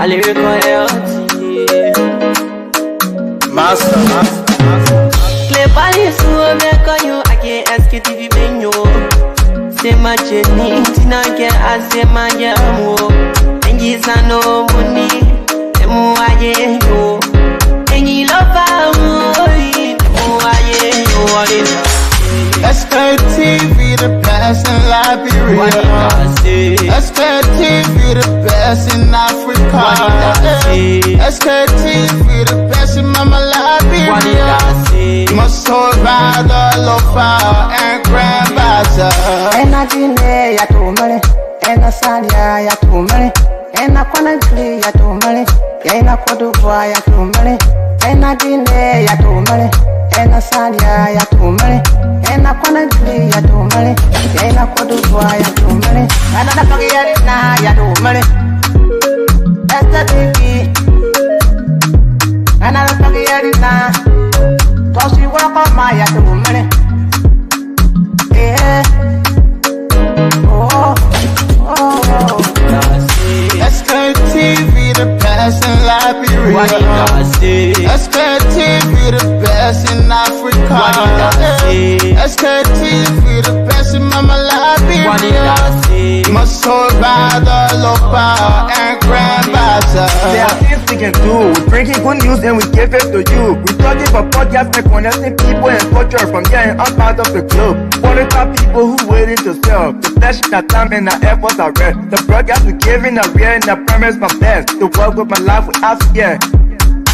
I live for healthy. Master. Play Paris, who make on you, I can't Sktv menu. Say my journey, Tina can I say my yamu. And yes, I know money, the more I get you. And you love our money, the more I get you. Sktv, the best in Liberia. Sktv, the best in Africa. Sktv, the best in Mama Liberia. Must hold by the lofa and grand bazaar. And I didn't ya to money, and I said ya to money, and I couldn't play ya to money, and I could do ya to money, and I didn't ya to money, and I said ya to money, and I couldn't play ya to money, and I could do ya to money, and I don't get it now ya to money. That's the thing, and I don't get it now. Cause you walk on my ya to money. Yeah. Sktv, the best in Liberia. Sktv, the best in Africa. Sktv, the best in Mama Liberia. Must hold by the lofa and grand bazaar. There are things we can do. We bring in good news and we give it to you. We talking about podcasts and connecting people and culture from here and out part of the globe. For the top people who waiting to sell. The flesh, the time and the efforts are rare. The broadcast we giving are real and the promise my best. The work with my life without fear.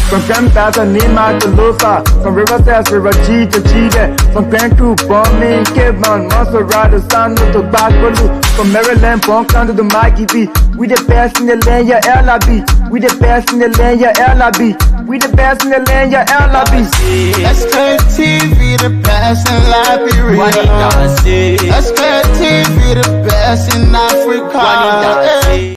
From Grandfather Nima to Lufa, from River Sass, River G to Chile, from Vancouver, Bombay, Cape Mount, Montserrat, San to Bacalu, from Maryland, Bonk to the Mikey B. We the best in the land, yeah, LIB. We the best in the land, yeah, LIB. We the best in the land, yeah, LIB. Sktv, the best in Liberia. Sktv, the best in Africa.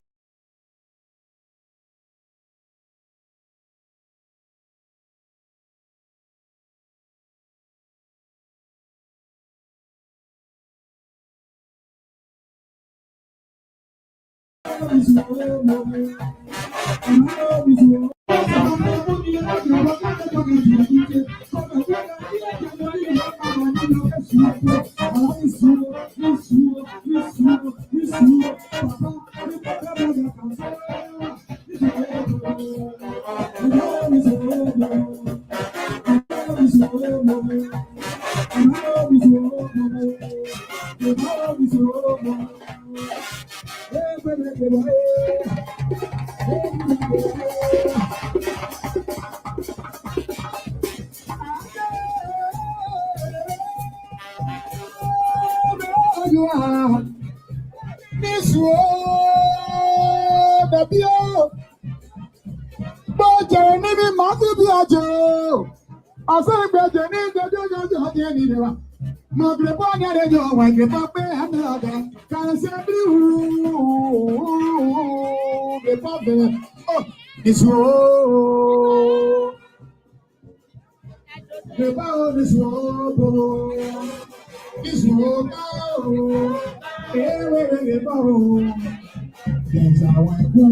This world, baby, but Jenny, me must be a Joe. I said, Jenny, the no grepon ya de yo, when you pop and another, can say you, the pop, oh, this world, the power, this world, this world, the power. That's how I go,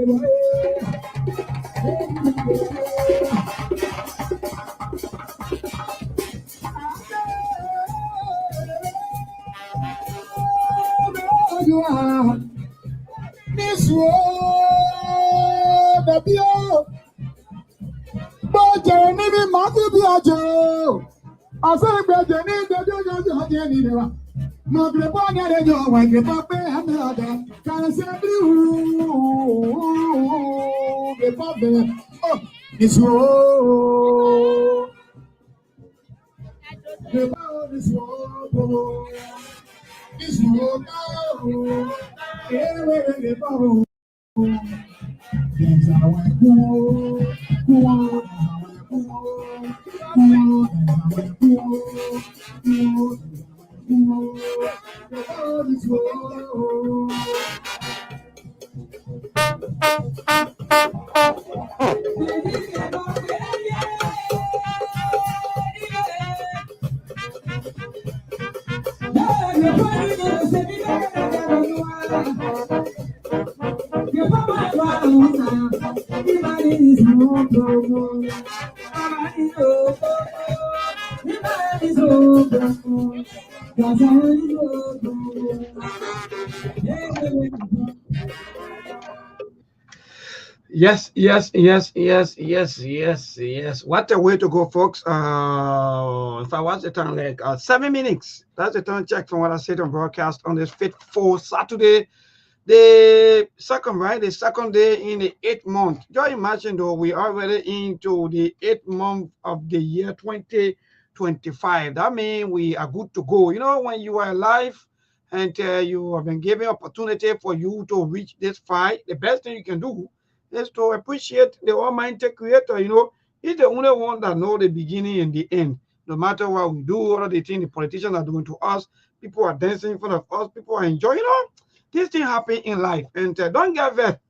This world, the bio, but Jenny, Matthew Biagio. I said, Jenny, the Jenny. No, the boy, I don't want the papa and the other. Can I say, blue, the papa? Oh, this world, the world, this world, this world, everywhere the world. There's our poor, poor, Yes, yes, yes, yes, yes, yes, yes. What a way to go, folks. If I watch the time, like 7 minutes. That's the time check from what I said on broadcast on this fateful Saturday, the second, right? The second day in the 8th month. Just imagine, though, we are already into the 8th month of the year 2025. That means we are good to go. You know, when you are alive and you have been given opportunity for you to reach this fight, the best thing you can do is to appreciate the Almighty Creator. You know, He's the only one that knows the beginning and the end. No matter what we do, all of the things the politicians are doing to us, people are dancing in front of us, people are enjoying. You know, this thing happen in life, and don't get vexed.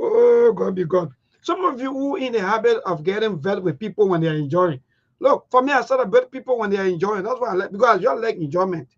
Oh, God be God. Some of you who in the habit of getting vexed with people when they are enjoying. Look, for me, I celebrate people when they are enjoying. That's why I like, because I just like enjoyment.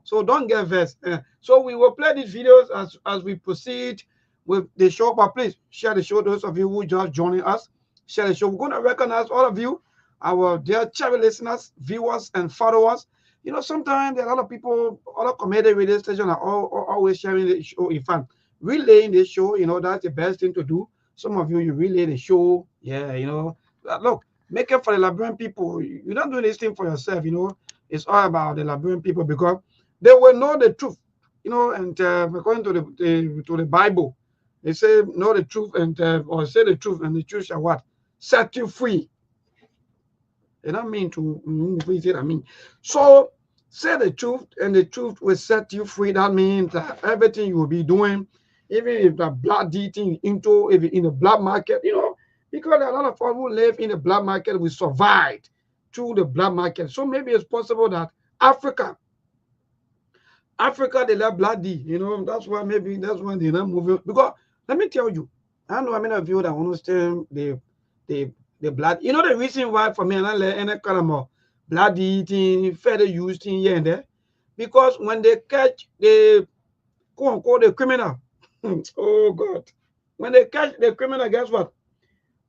So don't get vexed. So we will play these videos as we proceed with the show. But please share the show. Those of you who just joining us, share the show. We're going to recognize all of you, our dear cherry listeners, viewers, and followers. You know, sometimes there are a lot of people, other community radio stations are always sharing the show. In fact, relaying the show, you know, that's the best thing to do. Some of you, you relay the show. Yeah, you know, look, make it for the Liberian people. You're not doing this thing for yourself, you know. It's all about the Liberian people because they will know the truth, you know, and according to the Bible, they say know the truth and or say the truth and the truth shall what? Set you free. They don't mean to say I mean. So say the truth and the truth will set you free. That means that everything you will be doing, even if the blood eating into if in the black market, you know, because a lot of people who live in the black market will survive through the black market. So maybe it's possible that Africa, they love bloody, you know, that's why maybe that's why they're not moving. Because let me tell you, I know many of you that understand the blood. You know the reason why for me I don't let any kind of more blood eating, further used in here and there, because when they catch the quote unquote the criminal, oh God, when they catch the criminal, guess what?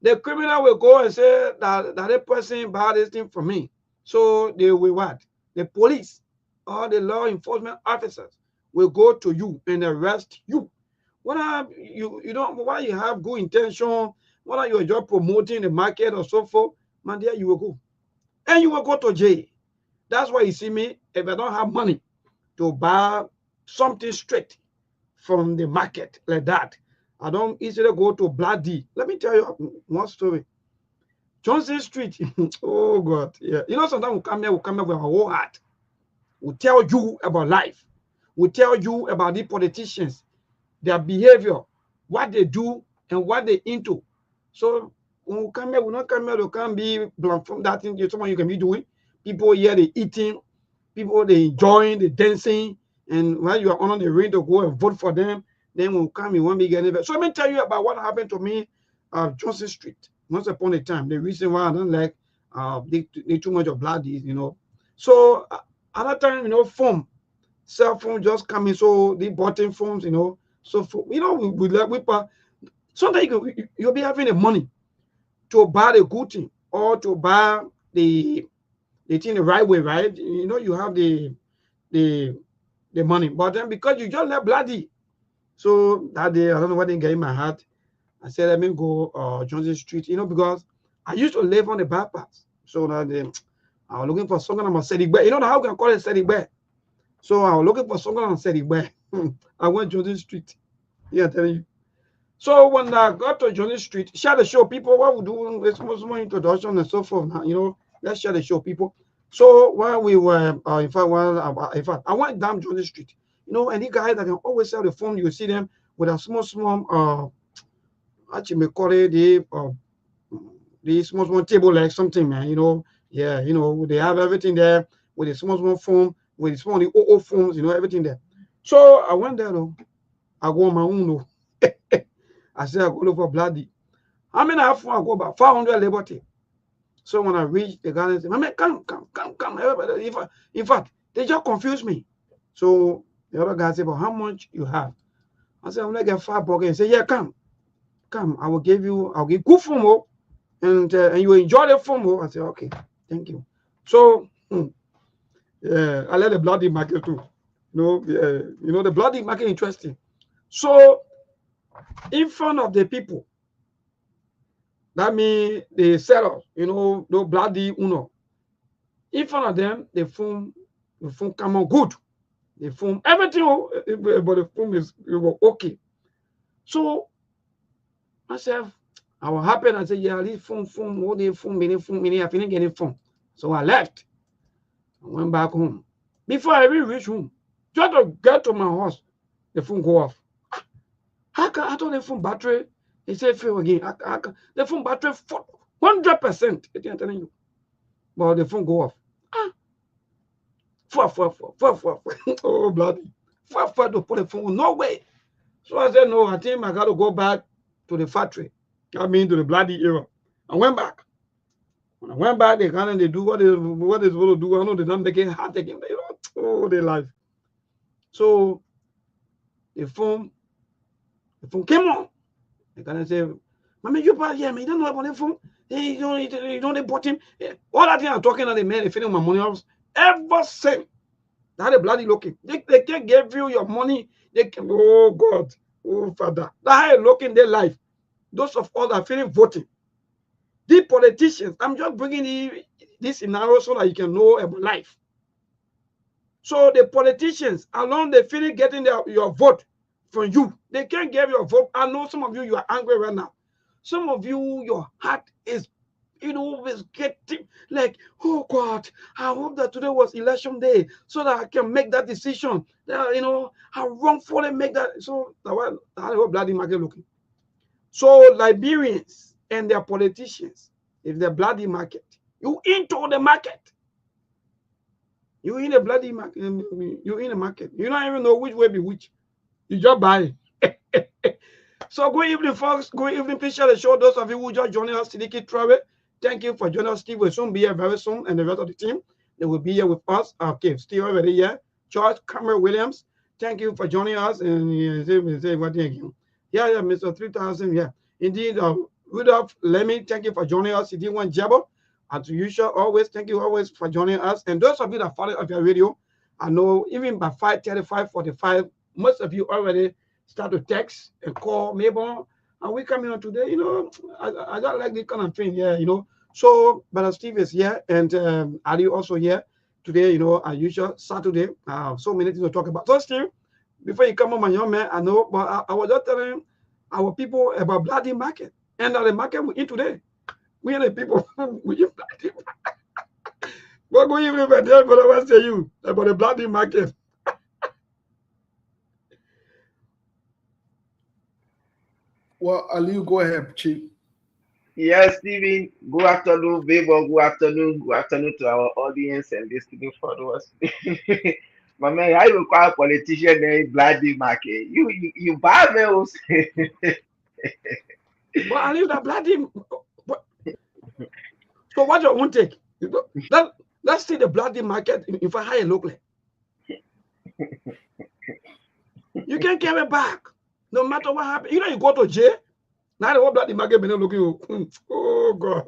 The criminal will go and say that person bought this thing for me. So they will what? The police or the law enforcement officers will go to you and arrest you. Whether you don't, whether you have good intention, whether you're just promoting the market or so forth, man, there you will go. And you will go to jail. That's why you see me, if I don't have money to buy something straight from the market like that, I don't easily go to bloody. Let me tell you one story. Johnson Street. Oh God, yeah. You know, sometimes we come here with our whole heart. We tell you about life. We tell you about the politicians, their behavior, what they do, and what they into. So when we come here, we not come here to come be blunt from that thing. Someone you can be doing. People here they eating, people they enjoying, they dancing, and while you are on the ring to go and vote for them, then when we come, you won't be getting it. So let me tell you about what happened to me Johnson Street. Once upon a time, the reason why I don't like they too much of blood is, you know. So another time, you know, cell phone just coming, so the button phones, you know, So for, sometimes you'll be having the money to buy the good thing or to buy the thing the right way, right? You have the money, but then because you just let bloody. So that day, I don't know what they get in my heart. I said, let me go Johnson Street, because I used to live on the bypass. So that day, I was looking for something on Sktv-Lib. You know how we can call it Sktv-Lib. So I was looking for something on Sktv-Lib. I went Johnson Street. Yeah, I'm telling you. So when I got to Johnson Street, share the show, people. What we do is more introduction and so forth. Now, let's share the show, people. So while we were, in fact, I went down Johnson Street. Any guys that can always sell the phone, you see them with a small, actually, may call it the small table like something, man. Yeah, they have everything there with the small phone, with the small OO phones, everything there. So I went there, though. I go on my own, though. I said I go look for bloody. How many have phone? I go about 500 Liberty. So when I reached the guy, I said, "Man, come. Everybody." In fact, they just confused me. So the other guy said, "But how much you have?" I said, "I'm gonna get $5." He said, "Yeah, come. I'll give good phone, and you enjoy the phone." I said, "Okay, thank you." So I let the bloody market too. The bloody market interesting. So in front of the people, that means the sellers, the bloody in front of them, the phone come on good. The phone, everything, but the phone is okay. So myself, I was happy and I said, "Yeah, this phone, all the phone, I didn't get any phone." So I left. I went back home. Before I even reached home, just to get to my house, the phone go off. I thought the phone battery, he said, "Fail again." The phone battery 100%. I'm telling you. But the phone go off. Oh, bloody. To put the phone. No way. So I said, "No, I think I got to go back to the factory." I mean, to the bloody era. I went back. When I went back, they do what they're supposed to do. I know they don't make it hard again. They life. So the phone came on. They kind of say, "Mommy, you bought here, man. You don't know about the phone. Hey, they bought him." All that thing I'm talking to the man, they feeding my money off. Ever since that bloody looking. They can't give you your money. They can, oh God, oh Father. That's how you look in their life. Those of us that are feeling voting. The politicians, I'm just bringing this scenario so that you can know about life. So the politicians, along the feeling getting your vote from you, they can't give your vote. I know some of you are angry right now. Some of you, your heart is, is getting like, oh God, I hope that today was election day so that I can make that decision. I wrongfully make that. So that's how bloody market looking. So Liberians and their politicians, if they're bloody market, you into the market. You in a bloody market. You in the market. You don't even know which way be which. You just buy it. So good evening, folks. Good evening. Please share the show. Those of you who just joining us, Sidiki Travel, thank you for joining us. Steve will soon be here very soon, and the rest of the team, they will be here with us. Okay, Steve already here. George Cameron Williams, thank you for joining us. And say what again? Yeah, Mr. 3000. Yeah, indeed. Rudolph Lemmy, thank you for joining us. He did one Jabo. As usual, always thank you always for joining us. And those of you that follow up your radio, I know even by 5:35, 45, most of you already start to text and call. Maybe are we coming on today? I don't like this kind of thing. Yeah, So, Brother Steve is here and Ali also here today. As usual, Saturday. So many things to talk about. So, Steve, before you come on, my young man, I know, but I was just telling our people about bloody market and the market we in today. We are the people we in bloody market. What go even about that? But I want to say you about the bloody market. Well, Ali, go ahead, Chief. Yes, Stephen. Good afternoon, Babel. Good afternoon to our audience and listening followers. My man, I will call a politician named Bloody Market. You buy meals. Well, I leave that bloody. So what you want to take? Let's see the bloody market if I hire locally. You can't carry it back. No matter what happens, you know, you go to jail. Now the whole bloody market been looking you. Oh God.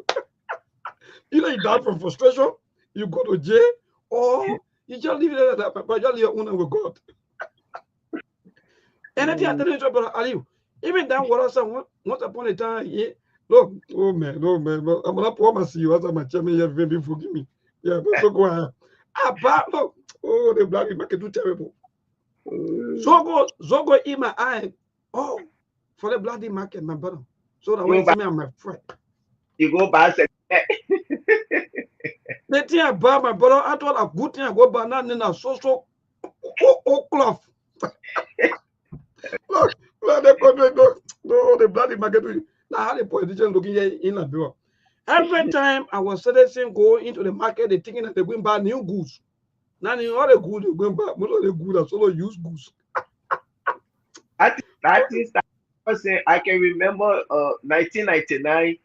You know, you die from frustration, you go to jail, or you just leave it at that, but just leave your own with God. Anything I tell you, brother Ali, even that what I said once upon a time, yeah, look, oh man, I'm not promise you as I'm a chairman, you have forgive me. Yeah, but so go ahead. Look, oh, the black market too terrible. So go in my eye. Oh, for the bloody market, my brother. So that when you see me, I'm afraid. You go back. The thing about my brother, I thought a good thing I go back now, then I so cloth. Look, they go, no, the bloody market. Now, how the politicians looking in a door. Every time I was citizen go into the market, they thinking that they're going to buy new goods. Now, the other goods, they're going to buy most of the goods are solo used goods. That is I can remember 1999.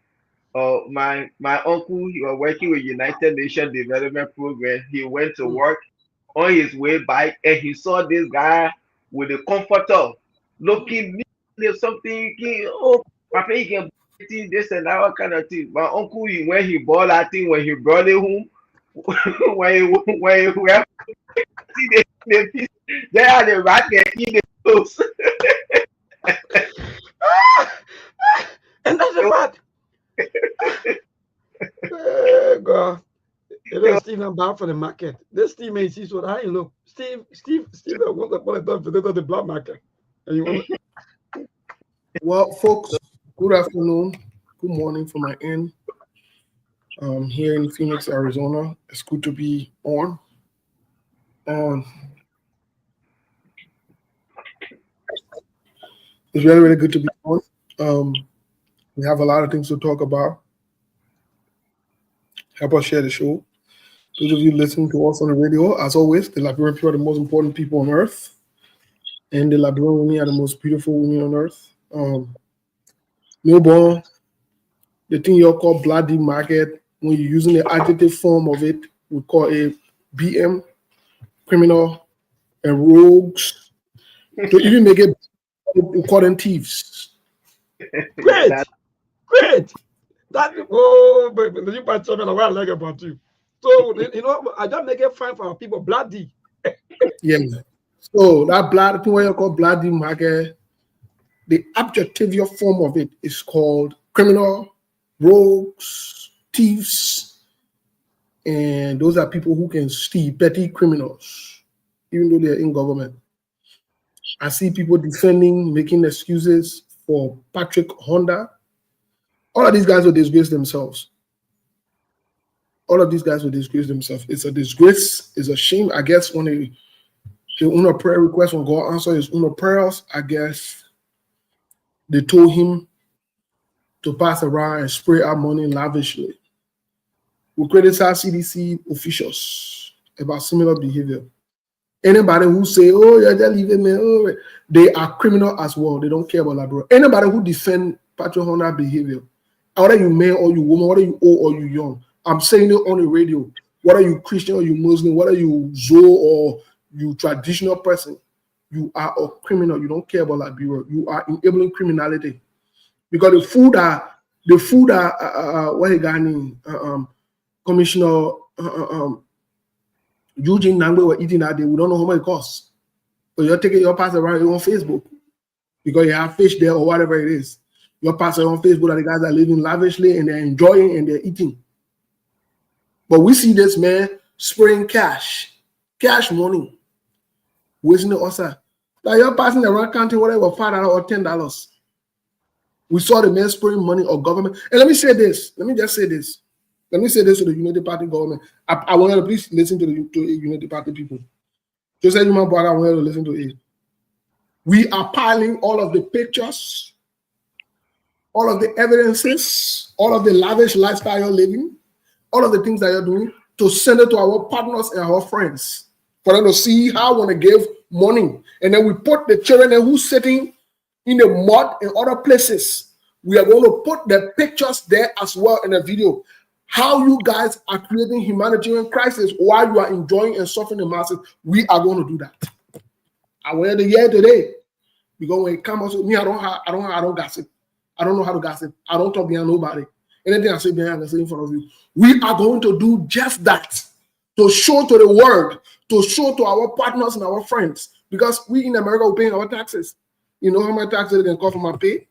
My uncle, he was working with United Nations Development Program. He went to work. On his way back, and he saw this guy with a comforter looking neat, something. Oh, Papa, he can buy this and that kind of thing. My uncle, when he bought that thing, when he brought it home, when he went, see they had a rat there eat the clothes. And that's the fact. God. It is Steve not bad for the market. This Steve may see what I look. Steve wants to put it down for the black market. And you want Well, folks, good afternoon, good morning from my end. Here in Phoenix, Arizona. It's good to be on. It's really, really good to be on. We have a lot of things to talk about. Help us share the show. Those of you listening to us on the radio, as always, the Liberian people are the most important people on earth. And the Liberian women are the most beautiful women on earth. Newborn, the thing you call bloody market, when you're using the adjective form of it, we call a BM, criminal, and rogues. To even make it, we call them thieves. Great. That but you might tell me what I like about you. So you know, I just make it fine for our people, bloody. Yeah. So that blood thing, what you call bloody market, the adjective form of it is called criminal, rogues, thieves, and those are people who can steal, petty criminals, even though they're in government. I see people defending, making excuses for Patrick Honda. All of these guys will disgrace themselves. It's a disgrace. It's a shame. I guess when he a prayer request, when God answered his own prayers, I guess they told him to pass around and spray our money lavishly. We criticize CDC officials about similar behavior. Anybody who say, oh, yeah, they're leaving me, oh, they are criminal as well. They don't care about that, bro. Anybody who defend Patrick Honda behavior, whether you male or you woman, whether you old or you young, I'm saying it on the radio, whether you Christian or you Muslim, whether you Zoe or you traditional person, you are a criminal. You don't care about that, bro. You are enabling criminality. Because the food what he got in, Commissioner Eugene Nangwe were eating that day. We don't know how much it costs. So you're taking your pass around on Facebook because you have fish there or whatever it is. Your pass on Facebook that the guys are living lavishly and they're enjoying and they're eating. But we see this man spraying cash money, wasting it also. Like you're passing around counting whatever $5 or $10. We saw the man spraying money or government. And let me just say this. Let me say this to the Unity Party government. I want you to please listen to the Unity Party people. Just say, my brother, I want you to listen to it. We are piling all of the pictures, all of the evidences, all of the lavish lifestyle you're living, all of the things that you're doing, to send it to our partners and our friends for them to see how we want to give money. And then we put the children who's sitting in the mud in other places. We are going to put the pictures there as well in the video. How you guys are creating humanitarian crisis while you are enjoying and suffering the masses. We are going to do that. I want to hear today. Because when it comes to me, I don't gossip. I don't know how to gossip. I don't talk behind nobody. Anything I say behind, I can say in front of you. We are going to do just that to show to the world, to show to our partners and our friends. Because we in America, we're paying our taxes. You know how much taxes they can come from my pay?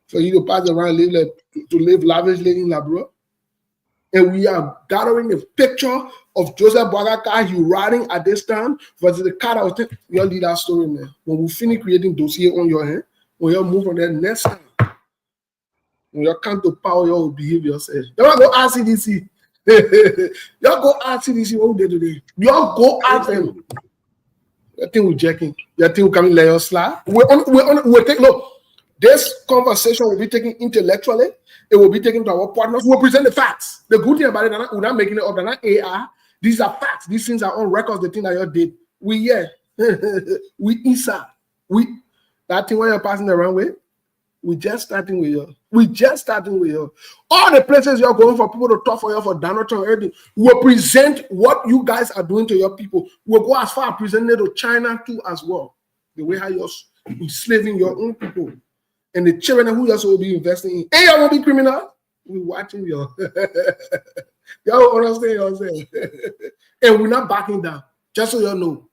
For you to pass around to live lavishly in Labrador. And we are gathering a picture of Joseph Boakai, he riding at this time versus the car that was taking. You all need that story, man. When we finish creating dossier on your hand, when you move from there next time, when you come to power, you will behave yourself. You all go ask CDC. Y'all go ask CDC what we did today. Y'all go ask them. I think we're checking. I think we're coming layer slide. We're taking, look, this conversation will be taken intellectually. It will be taken to our partners. We'll present the facts. The good thing about it, we're not making it up. They're not AI. These are facts. These things are on records. The thing that you did. We we inside. That thing where you're passing the wrong way. We just starting with you. We just starting with you. All the places you're going for people to talk for you for Donald Trump, everything. We'll present what you guys are doing to your people. We'll go as far as presenting it to China too as well. The way how you're enslaving your own people. And the children who also will be investing in. Hey, y'all won't be criminal. We're watching y'all. Y'all understand what I'm saying? And we're not backing down. Just so y'all know.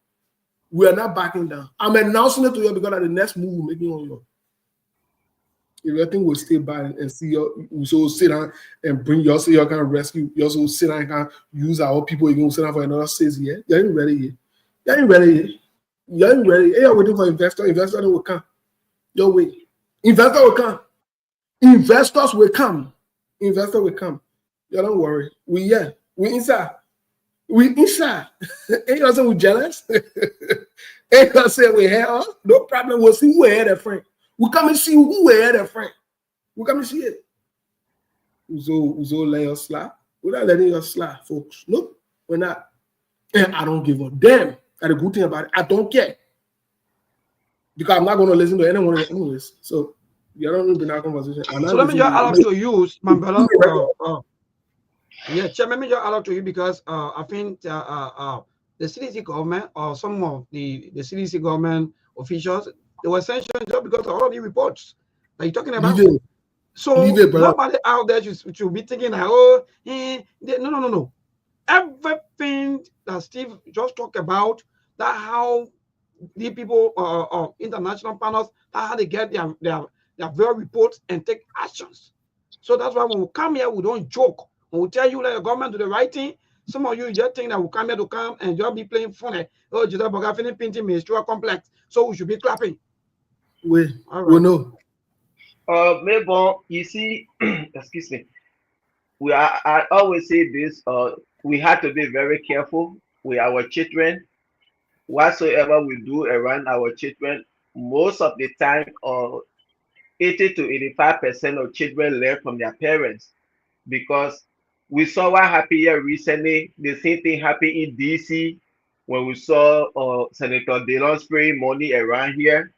We are not backing down. I'm announcing it to you because of the next move we're making on you. If you think we'll stay by and see you, we should sit down and bring you, so you can rescue, you also sit down and can use our people, you can sit down for another 6 years. You ain't ready yet. You ain't ready yet. You ain't ready. Hey, you're waiting for investor. Investor will come. You're waiting. Investor will come. Investors will come. Investor will come. You don't worry. We inside. We inside. Ain't you saying we jealous? Ain't you saying we here? No problem. We'll see who we had a friend. We come and see who we had a friend. We come and see it. Uzo lay us slap. We're not letting us slap, folks. No, we're not. And I don't give a damn. That's the good thing about it. I don't care. Because I'm not going to listen to anyone anyways. So, you don't need to have a conversation. So let me just allow to use, my brother. Yeah, Chair, let me just allow to you because I think the CDC government or some of the CDC government officials, they were sanctioned just because of all the reports that you're talking about. So nobody out there should be thinking, no. Everything that Steve just talked about, that how the people international panels, how they get their very reports and take actions. So that's why when we come here, we don't joke. When we tell you that the government do the right thing, some of you just think that we come here to come and just be playing funny. Oh, just about painting menstrual complex. So we should be clapping. We know. Maybe you see, excuse me. I always say this. We have to be very careful with our children. Whatsoever we do around our children, most of the time, 80 to 85% of children learn from their parents, because we saw what happened here recently. The same thing happened in DC when we saw Senator Dillon spraying money around here.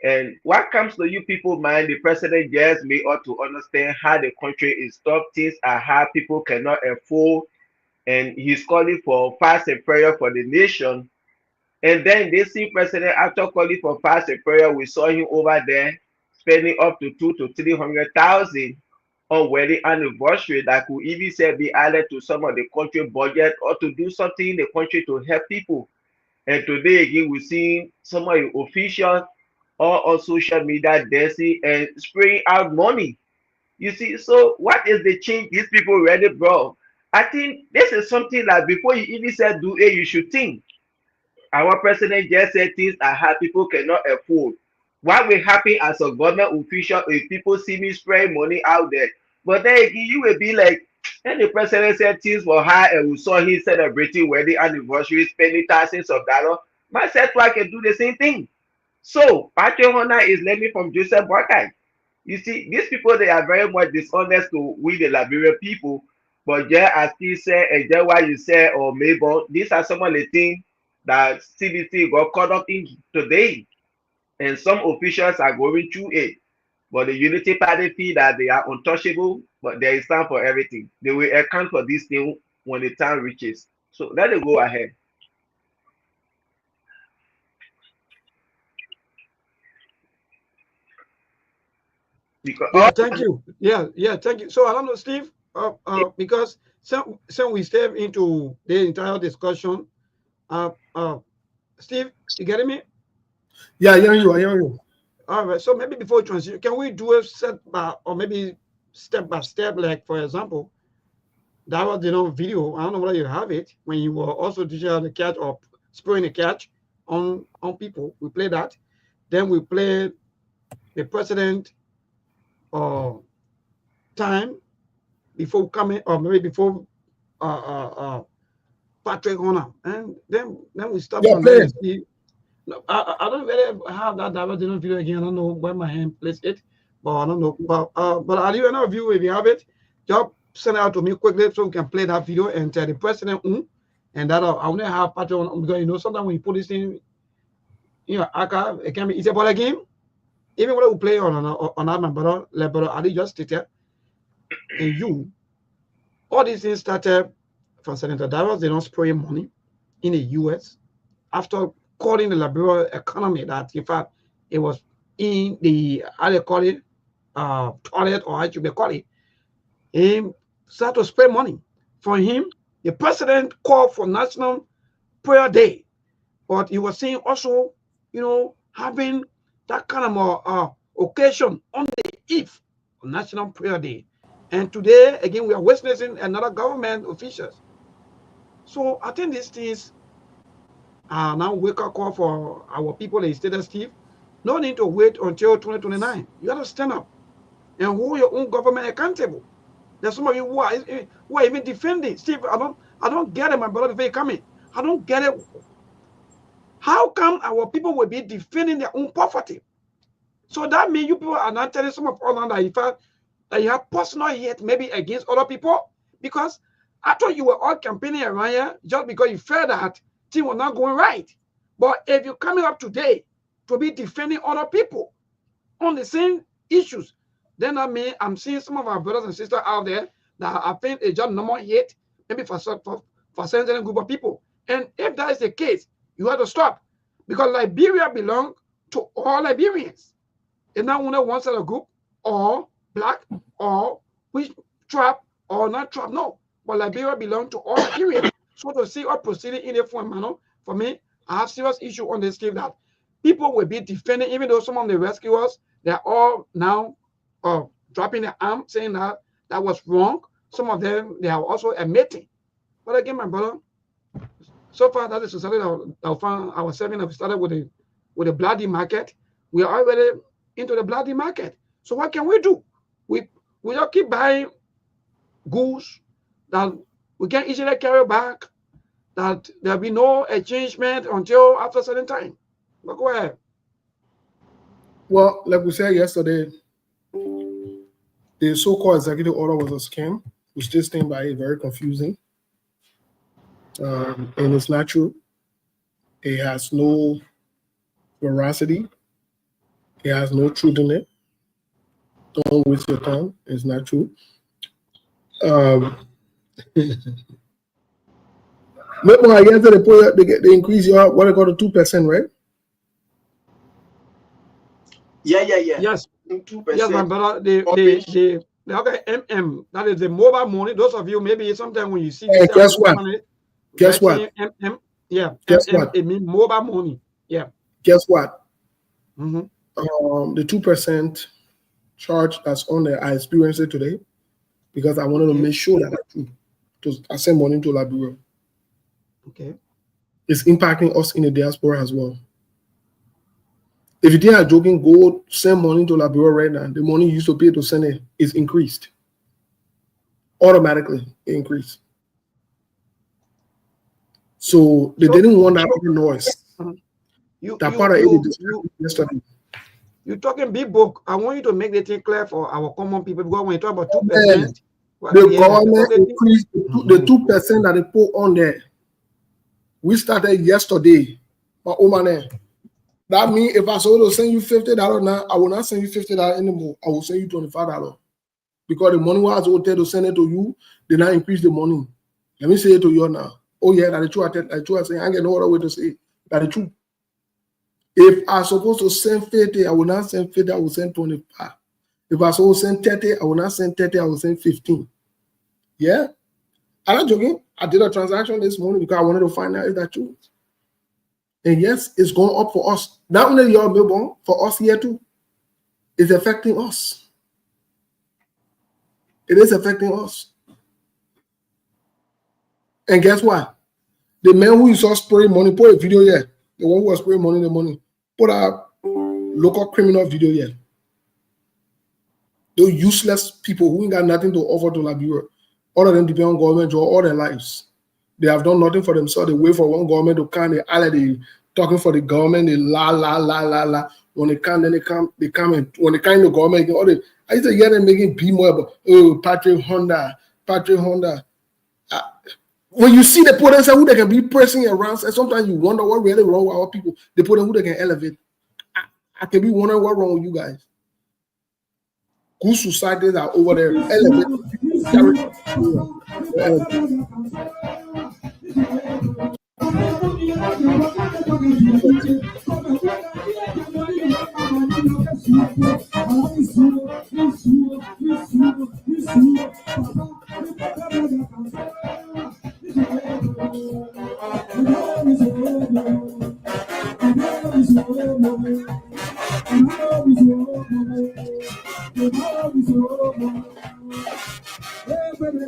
And what comes to you people mind, the president just made us to understand how the country is tough, things are hard, people cannot afford, and he's calling for fast and prayer for the nation. And then this same president, after calling for fast and prayer, we saw him over there spending up to 200,000 to 300,000 on wedding anniversary that could even say be added to some of the country budget or to do something in the country to help people. And today again, we see some of the officials all on social media dancing and spraying out money. You see, so what is the change these people really brought? I think this is something that before you even said do it, you should think. Our president just said things are hard, people cannot afford. What will happen as a government official if people see me spraying money out there? But then again, you will be like, and the president said things were high and we saw him celebrating wedding anniversary, spending thousands of dollars. Myself, I can do the same thing. So, Patrick Honor is learning from Joseph Boakai. You see, these people, they are very much dishonest to we, the Liberian people. But yeah, as Steve said, and then what you said, or Mabel, these are some of the things that CDC got caught up in today. And some officials are going through it. But the Unity Party feel that they are untouchable, but there is time for everything. They will account for this thing when the time reaches. So let it go ahead. Because Yeah, thank you. Yeah, thank you. So I don't know, Steve, because some we step into the entire discussion. Steve, you getting me? Yeah, I hear you. All right. So maybe before we transition, can we do a set by or maybe step by step? Like for example, that was video. I don't know whether you have it when you were also teaching how to catch or spraying a catch on people. We play that. Then we play the president time before coming or maybe before Patrick Honor, and then we start Yeah, from play there. it. See, no, I don't really have that divergent video again. I don't know where my hand placed it, but I don't know. But I'll leave another view if you have it. Just send it out to me quickly so we can play that video and tell the president, and that I only have Patrick Honor because sometimes when you put this in, archive, it can be easy. But again, even when we play on that, my brother, Ali just stated, and all these things started from Senator Davos. They don't spray money in the U.S. after calling the liberal economy that, in fact, it was in the, how they call it, toilet, or how you may call it, he started to spray money. For him, the president called for National Prayer Day, but he was saying also, having that kind of occasion on the eve of National Prayer Day. And today, again, we are witnessing another government officials. So I think these things are now wake up call for our people in State Steve. No need to wait until 2029. You got to stand up and hold your own government accountable. There's some of you who are even defending Steve. I don't get it, my brother. Before you come in, I don't get it. How come our people will be defending their own poverty? So that means you people are not telling some of us that in fact that you have personal hate maybe against other people, because I thought you were all campaigning around here just because you felt that things were not going right. But if you're coming up today to be defending other people on the same issues, then I mean I'm seeing some of our brothers and sisters out there that I think it's just normal hate, maybe for certain group of people. And if that is the case, you have to stop, because Liberia belongs to all Liberians. It's not only one set of group or black or which tribe or not tribe, no. But Liberia belongs to all Liberians. So to see us proceeding in a form manner, for me, I have serious issue on this thing that people will be defending, even though some of the rescuers, they're all now dropping their arm, saying that that was wrong. Some of them, they are also admitting. But again, my brother, so far that is society that found ourselves in. We started with the bloody market. We are already into the bloody market. So what can we do? We just keep buying goods that we can easily carry back, that there'll be no exchangement until after a certain time. But go ahead. Well, like we said yesterday, the so-called executive order was a scam, which this thing by is very confusing. And it's not true. It has no veracity. It has no truth in it. Don't waste your time. It's not true. Maybe I guess they increase your what they call the 2%, right? Yeah. Yes. 2%. Yes, my brother. The other that is the mobile money. Those of you maybe sometimes when you see this, guess what? Guess what? Yeah. Guess what? It means mobile money. Yeah. Guess what? Mm-hmm. The 2% charge that's on there, I experienced it today because I wanted to make sure that I send money to Liberia. Okay. It's impacting us in the diaspora as well. If you think I'm joking, go send money to Liberia right now. The money you used to pay to send it is increased. Automatically increased. So they didn't want that noise. Yesterday. You're talking big book. I want you to make the thing clear for our common people, because when you talk about 2%, the government increased the 2% that they put on there. We started yesterday. That means if I saw to send you $50 now, I will not send you $50 anymore. I will send you $25. Because the money was out there to send it to you, they now increase the money. Let me say it to you now. Oh yeah, that's true. I say I get no other way to say it. That's true. If I'm supposed to send 50, I will not send 50, I will send 25. If I was send 30, I will not send 30, I will send 15. Yeah? I'm not joking. I did a transaction this morning because I wanted to find out if that's true. And yes, it's going up for us. Not only your Melbourne, for us here too. It's affecting us. It is affecting us. And guess what? The man who saw spray money, put a video here. The one who was spraying money, the money, put a local criminal video here. Those useless people who ain't got nothing to offer to Liberia. All of them depend on government all their lives. They have done nothing for themselves. They wait for one government to come. They talking for the government. They la. When they come, then they come and when they come to government, I used to hear them making be more about Patrick Honda. When you see the potential who they can be pressing around, and sometimes you wonder what really wrong with our people. They put them who they can elevate. I can be wondering what wrong with you guys. Good societies are over there. Elevate.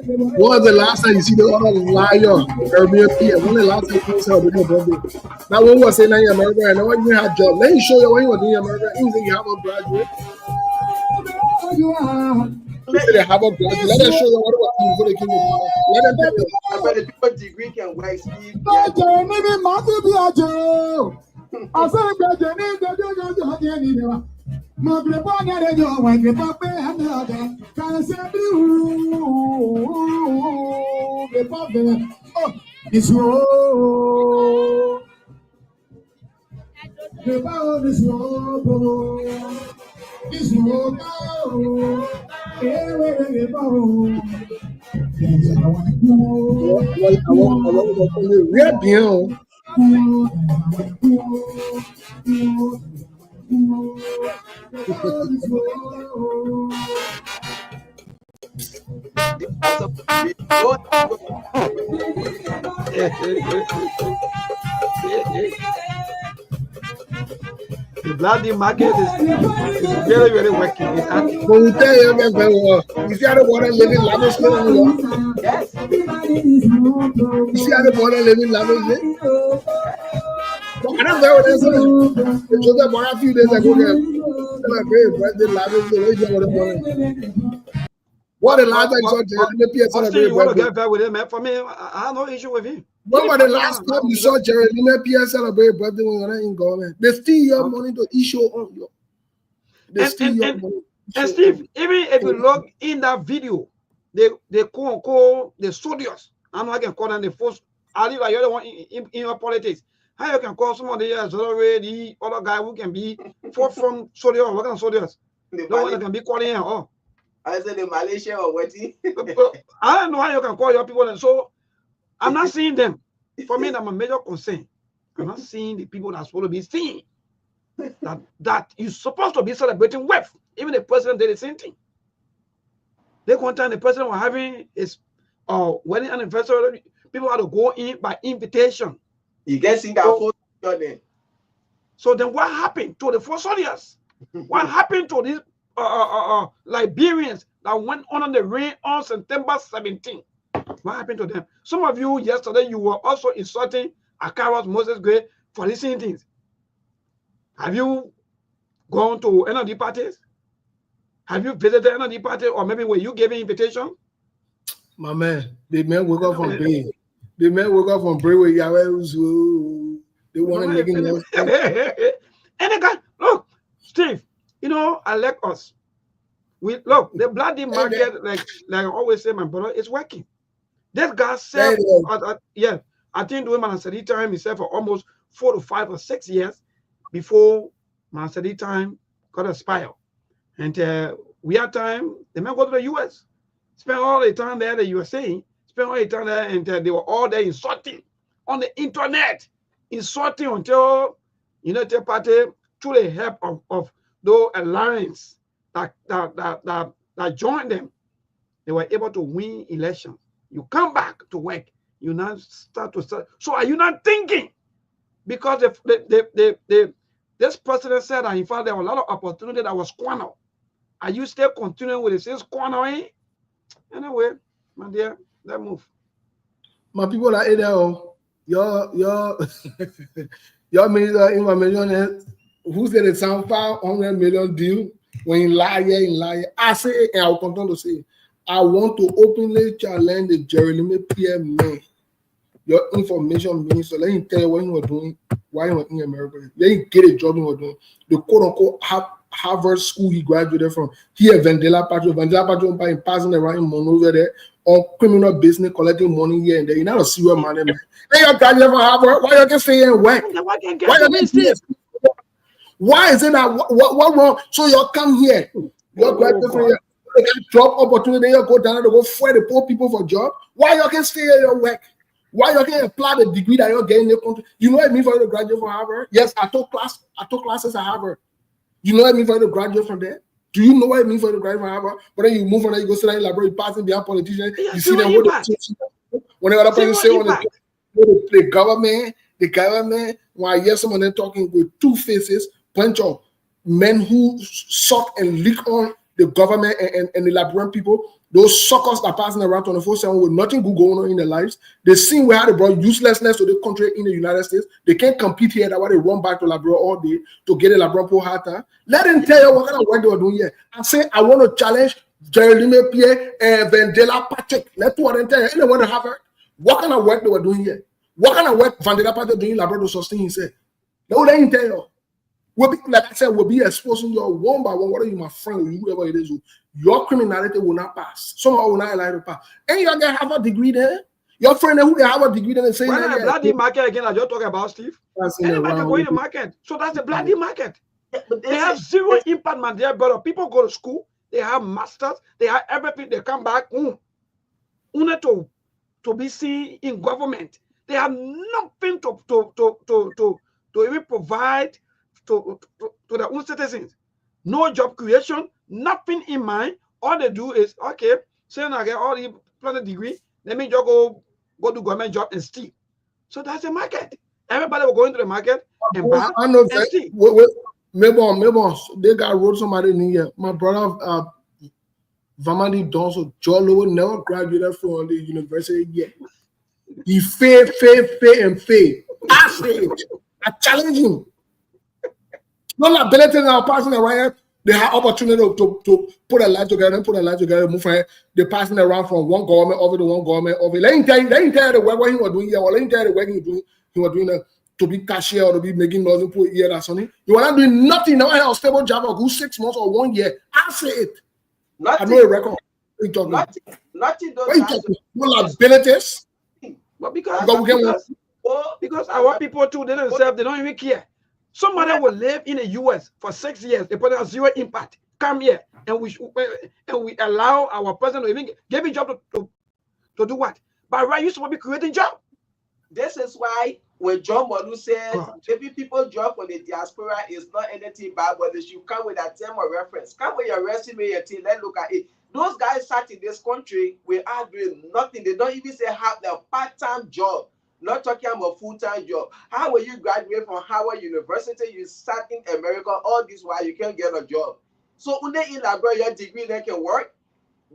When was the last time you see the other liar? When the last time you saw the birthday? Now, when was saying in America, and when you had a job, let me show you what you were doing in America. You think you have a graduate? You say they have a graduate. Let them show you what was doing before they came to power. Let them tell you. But the people degree can work, Steve. The bloody market is very, very working. It's active. But we tell you, you see how the water living lavishly in New York? Yes. You see how the water living lavishly? But I don't know what they're saying. They told them a few days ago, they're very president lavishly. What the last time you saw Jeremy Pierce celebrate? You want to get back with him, man? For me, I have no issue with him. When was the last time you saw Jeremy Pierce celebrate birthday when you're not in government? They steal your money to issue on you. They steal your money. And Steve, even if you look in that video, they call the soldiers. I know I can call them the force. I live like you're the one in your politics. How you can call somebody else already, other guy who can be forth from soldiers? What kind of soldiers? No one that can be calling him. Oh. I said the Malaysia or what? I don't know how you can call your people, and so I'm not seeing them. For me, that's a major concern. I'm not seeing the people that's supposed to be seen. That you're supposed to be celebrating with. Even the president did the same thing. They one time the president was having his wedding anniversary. People had to go in by invitation. You get Singapore. So then what happened to the four soldiers? What happened to these Liberians that went on the rain on September 17th? What happened to them? Some of you yesterday, you were also insulting Akawas Moses Gray for listening things. Have you gone to any of the parties? Have you visited any of the parties, or maybe were you given invitation? My man, the men woke up from Bray. The men woke up from Bray with Yahweh. They want to make it. And the guy, look, Steve, you know, I like us. We look, the bloody market, like I always say, my brother, it's working. This guy said, yeah, I think the woman said time himself for almost 4 to 5 or 6 years before Mansadi time got expired. And we had time, the man go to the US, spend all the time there, the USA, spend all the time there, and they were all there insulting on the internet, insulting until United Party, through the help of those alliance that joined them, they were able to win elections. You come back to work, you now start. So are you not thinking? Because this president said that in fact there were a lot of opportunity that was squandered. Are you still continuing with the same squandering? Anyway, my dear, let's move. My people are there. Your minister information, who said it's some 500 million deal when you lie. I say, and I'll continue to say, I want to openly challenge the Jeremy Pierre man. Your information minister, let me tell you what you were doing, why you were in America. Let you get a job you were doing. The quote unquote Harvard school he graduated from. Here, Vandela Patrick by passing around in over there on criminal business, collecting money here and there. You're not a serious man, man. Hey, you graduated from Harvard. Why you can stay here and work? Why is it that what wrong? So you come here, you graduate from here, you get job opportunity, you go down to go fight the poor people for job. Why you can stay here and work? Why you can apply the degree that you're getting in the country? You know what I mean for you to graduate from Harvard? Yes, I took classes at Harvard. You know what I mean for you to graduate from there? Do you know what I mean for you to graduate from Harvard? But then you move on there, you go sit down in the library, passing behind politicians, you see them when the other person say on the government, when I hear someone then talking with two faces, bunch of men who suck and lick on the government and the Liberian people, those suckers are passing around 24/7 with nothing good going on in their lives. They see where they brought uselessness to the country in the United States. They can't compete here. That's why they run back to Liberia all day to get a Liberian poor harder. Let them tell you what kind of work they were doing here. I say I want to challenge Jeremy Pierre and Vandela Patrick. Let two of them tell you anyone have what kind of work they were doing here. What kind of work Vandela Patrick doing in Liberia to sustain himself. They will let him tell you. We'll be, like I said, we'll be exposing you one by one, whether you're my friend or whoever it is, your criminality will not pass. Somehow will not allow to pass. And you're gonna have a degree there. Your friend who have a degree there and saying that bloody market again, I just talk about Steve. Anybody can go in the market. So that's the bloody market. Yeah, they have zero impact, man. Dear brother. People go to school, they have masters, they have everything, they come back to be seen in government. They have nothing to even provide to their own citizens. No job creation, nothing in mind. All they do is, okay, saying I get all the planet degree, let me just go do government job and steal. So that's the market. Everybody will go into the market and buy and steal. Maybe they got wrote somebody in here. My brother Vamani Donso Jolo never graduated from the university yet. He failed. I say it. I challenge him. No ability now passing around. They have opportunity to put a life together, move ahead. They're passing around from one government over to one government over. Let him tell you the work what he was doing here, or let him tell you the work he was doing to be cashier or to be making nothing for a year or something. You were not doing nothing. Now I have a stable job for good 6 months or 1 year. I say it. Nothing. I know a record. Nothing. No abilities. But because our people too, they themselves, they don't even care. Somebody will live in the US for 6 years. They put out zero impact. Come here, and we allow our president to even give a job to do what? But right, you're supposed to be creating job. This is why when John Molu said maybe people job for the diaspora is not anything bad, but they should come with a term of reference. Come with your resume, your team. Let's look at it. Those guys sat in this country, we are doing nothing. They don't even say have their part-time job. Not talking about full-time job. How will you graduate from Howard University? You sat in America all this while you can't get a job. So when they elaborate your degree, they can work.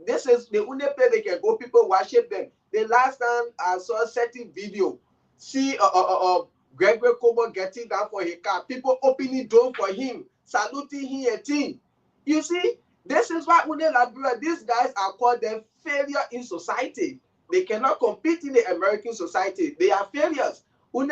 This is the only place they can go. People worship them. The last time I saw a certain video, see Gregory Cobo getting down for his car. People opening door for him, saluting him a team. You see, this is why when they elaborate, these guys are called them failure in society. They cannot compete in the American society. They are failures. We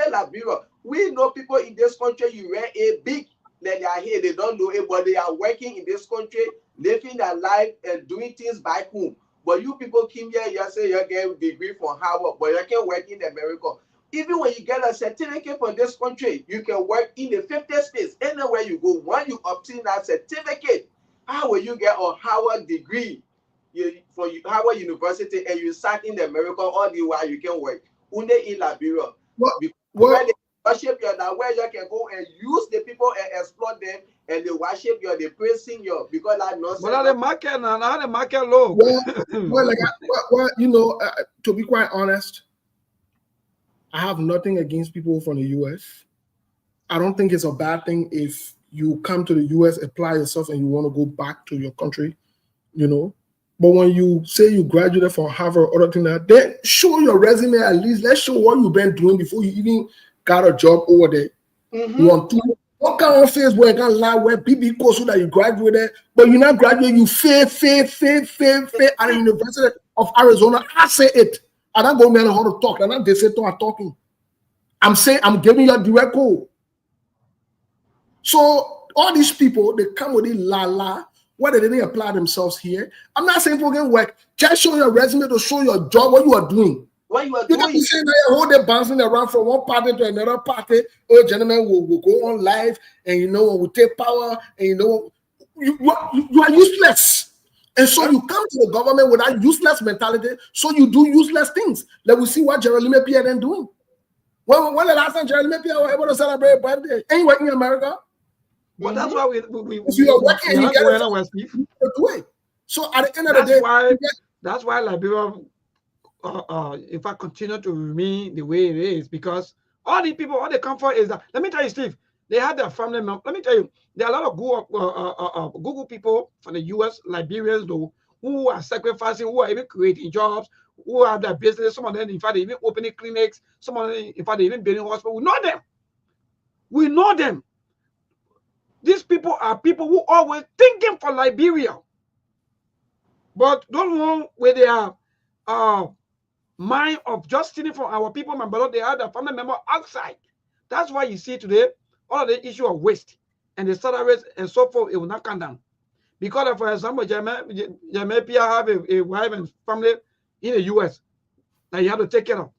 know people in this country, you wear a big, then they are here, they don't know it, but they are working in this country, living their life and doing things back home. But you people came here, you say you get a degree from Harvard, but you can work in America. Even when you get a certificate from this country, you can work in the 50 states. Anywhere you go, when you obtain that certificate, how will you get a Harvard degree? For Howard University and you sat in America all the while you can work. Unde in Liberia. worship you, that where you can go and use the people and exploit them, and they worship you, they praising you because that nonsense. But now the market now the market low. Well, you know, to be quite honest, I have nothing against people from the US. I don't think it's a bad thing if you come to the US, apply yourself, and you want to go back to your country, you know. But when you say you graduated from Harvard or other thing like that, then show your resume at least. Let's show what you've been doing before you even got a job over there. You want to don't come on Facebook and can't lie where people go so that you graduated, but you're not graduating, you fail at the University of Arizona. I say it. I don't go man how to talk. And not they say I'm talking. I'm saying I'm giving you a direct code. So all these people, they come with it whether they didn't apply themselves here. I'm not saying for work. Just show your resume to show your job, what you are doing. What you are You doing. can't be saying that you're holding bouncing around from one party to another party. Oh, gentlemen, we'll go on live, and you know, we'll take power, and you know, you are useless. And so you come to the government with that useless mentality, so you do useless things. Let we see what Jeremy Pierre then doing. When the last time Jeremy Pierre was able to celebrate a birthday? Ain't working in America. But that's why we if you are working, you get it. So at the end of the day, that's why Liberia, if I continue to remain the way it is, because all the people, all they come for is that. Let me tell you, Steve, they had their family member. Let me tell you, there are a lot of Google people from the US, Liberians, though, who are sacrificing, who are even creating jobs, who have their business. Some of them, in fact, they even opening clinics. Some of them, in fact, they even building hospitals. We know them. We know them. These people are people who always thinking for Liberia. But don't know where they are mind of just stealing from our people, my brother. They have a family member outside. That's why you see today all of the issue of waste and the salaries and so forth, it will not come down. Because, for example, Jamaica have a wife and family in the US that you have to take care of.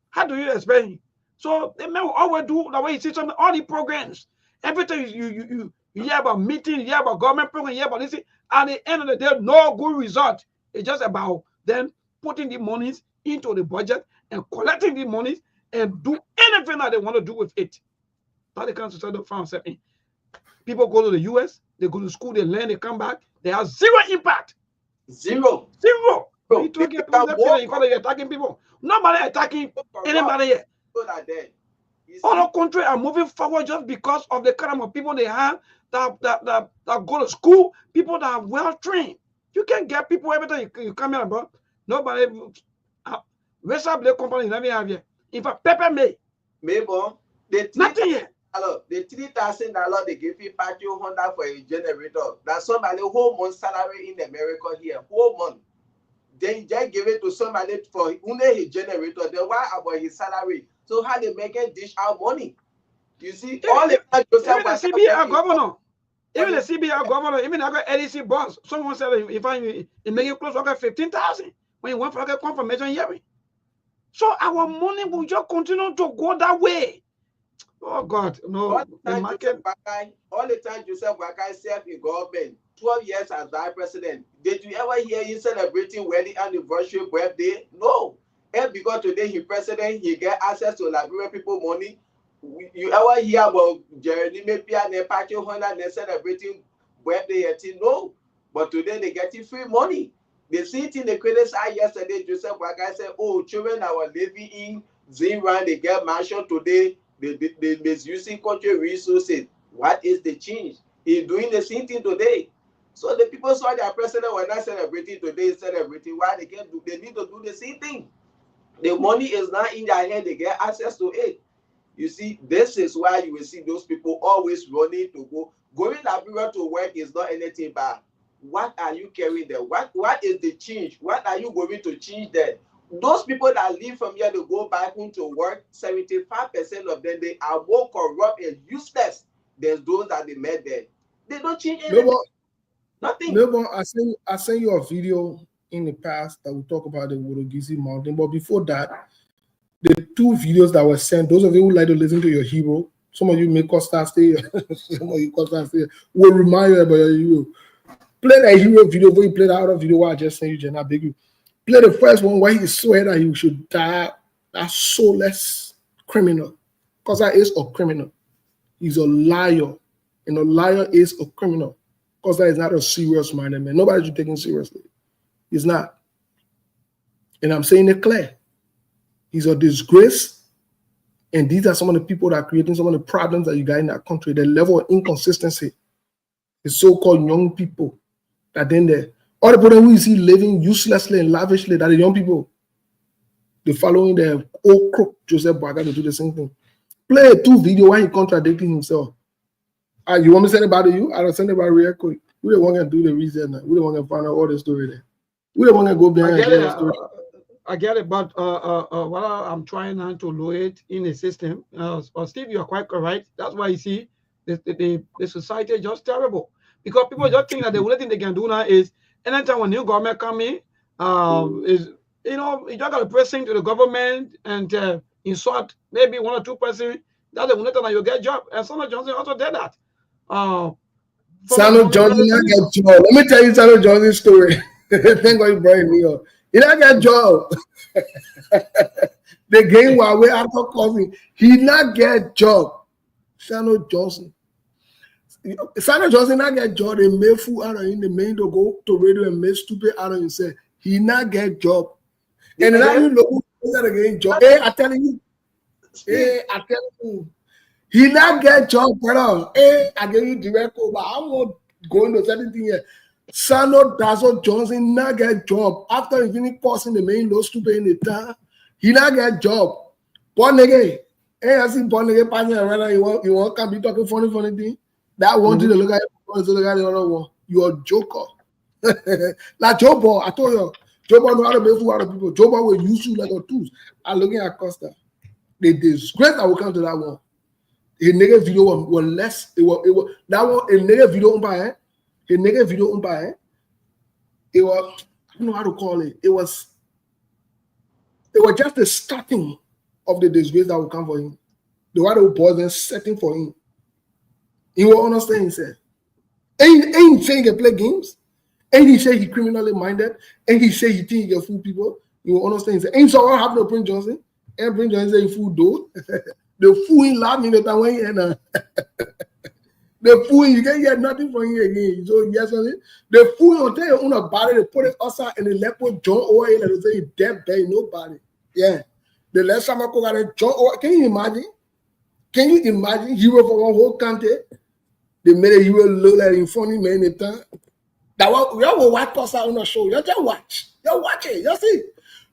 How do you explain? So they may always do the way you see something, all the programs, everything you hear about meetings, you hear about government programs, you hear about this. At the end of the day, no good result. It's just about them putting the monies into the budget and collecting the monies and do anything that they want to do with it. That they can't find something. People go to the US, they go to school, they learn, they come back, they have zero impact. Zero. Bro, you talking you're attacking people. Nobody attacking anybody here. All the country are moving forward just because of the kind of people they have that go to school, people that are well trained. You can get people every time you come here, bro. Nobody. Western Black company never have here. In fact, Pepper May. Nothing yet. The $3,000 they give you $500 for a generator. That's somebody whole month salary in America here. Whole month. Then you just give it to somebody for only his generator. Then why about his salary? So how they make it dish out money? You see, all the even the CBR governor, even the CBR governor, even I got LEC boss. Someone said if I make it close, I got 15,000 when you went for a confirmation hearing. So our money will just continue to go that way. Oh God, no. All the time Joseph Wakai served in government, 12 years as vice president. Did you ever hear him celebrating wedding anniversary, birthday? No. And because today he's president, he get access to Liberian people money. You ever hear about Jeremy Pierre and Patrick Honda and celebrating birthday? No. But today they getting free money. They see it in the criticize yesterday. Joseph Wakai said, oh, children that were living in Zimbabwe, they get mansion today. They misusing country resources. What is the change? He's doing the same thing today. So the people saw their president were not celebrating today, celebrating. Why they can't do? They need to do the same thing. The money is not in their hand. They get access to it. You see, this is why you will see those people always running to go. Going Liberia to work is not anything bad. What are you carrying there? What is the change? What are you going to change there? Those people that leave from here to go back home to work, 75% of them, they are more corrupt and useless than those that they met there. They don't change anything. Nothing. No, I sent you a video in the past that we talk about the Worogizi Mountain. But before that, the two videos that were sent, those of you who like to listen to your hero, some of you may Costa stay, some of you Costa stay, will remind you about your hero. Play that hero video before you play the other video where I just sent you, Jen. I beg you. Play the first one where he swear that he should die, that soulless criminal. Kosa is a criminal. He's a liar. And a liar is a criminal. Kosa is not a serious-minded man. Nobody should take him seriously. He's not. And I'm saying it clear. He's a disgrace. And these are some of the people that are creating some of the problems that you got in that country. The level of inconsistency. The so-called young people that then there. All the people who you see living uselessly and lavishly, that are the young people. They're following the old crook Joseph Boaga to do the same thing. Play 2 videos while he contradicting himself. You want me to send it back to you? I'll send it back real quick. We don't want to do the reason. We don't want to find out all the story there. We don't want to go behind the story. I get it, but what I'm trying now to load it in the system. Steve, you are quite correct. That's why you see the society is just terrible, because people just think that the only thing they can do now is anytime when new government come in, is you just got to press into the government and insult maybe 1 or 2 persons. That's the only time that you get job. And Samuel Johnson also did that. Samuel Johnson not get job. Let me tell you Samuel Johnson's story. Thank God you brought me up. He not get job. The game while we after causing, he not get job. Samuel Johnson. Samuel Johnson not get job. They make fool out of him. They made to go to radio and make stupid out of himself. He not get job. And now you look again job. Hey, I tell you. Hey, I tell you. He not get job, brother. Hey, I give you direct over. I'm not going to certain thing here. Samuel Johnson not get job after he finish passing the main law stupid in the town. He not get job. Born nigga, hey, I see born nigga passing around. You want can be talking funny thing. That one thing to look at the other one. You are joker. Like Joe Ball, I told you, Joe Ball know how to make fool out of people. Joe Ball will use you like a tools. I'm looking at Costa. The disgrace that will come to that one. A nigga video was less. It was that one. A nigga video on by a nigga video on by it was, I don't know how to call it. It was just the starting of the disgrace that will come for him. The one that was then setting for him. He will understand himself. Ain't saying he can play games. Ain't he say he criminally minded. Ain't he say he think he can fool people. He will understand himself. Ain't so what happened to Prince Johnson. And Prince Johnson say he fool though. The fool in love me the time when he the fool, you can't get nothing from him again. So yes, the fool will tell you on a body, they put it outside and they let put John oil and they say dead bay, nobody. Yeah. The last time I got a John oil, can you imagine? Can you imagine hero for one whole country? They made a hero look like in funny man in the time. That was you will watch us on the show. You just watch. You watch it. You see.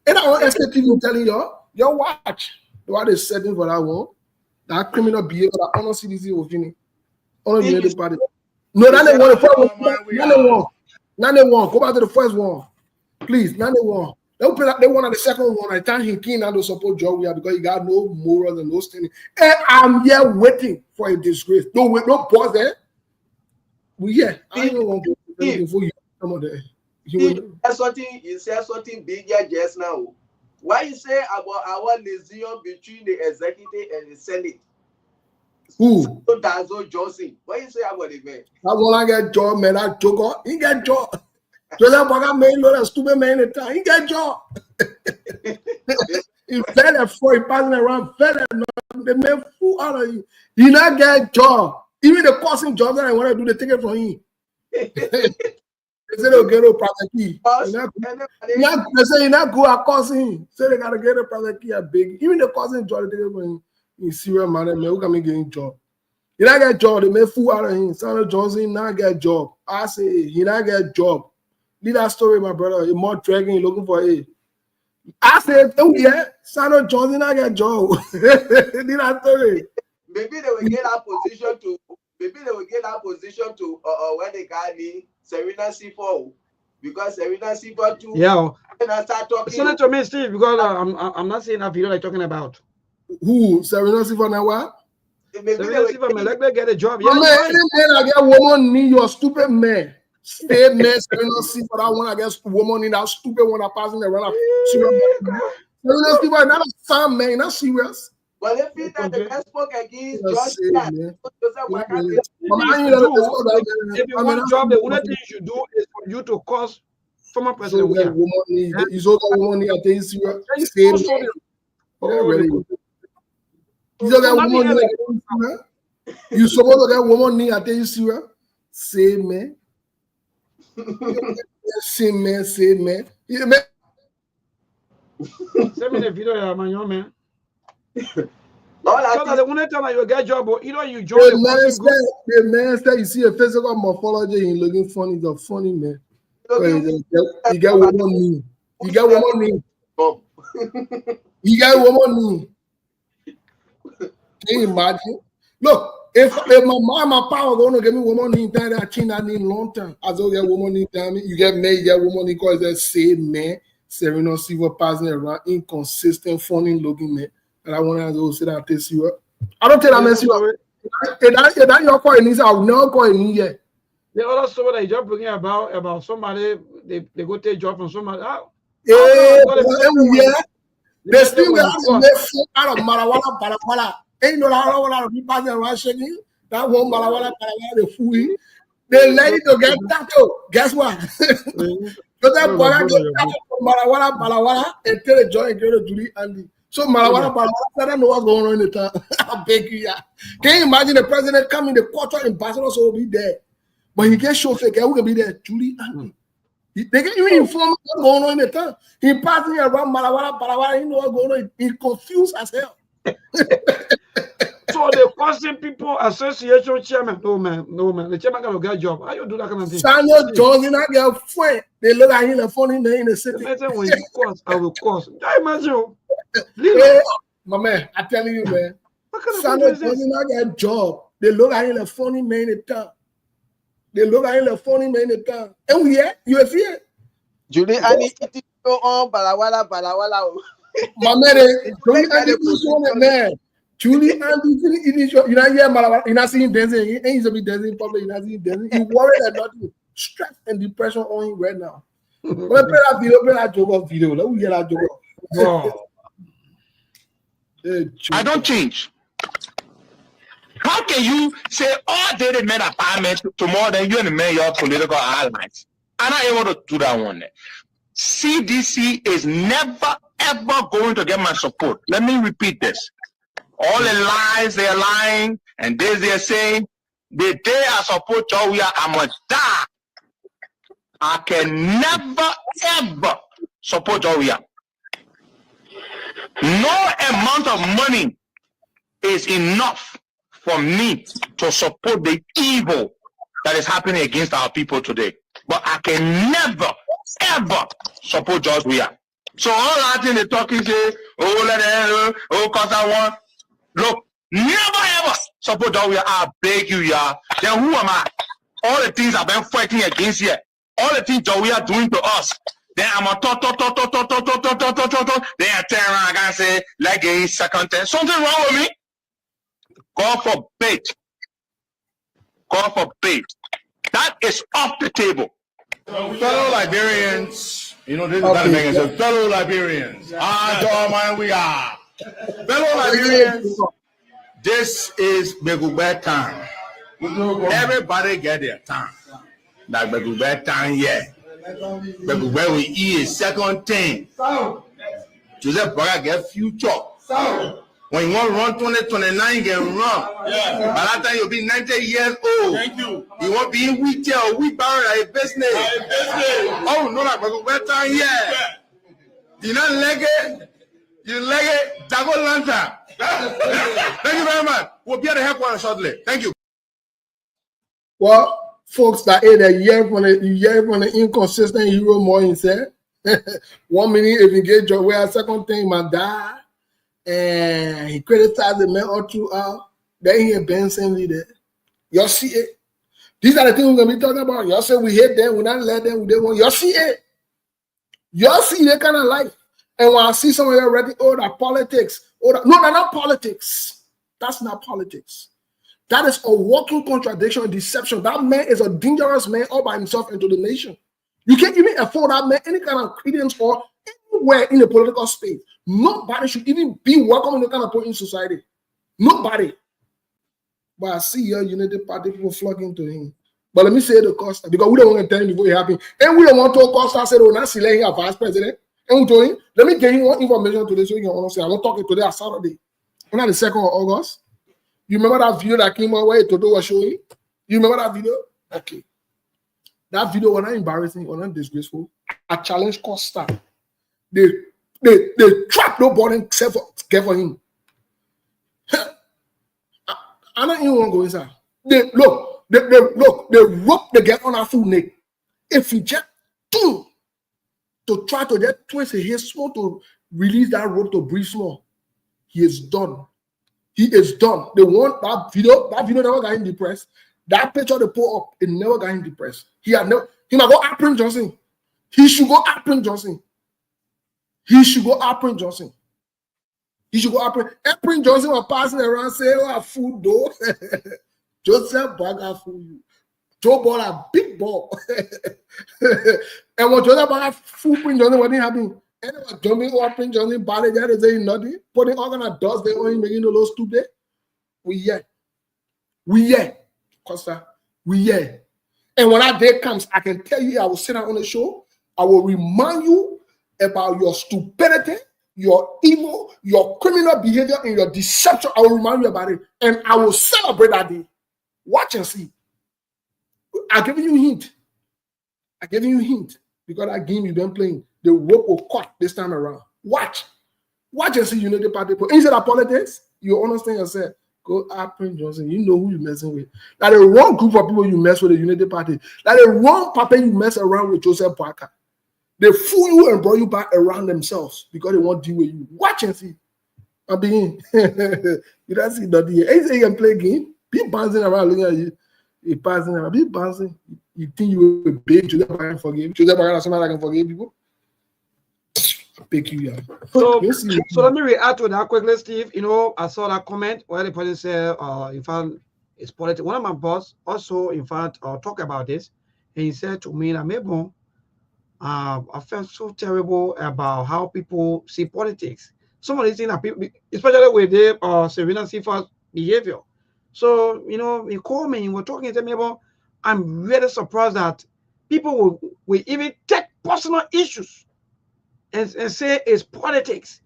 And I want Sktv telling y'all, you watch. The one is setting for that one. That criminal behavior, that honor CDC will finish. Honor the party. No, not the one. Not the one. Go back to the first one. Please, not the one. Don't play that. They want the second one. I thank him keen to support Joe because he got no morals and no standing. And I'm here waiting for a disgrace. Don't wait, don't pause there. We here. I don't want to do anything for you. Come on there. You said something bigger just now. Why you say about our liaison between the executive and the Senate? Who? Dazo Johnson. What you say about the man? I want to get job, man. That joker. He get job. Joseph Boaga man, no, that stupid man in the town. He get job. He fell at 4, he passing around, fell at nothing. They made fool out of you. He not get job. Even the causing job that I want to do, they take it from him. They say they'll get a private key. They say you're not good at causing. Say they gotta get a private key at big. Even the causing job, they take it from him. In serious manner, man, who can make getting job? He not get job. They make fool out of him. Samuel Johnson not get job. I say he not get job. Leave that story, my brother. You're more dragging, looking for it. I said, oh yeah, Samuel Johnson not get job. Leave that story. Maybe they will get that position to. Maybe they will get that position to where they got me Serena C4 because Serena C4 too. Yeah. And I start talking. Send it to me, Steve, because I'm not seeing that video they're talking about. Who? Serena C4 now what? Serena C4 man, let me get a job. Yeah, man, any man I get woman need your stupid man. Stay man, Serena C4 that one I guess woman need that stupid one that passing around. Serena C4 not a fan man, not serious. Well, if you that the guest spoke against George, if you want a job, the only thing you should do is for you to cause former president. He's also woman need a thing serious. You don't get woman knee. You supposed to get woman knee. I tell you, see, say man. Say man. Yeah, man. Send me the video, my young man. All So that the only time you get job, or either you join the man said, you see a physical morphology, he looking funny. He's a funny man. You get woman knee. You get woman knee. You get woman knee. Can you imagine? Look, if my mom and papa were going to give me woman knee, then I change that name long time. As well, get woman knee, tell me you get me, you get woman knee, because they say man, Serena Silver passing around, inconsistent, funny looking man. And I want to say that test you up. I don't tell that mess you up. If that your calling is, I will never call me yet. The other story that you just bringing about somebody, they go take job from somebody. They still got to out of Marawala. Ain't no lot of people around shaking. That one Marawala, the fool. They let it to get tattoo. Guess what? Because that boy get tattoo from Marawala, and tell the joint, tell the Julie Andy. So Marawala, I don't know what's going on in the town. I beg you, yeah. Can you imagine the president coming, the quarter ambassador will be there? But he gets show fake, who can be there? Julie Andy. They get even informed what's going on in the town. He passing around Marawala, he know what's going on. He confused as hell. So the question people association chairman, no man, the chairman can get a job. How you do that kind of thing? Samuel Johnson, I get a friend. They look at him and funny name in the city. When you course, I will course. I imagine. Hey, my man, I tell you, man. Samuel Johnson, I get a job. They look at him and funny man in the town. And we here, you are here. Julie, I need to go on Balawala. My man, Julie Andy is on man. Julie Andy, you know, yeah, you're not seeing dancing. He ain't to be dancing in public. You're not seeing dancing. He worried and nothing. Stress and depression on him right now. Let's play that video. Let me get that joke. I don't change. How can you say all day they made apartment tomorrow then you and the man your political allies? I'm not able to do that one. CDC is never ever going to get my support. Let me repeat this. All the lies they're lying and this they're saying, the day I support Jawia, I must die. I can never ever support Jawia. No amount of money is enough for me to support the evil that is happening against our people today. But I can never, ever support George Weah. So all that thing they talking say, cause I want. Look, never ever support George Weah. I beg you, yeah. Then who am I? All the things I've been fighting against here, all the things George Weah doing to us. Then I'm a Then I turn around and say, like a second time. Something wrong with me? God forbid. God forbid. That is off the table. Fellow Liberians, you know, this is not making sense. Fellow Liberians, we are. Fellow Liberians, this is Begubet time. Everybody get their time. Like Begubet time, yeah. Begubet we eat a second thing. Joseph Baga get future. When you want to run 2029, you can run. Yeah. By that time, you'll be 90 years old. Thank you. You won't be in wheelchair or wheelbarrow like a business. Oh, no, like a time, yeah. You not leg it? You leg it? Jago Lanta. Thank you very much. We'll be at the headquarters shortly. Thank you. Well, folks, that is a year from the inconsistent hero more said. 1 minute, if you get your way, second thing, my dad. And he criticized the man all throughout. Then he and Benson leader. Y'all see it. These are the things we're gonna be talking about. Y'all say we hate them, we not let them, we don't want. Y'all see it. Y'all see that kind of life. And when I see some of you already, that politics. No, they're not politics. That's not politics. That is a walking contradiction and deception. That man is a dangerous man all by himself into the nation. You can't even afford that man any kind of credence or anywhere in the political space. Nobody should even be welcome in the kind of point in society. Nobody. But I see your United Party people flocking to him. But let me say the Costa, because we don't want to tell him before it happens. And we don't want to Costa say, oh, not select him as vice president. And we told him, let me get him more information today so you can say, I won't talk it today on Saturday. On the 2nd of August. You remember that video that came out where Toto was showing? You remember that video? Okay. That video was not embarrassing or not disgraceful. I challenged Costa. They trapped nobody except for him. I'm not even going to go inside. They rope the girl on her full neck. If he just to try to just twist his small to release that rope to breathe small, he is done. He is done. They want that video never got him depressed. That picture they put up, it never got him depressed. He might go at Prince Johnson. He should go at Prince Johnson. He should go at Prince Johnson. He should go at Prince Johnson was passing around saying, "Oh, food though." Joseph Bagger fool you. Throw ball a big ball. And when Joseph Bagger fool Prince Johnson, what didn't happen? And they were jumping over Prince Johnson, body there, they saying nothing, putting all kind of dust there on him, making those stupid. We Costa, And when that day comes, I can tell you, I will sit down on the show, I will remind you about your stupidity, your evil, your criminal behavior, and your deception. I will remind you about it, and I will celebrate that day. Watch and see. I'm giving you a hint. Because that game you've been playing, the rope will cut this time around. Watch and see Unity Party. Instead of politics, you understand yourself. Go at Prince Johnson. You know who you're messing with. That the wrong group of people you mess with the Unity Party. That the wrong papa you mess around with Joseph Parker. They fool you and bring you back around themselves because they won't deal with you. Watch and see. I mean, you don't see that here. Ain't say you can play game. Be bouncing around looking at you. You passing around. Be bouncing. You think you will big Joseph Parker can forgive? Joseph Parker is somebody that can forgive people? I pick you up. So let me react to that quickly, Steve. You know, I saw that comment where the person said, in fact, it's politics. One of my boss also, in fact, talked about this. And he said to me that maybe I felt so terrible about how people see politics. Some of these things that people, especially with the Serena Sifa's behavior. So, you know, he called me and we're talking to me about, I'm really surprised that people will even take personal issues and say it's politics.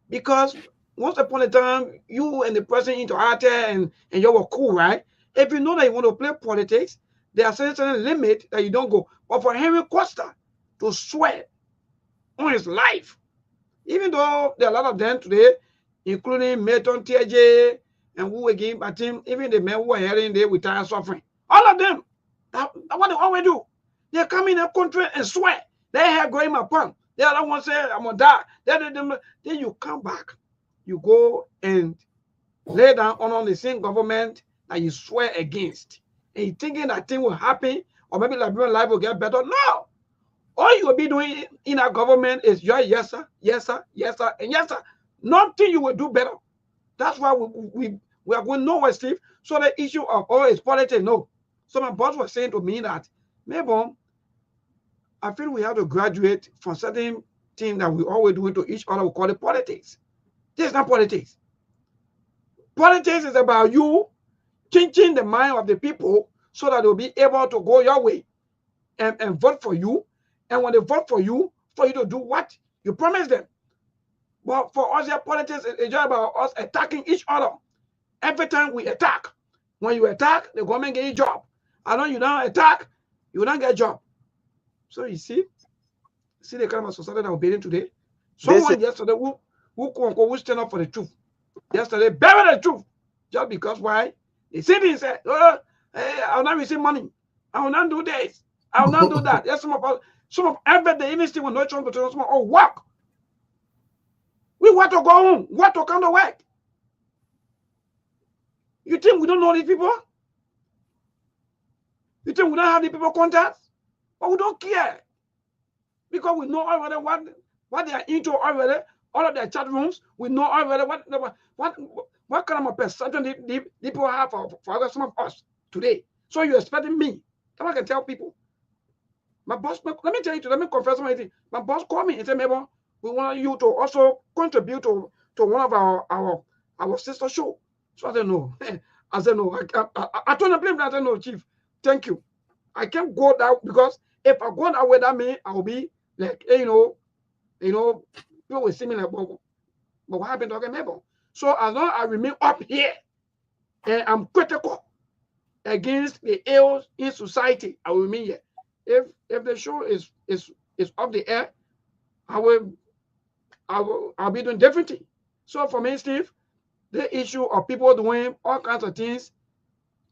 Because once upon a time, you and the person interacted and you were cool, right? If you know that you want to play politics, there are certain limits that you don't go. But for Henry Costa to swear on his life, even though there are a lot of them today, including Milton TJ and who again, but him, even the men who are hearing they retire suffering. All of them, that's what they always do. They come in a country and swear. They have going my pump. The other one say, I'm gonna die. Then you come back. You go and lay down on the same government that you swear against. And you thinking that thing will happen, or maybe Liberian life will get better. No. All you will be doing in our government is your yes, sir, yes, sir, yes, sir, and yes, sir. Nothing you will do better. That's why we are going nowhere, Steve. So the issue of, oh, it's politics, no. So my boss was saying to me that, maybe I feel we have to graduate from certain things that we always doing to each other. We call it politics. This is not politics. Politics is about you changing the mind of the people so that they'll be able to go your way and vote for you. And when they vote for you to do what you promise them. But for us, politics is just about us attacking each other. Every time we attack, when you attack, the government get a job. I know you don't attack, you don't get a job. So you see the kind of society that we're building today. Someone yesterday who stand up for the truth. Yesterday buried the truth just because why? They said he said, oh, hey, I will not receive money. I will not do this. I will not do that. Yes, some of every day even still will not try to tell us, oh, work. We want to go home. What to come to work? You think we don't know these people? You think we don't have the people contacts? But we don't care. Because we know already what they are into already, all of their chat rooms, we know already what kind of a perception the people have for some of us today. So you're expecting me. That's what I can tell people. My boss, let me tell you, let me confess something. My boss called me and said, Mabel, we want you to also contribute to one of our sister show. So I said, no. I said, no. I told him, I said, no, Chief, thank you. I can't go that because if I go that way, that means I'll be like, you know, people will see me like, but what happened to Mabel? So as long as I remain up here and I'm critical against the ills in society, I will remain here. If the show is off the air, I'll be doing different thing. So for me, Steve, the issue of people doing all kinds of things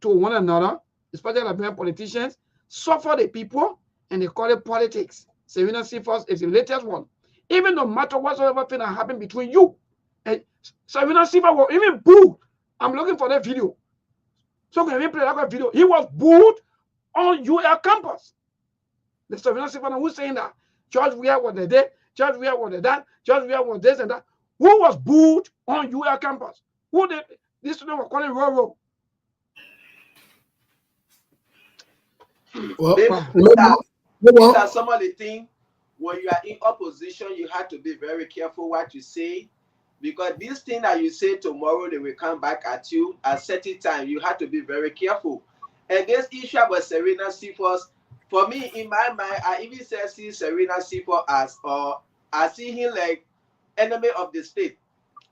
to one another, especially Liberian politicians, suffer the people and they call it politics. Serena Seaforth is the latest one. Even no matter whatsoever thing that happened between you and Serena Seaforth was even booed. I'm looking for that video. So can we play that video? He was booed on UL campus. The Serena Seaforth who's saying that George Weah was there, George Weah was that, George Weah was this and that. Who was booed on UL campus? Who did this student was calling Roro? Well, these are some of the things when you are in opposition, you have to be very careful what you say, because this thing that you say tomorrow, they will come back at you at certain time. You have to be very careful. And this issue about Serena Seaforth, for me, in my mind, I even see Serena Seaforth as, I see him like enemy of the state.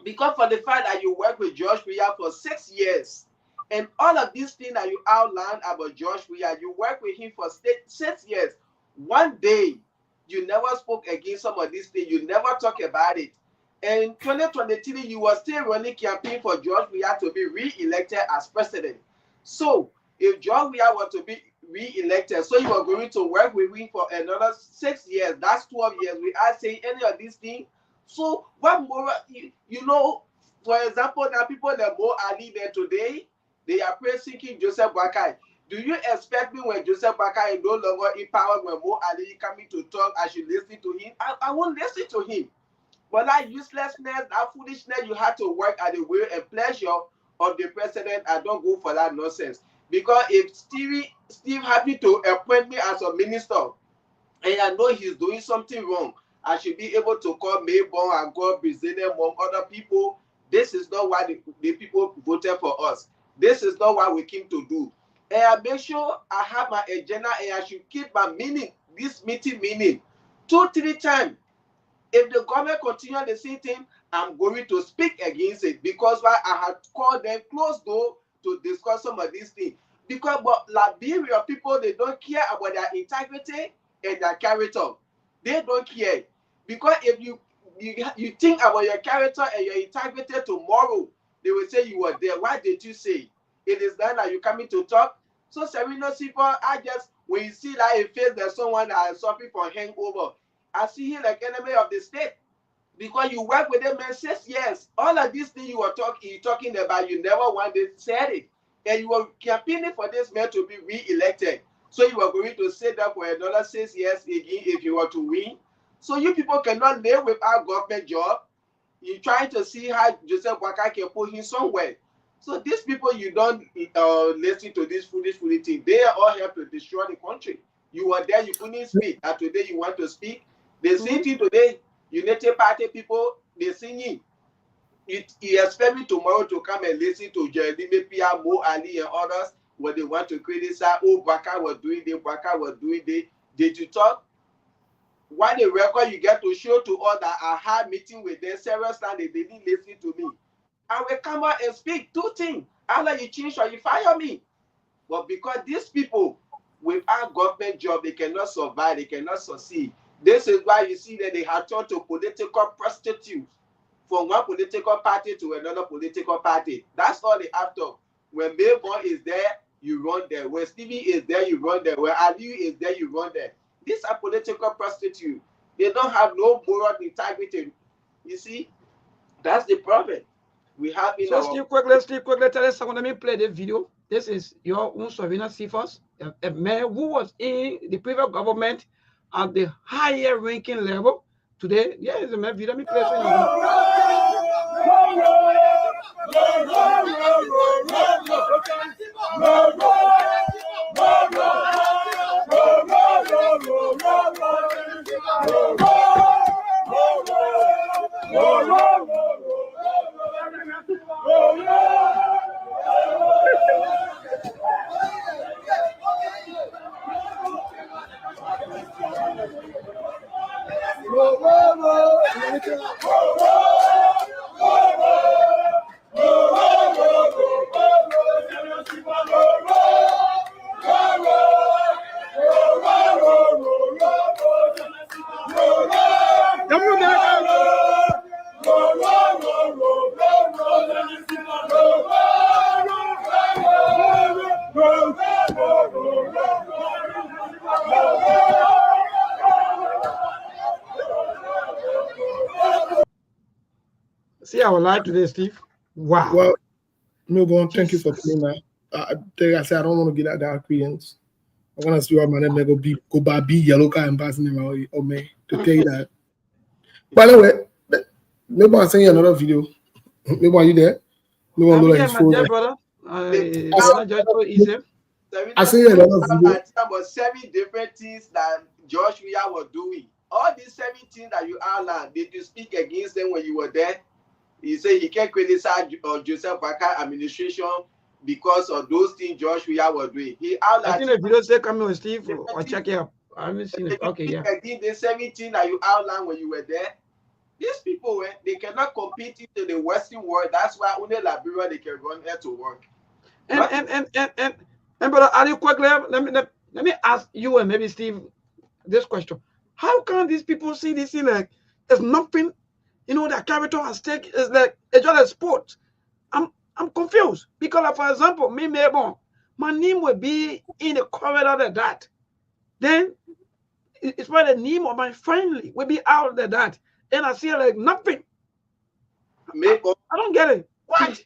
Because for the fact that you work with George Weah for 6 years, and all of these things that you outlined about George Weah, you work with him for 6 years. One day, you never spoke against some of these things. You never talk about it. And 2023, you were still running campaign for George Weah to be re-elected as president. So, if George Weah were to be re-elected, so you are going to work with him for another 6 years, that's 12 years. We are saying any of these things. So, what more, you know, for example, now people that more Ali there today, they are praising Joseph Boakai. Do you expect me when Joseph Boakai is no longer in power, when Mo Ali coming to talk, I should listen to him? I won't listen to him. But that uselessness, that foolishness, you have to work at the will and pleasure of the president. I don't go for that nonsense. Because if Steve happy to appoint me as a minister, and I know he's doing something wrong, I should be able to call Maybon and call Brazilian among other people. This is not why the people voted for us. This is not what we came to do. And I make sure I have my agenda and I should keep my meaning, this meeting meaning, 2-3 times. If the government continue the same thing, I'm going to speak against it, because why I have called them close door to discuss some of these things. Because but Liberia people, they don't care about their integrity and their character. They don't care. Because if you think about your character and your integrity tomorrow, they will say you were there. Why did you say? It is then that you coming to talk. So Serena Seaforth, I just, when you see that in face there's someone that is suffering from hangover, I see him like enemy of the state. Because you work with them man 6 years. All of these things you were talking about, you never wanted said it. And you were campaigning for this man to be re-elected. So you were going to sit there for another 6 years again if you were to win. So you people cannot live without government job. You're trying to see how Joseph Boakai can put him somewhere. So these people, you don't listen to this foolish thing. They are all here to destroy the country. You were there, you couldn't speak. And today you want to speak. They sing to today. United Party people, they singing. You expect me tomorrow to come and listen to Jeremy Pia, Mo Ali, and others when they want to criticize, oh, Boakai was doing this, Boakai was doing this. Did you talk? Why the record you get to show to all that I had meeting with them several times, they didn't listen to me. I will come out and speak 2 things. Either you change or you fire me. But because these people, without government job, they cannot survive, they cannot succeed. This is why you see that they have turned to political prostitutes from one political party to another political party. That's all they have to. When Maybon is there, you run there. When Stevie is there, you run there. When Aliu is there, you run there. These are political prostitutes. They don't have no moral integrity. You see, that's the problem we have in so Steve quickly, tell us someone. Let me play the video. This is your own Serena Seaforth, a man who was in the previous government at the higher ranking level. Today, yeah, it's a man video. Let me play it. our live today, Steve. Wow. Well, Milgon, thank you for playing that. I said I don't want to get out the Koreans. I'm gonna see what my name go by B yellow car and passing them out or me to tell you that. By the way, maybe I'll send you another video. Maybe are you there? Maybe I'll look at his phone. Brother. I see another video. About 7 different things that George Weah was doing. All these 7 things that you outlined, did you speak against them when you were there? He said he can't criticize Joseph Boakai administration because of those things George Weah was doing. He outlined. I think the video say come with Steve or check it out. I haven't seen it. Okay, yeah. The 17 that you outlined when you were there, these people they cannot compete into the Western world. That's why only Liberia they can run here to work. And brother, are you quickly? Let me ask you and maybe Steve this question: how can these people see this thing like there's nothing? You know, their character at stake is like it's just a sport. I'm confused because, like, for example, me, my name will be in the corridor like that. Then it's why the name of my family will be out like that, and I see like nothing. I don't get it. What?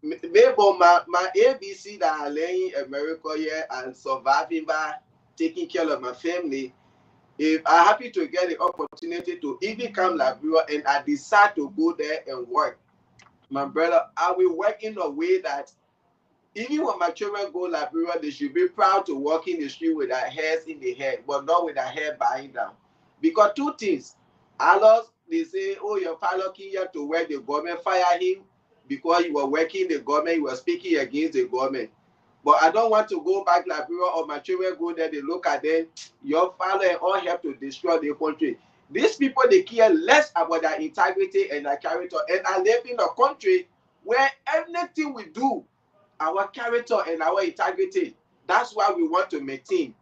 Maybe my ABC that I learned in America here and surviving by taking care of my family. If I'm happy to get the opportunity to even come Liberia and I decide to go there and work, my brother, I will work in a way that even when my children go Liberia, they should be proud to walk in the street with their hairs in the head, but not with their hair bowing down. Because 2 things. They say, oh, your father came here to work, the government fire him because he was working the government, he was speaking against the government. But I don't want to go back to Liberia or my children go there, they look at them, your father and all help to destroy the country. These people, they care less about their integrity and their character. And I live in a country where everything we do, our character and our integrity, that's why we want to maintain.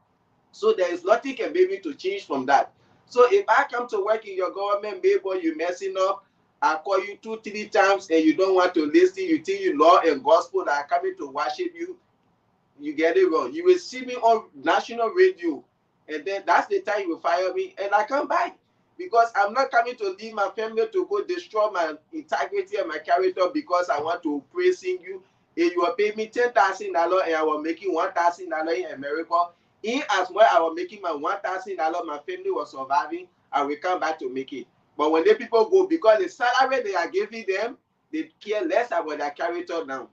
So there is nothing can be able to change from that. So if I come to work in your government, maybe you're messing up, I call you 2-3 times and you don't want to listen, you think you law and gospel that are coming to worship you, you get it wrong. You will see me on national radio, and then that's the time you will fire me, and I come back. Because I'm not coming to leave my family to go destroy my integrity and my character because I want to praising you. If you are paying me $10,000 and I was making $1,000 in America, in as well I was making my $1,000, my family was surviving, I will come back to make it. But when the people go, because the salary they are giving them, they care less about their character now.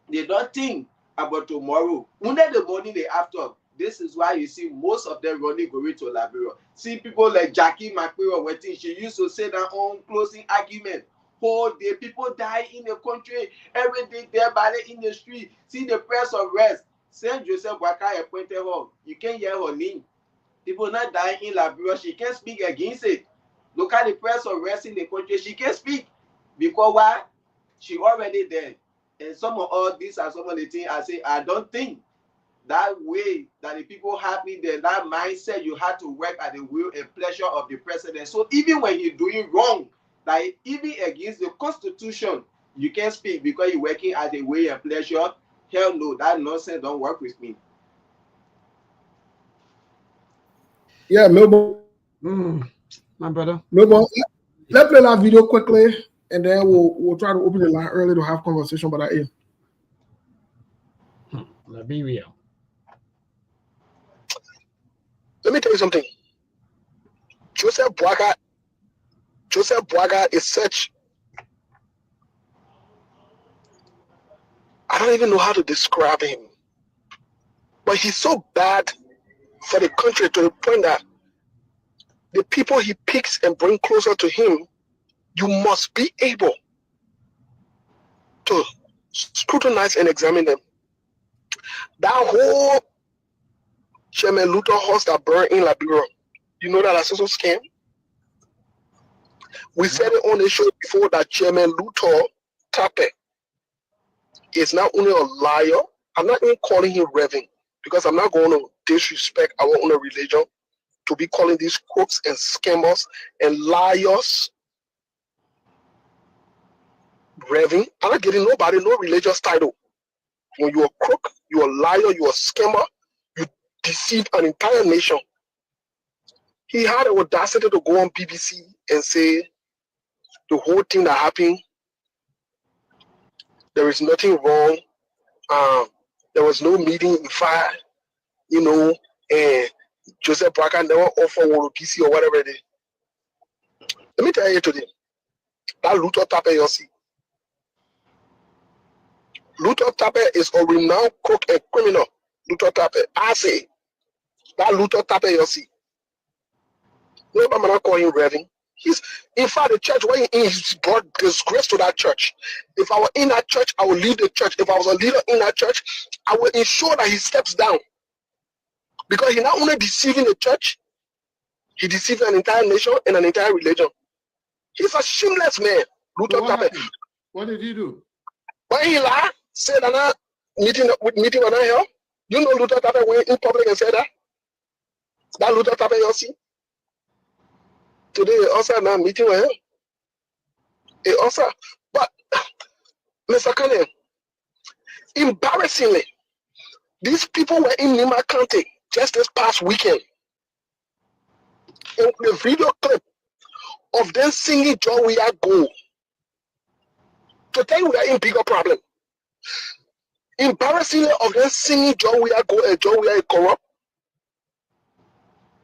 They don't think about tomorrow. Under the morning they after. This is why you see most of them running going to Liberia. See people like Jackie McQueen waiting. She used to say that on closing argument. Whole day people die in the country. Every day they're in the street. See the press arrest. Saint Joseph Boakai appointed her. You can't hear her name. People not dying in Liberia. She can't speak against it. Look at the press arrest in the country. She can't speak. Because why? She already there. And some of all these are some of the things I say, I don't think that way that the people have in there, that mindset, you have to work at the will and pleasure of the president. So even when you're doing wrong, like even against the Constitution, you can't speak because you're working at the will and pleasure. Hell no, that nonsense don't work with me. Yeah, Melbourne. My brother. Melbourne, let's play that video quickly, and then we'll try to open the line early to have conversation about that. Liberia. Let me tell you something. Joseph Boakai is such, I don't even know how to describe him, but he's so bad for the country to the point that the people he picks and bring closer to him, you must be able to scrutinize and examine them. That whole Chairman Luther house that burned in Liberia, you know that that's also scam? We said it on the show before that Chairman Luther Tape is not only a liar, I'm not even calling him Reverend, because I'm not going to disrespect our own religion to be calling these crooks and scammers and liars Reverend. I'm not getting nobody no religious title. When you're a crook, you're a liar, you're a scammer, you deceive an entire nation. He had the audacity to go on BBC and say the whole thing that happened There is nothing wrong. There was no meeting in fire, and Joseph Boakai never offered Wolokisi or whatever it is. Let me tell you today, that Luther Tape Yossi. Luther Tape is a renowned crook and criminal. Luther Tape. I say, that Luther Tape Yossi. Nobody man call him Reverend. He's, in fact, the church where he's brought disgrace to that church. If I were in that church, I would leave the church. If I was a leader in that church, I would ensure that he steps down. Because he not only deceiving the church, he deceived an entire nation and an entire religion. He's a shameless man. Luther Tape. What did he do? When he lied, said that meeting when I held, you know Luther Tape went in public and said that? That Luther Tape you see? Today also now meeting with him. It also, but Mr. Kanye, embarrassingly, these people were in Nima County just this past weekend. And the video clip of them singing Joe We Are Go. To tell you we are in bigger problem. Embarrassingly of them singing Joe We Are Go and Joe We Are Corrupt.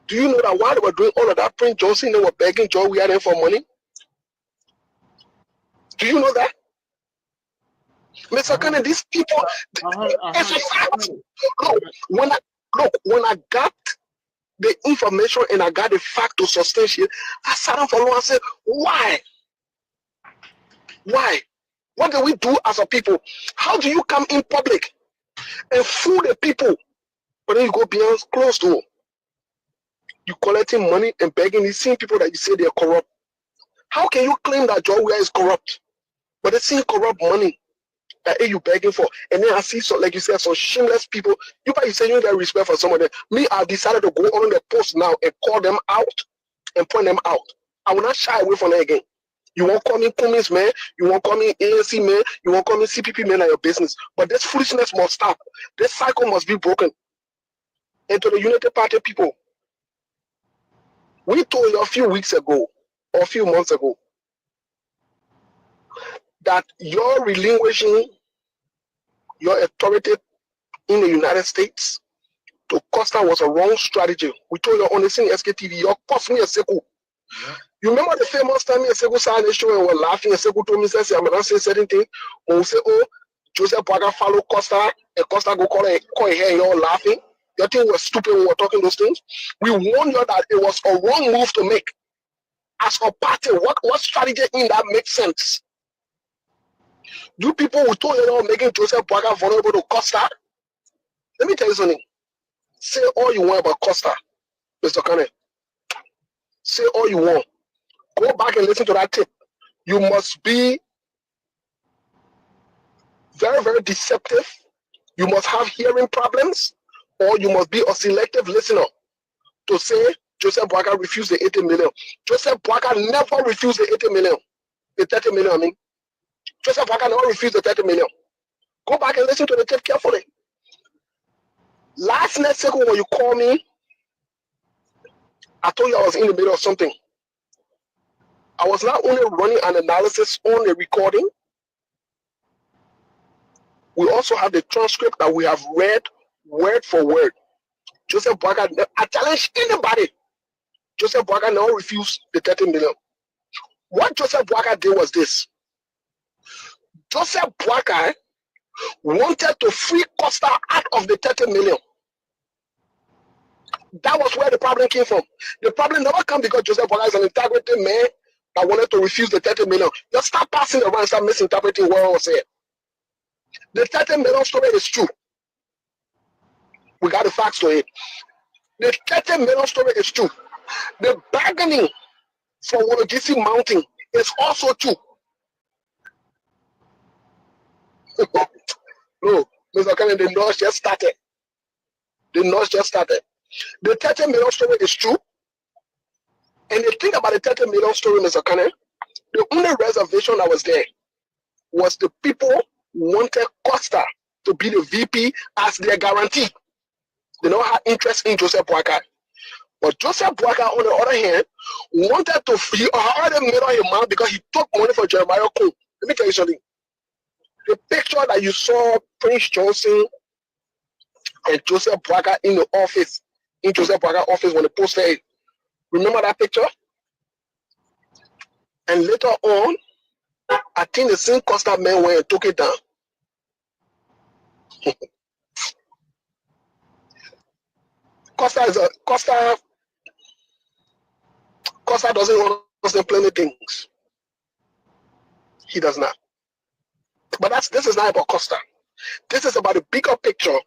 Do you know that while they were doing all of that, Prince Johnson, they were begging Joe We Are there for money? Do you know that? Mr. Kanye, these people, it's a fact. Look, when I got the information and I got the fact to substantiate, I sat down for a while and said, why? Why? What do we do as a people? How do you come in public and fool the people, but then you go behind closed door? You collecting money and begging these same people that you say they're corrupt. How can you claim that Joe Weah is corrupt, but they see corrupt money that you begging for? And then I see, so like you said, some shameless people. You say you get respect for some of them. Me, I've decided to go on the post now and call them out and point them out. I will not shy away from that again. You won't call me Cummins, man. You won't call me ANC, man. You won't call me CPP, man, at your business. But this foolishness must stop. This cycle must be broken. And to the United Party people, we told you a few weeks ago, or a few months ago, that you're relinquishing your authority in the United States to Costa was a wrong strategy. We told you on the scene Sktv, you cost me a seku. Yeah. You remember the famous time Sekou saw the show and were laughing and Sekou told me, say, I'm not saying certain thing. When we say, oh, Joseph Boakai follow Costa, and Costa go call here and you're laughing. Your thing was stupid when we were talking those things. We warned you that it was a wrong move to make. As a party, what strategy in that makes sense? You people who told you about making Joseph Boakai vulnerable to Costa, let me tell you something. Say all you want about Costa, Mr. Kanye. Say all you want. Go back and listen to that tape. You must be very, very deceptive. You must have hearing problems, or you must be a selective listener to say Joseph Boakai refused the 80 million. Joseph Boakai never refused the 80 million. The 30 million, I mean. Joseph Boakai never refused the 30 million. Go back and listen to the tape carefully. Last next second when you call me, I told you I was in the middle of something. I was not only running an analysis on the recording, we also have the transcript that we have read word for word. Joseph Boakai, I challenge anybody. Joseph Boakai never refused the 30 million. What Joseph Boakai did was this. Joseph Boakai wanted to free Costa out of the 30 million. That was where the problem came from. The problem never came because Joseph Boakai is an integrity man that wanted to refuse the 30 million. Just start passing around and start misinterpreting what I was saying. The 30 million story is true. We got the facts to it. The 30 million story is true. The bargaining for Wologisi Mountain is also true. No, Mr. Kennedy, the noise just started. The noise just started. The 30 million story is true. And the thing about the 30 million story, Mr. Kennedy, the only reservation that was there was the people wanted Costa to be the VP as their guarantee. They don't have interest in Joseph Boakai. But Joseph Boakai, on the other hand, wanted to, he already made up his mind because he took money for Jeremiah Coon. Let me tell you something. The picture that you saw Prince Johnson and Joseph Braga in the office, in Joseph Braga office when they posted it. Remember that picture? And later on, I think the same Costa men went and took it down. Costa doesn't understand plenty things. He does not. But this is not about Costa. This is about the bigger picture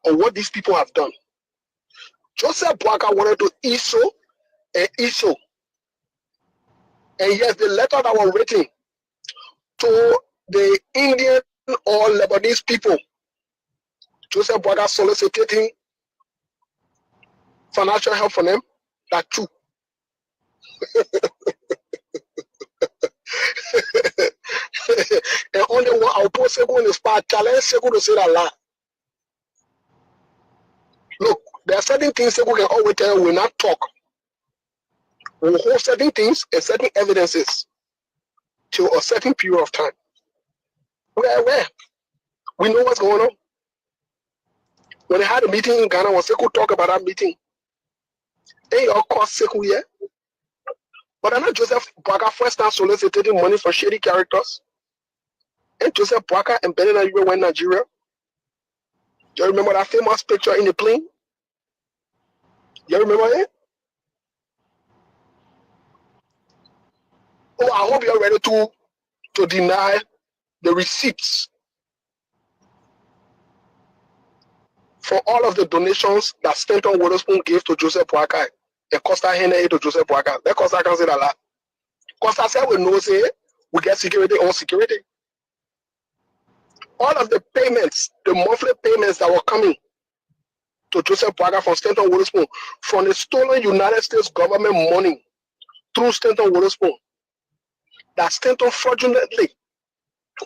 of what these people have done. Joseph Braga wanted to issue. And yes, the letter that was written to the Indian or Lebanese people, Joseph Braga soliciting financial help from them, that's true. And only one I'll put Segu in the spot, challenge Segu to say that lie. Look, there are certain things Segu can always tell you will not talk. We'll hold certain things and certain evidences till a certain period of time. Where? We know what's going on. When they had a meeting in Ghana, when Sekou talk about that meeting, they all cost Sekou here. But I'm not Joseph Braga first time soliciting money for shady characters. And Joseph Braga and Benin and went to Nigeria. You remember that famous picture in the plane? You remember it? Oh, I hope you're ready to deny the receipts for all of the donations that Stanton Witherspoon gave to Joseph Braga and Costa Hene to Joseph Braga. Let Costa can say that lot. Costa said we know say we get security on security. All of the payments, the monthly payments that were coming to Joseph Braga from Stanton Witherspoon from the stolen United States government money through Stanton Witherspoon, that Stanton fraudulently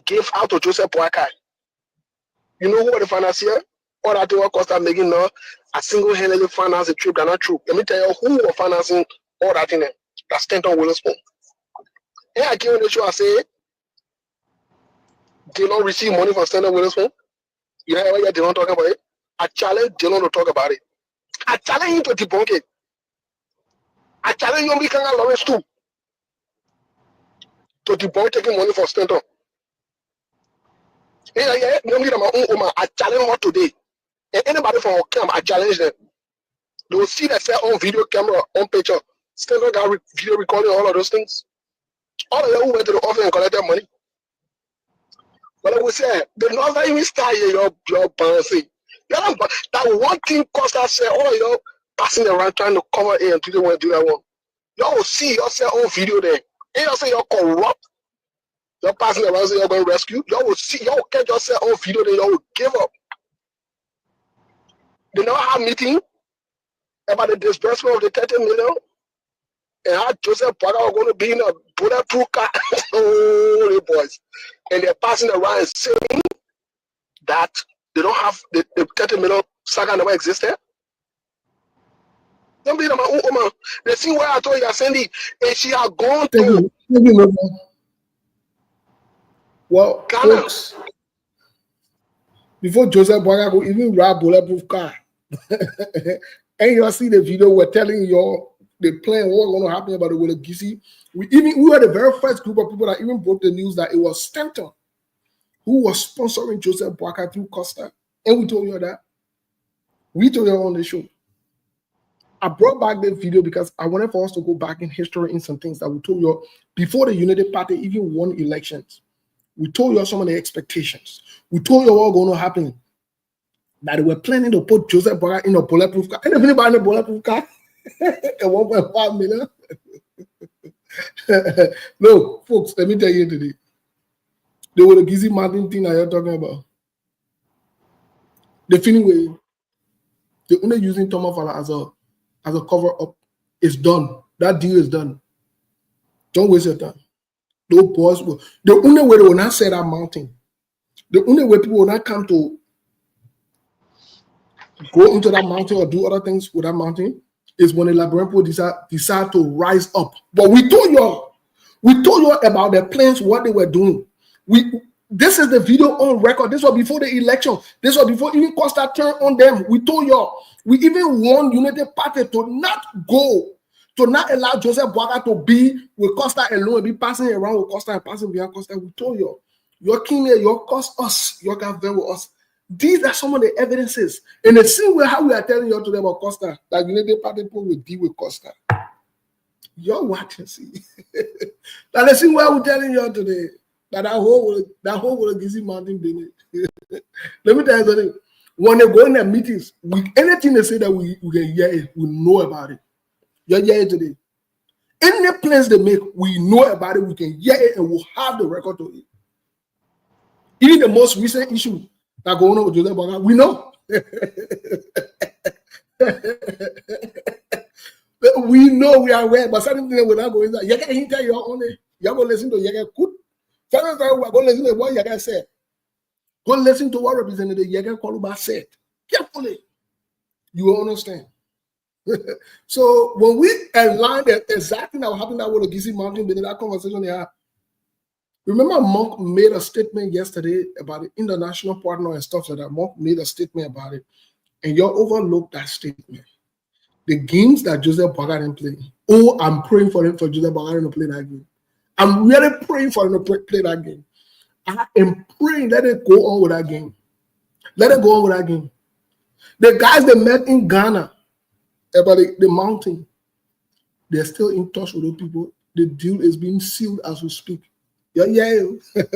gave out to Joseph Braga. You know who are the financiers? All that thing what Costa making now, a single-handedly finance a trip that not true. Let me tell you who were financing all that thing. That's Stanton Witherspoon. And I came on the show, I say, Dylan receive money from Stanton Witherspoon. You know what Dylan talking about it? I challenge Dylan to talk about it. I challenge him to debunk it. I challenge him to Lawrence too. To debunk taking money from Stanton. I challenge her today. And anybody from our camp, I challenge them. They will see that say on video camera, on picture. Stanton got video recording all of those things. All of them who went to the office and collected money. But I will say, the northern even start here, your bouncing. That one thing Costa said, oh, you're passing around trying to cover it and people want to do that one. Y'all will see yourself on video there. And y'all say you're corrupt. You're passing around, so you're going to rescue. Y'all will see, y'all will catch yourself on video, then y'all will give up. They now have a meeting about the disbursement of the 30 million. And how Joseph Braga are going to be in a bulletproof car. Holy boys. And they're passing around saying that they don't have the 30 million saga never existed. Don't be my woman. They see where I told you, Sandy, and she had gone to. Well, folks, before Joseph Braga could even ride bulletproof car, and y'all see the video, we're telling y'all the plan what going to happen about the Willa Gisi. We were the very first group of people that even broke the news that it was Stanton who was sponsoring Joseph Braga through Costa, and we told you that. We told you on the show. I brought back the video because I wanted for us to go back in history in some things that we told you before the Unity Party even won elections. We told you some of the expectations. We told you what was going to happen. That they were planning to put Joseph Braga in a bulletproof car. And if anybody in a bulletproof car, at 1.5 million. No, folks, let me tell you today. They were the Gizzy Martin thing that you're talking about. The feeling way, they're only using Thomas Fala as a cover up. It's done. That deal is done. Don't waste your time. Those boys will. The only way they will not set that mountain. The only way people will not come to go into that mountain or do other things with that mountain is when the Liberian people decide to rise up. But we told you about their plans, what they were doing. This is the video on record. This was before the election. This was before even Costa turned on them. We told y'all. We even warned United Party to not go, to not allow Joseph Boakai to be with Costa alone and be passing around with Costa and passing behind Costa. We told y'all. Your king here, your cost us, your got very with us. These are some of the evidences. In the same way how we are telling you today about Costa, that United Party people will deal with Costa. You're watching, see. Now let's see what we're telling you today. That whole will give you mountain business. Let me tell you something. When they go in their meetings, anything they say that we can hear it, we know about it. You're hearing today. Any plans they make, we know about it, we can hear it, and we'll have the record of it. Even the most recent issue that going on with Joseph Boakai, we know. We know, we are aware, but certain things will not go inside. You can tell your own. You're going to listen to Yaga Kut. Sometimes we're going to listen to what Yaga said. Go listen to what Representative Yaga Koluba said. Carefully. You will understand. So when we align the exact thing that will happen that will Gizi Mountain, in that conversation they had. Remember, Monk made a statement yesterday about the international partner and stuff like that. Monk made a statement about it, and you overlooked that statement. The games that Joseph Boakai didn't play. Oh, I'm praying for him for Joseph Boakai to play that game. I'm really praying for him to play that game. I am praying let it go on with that game. Let it go on with that game. The guys they met in Ghana about the mountain, they're still in touch with those people. The deal is being sealed as we speak. Yeah. You think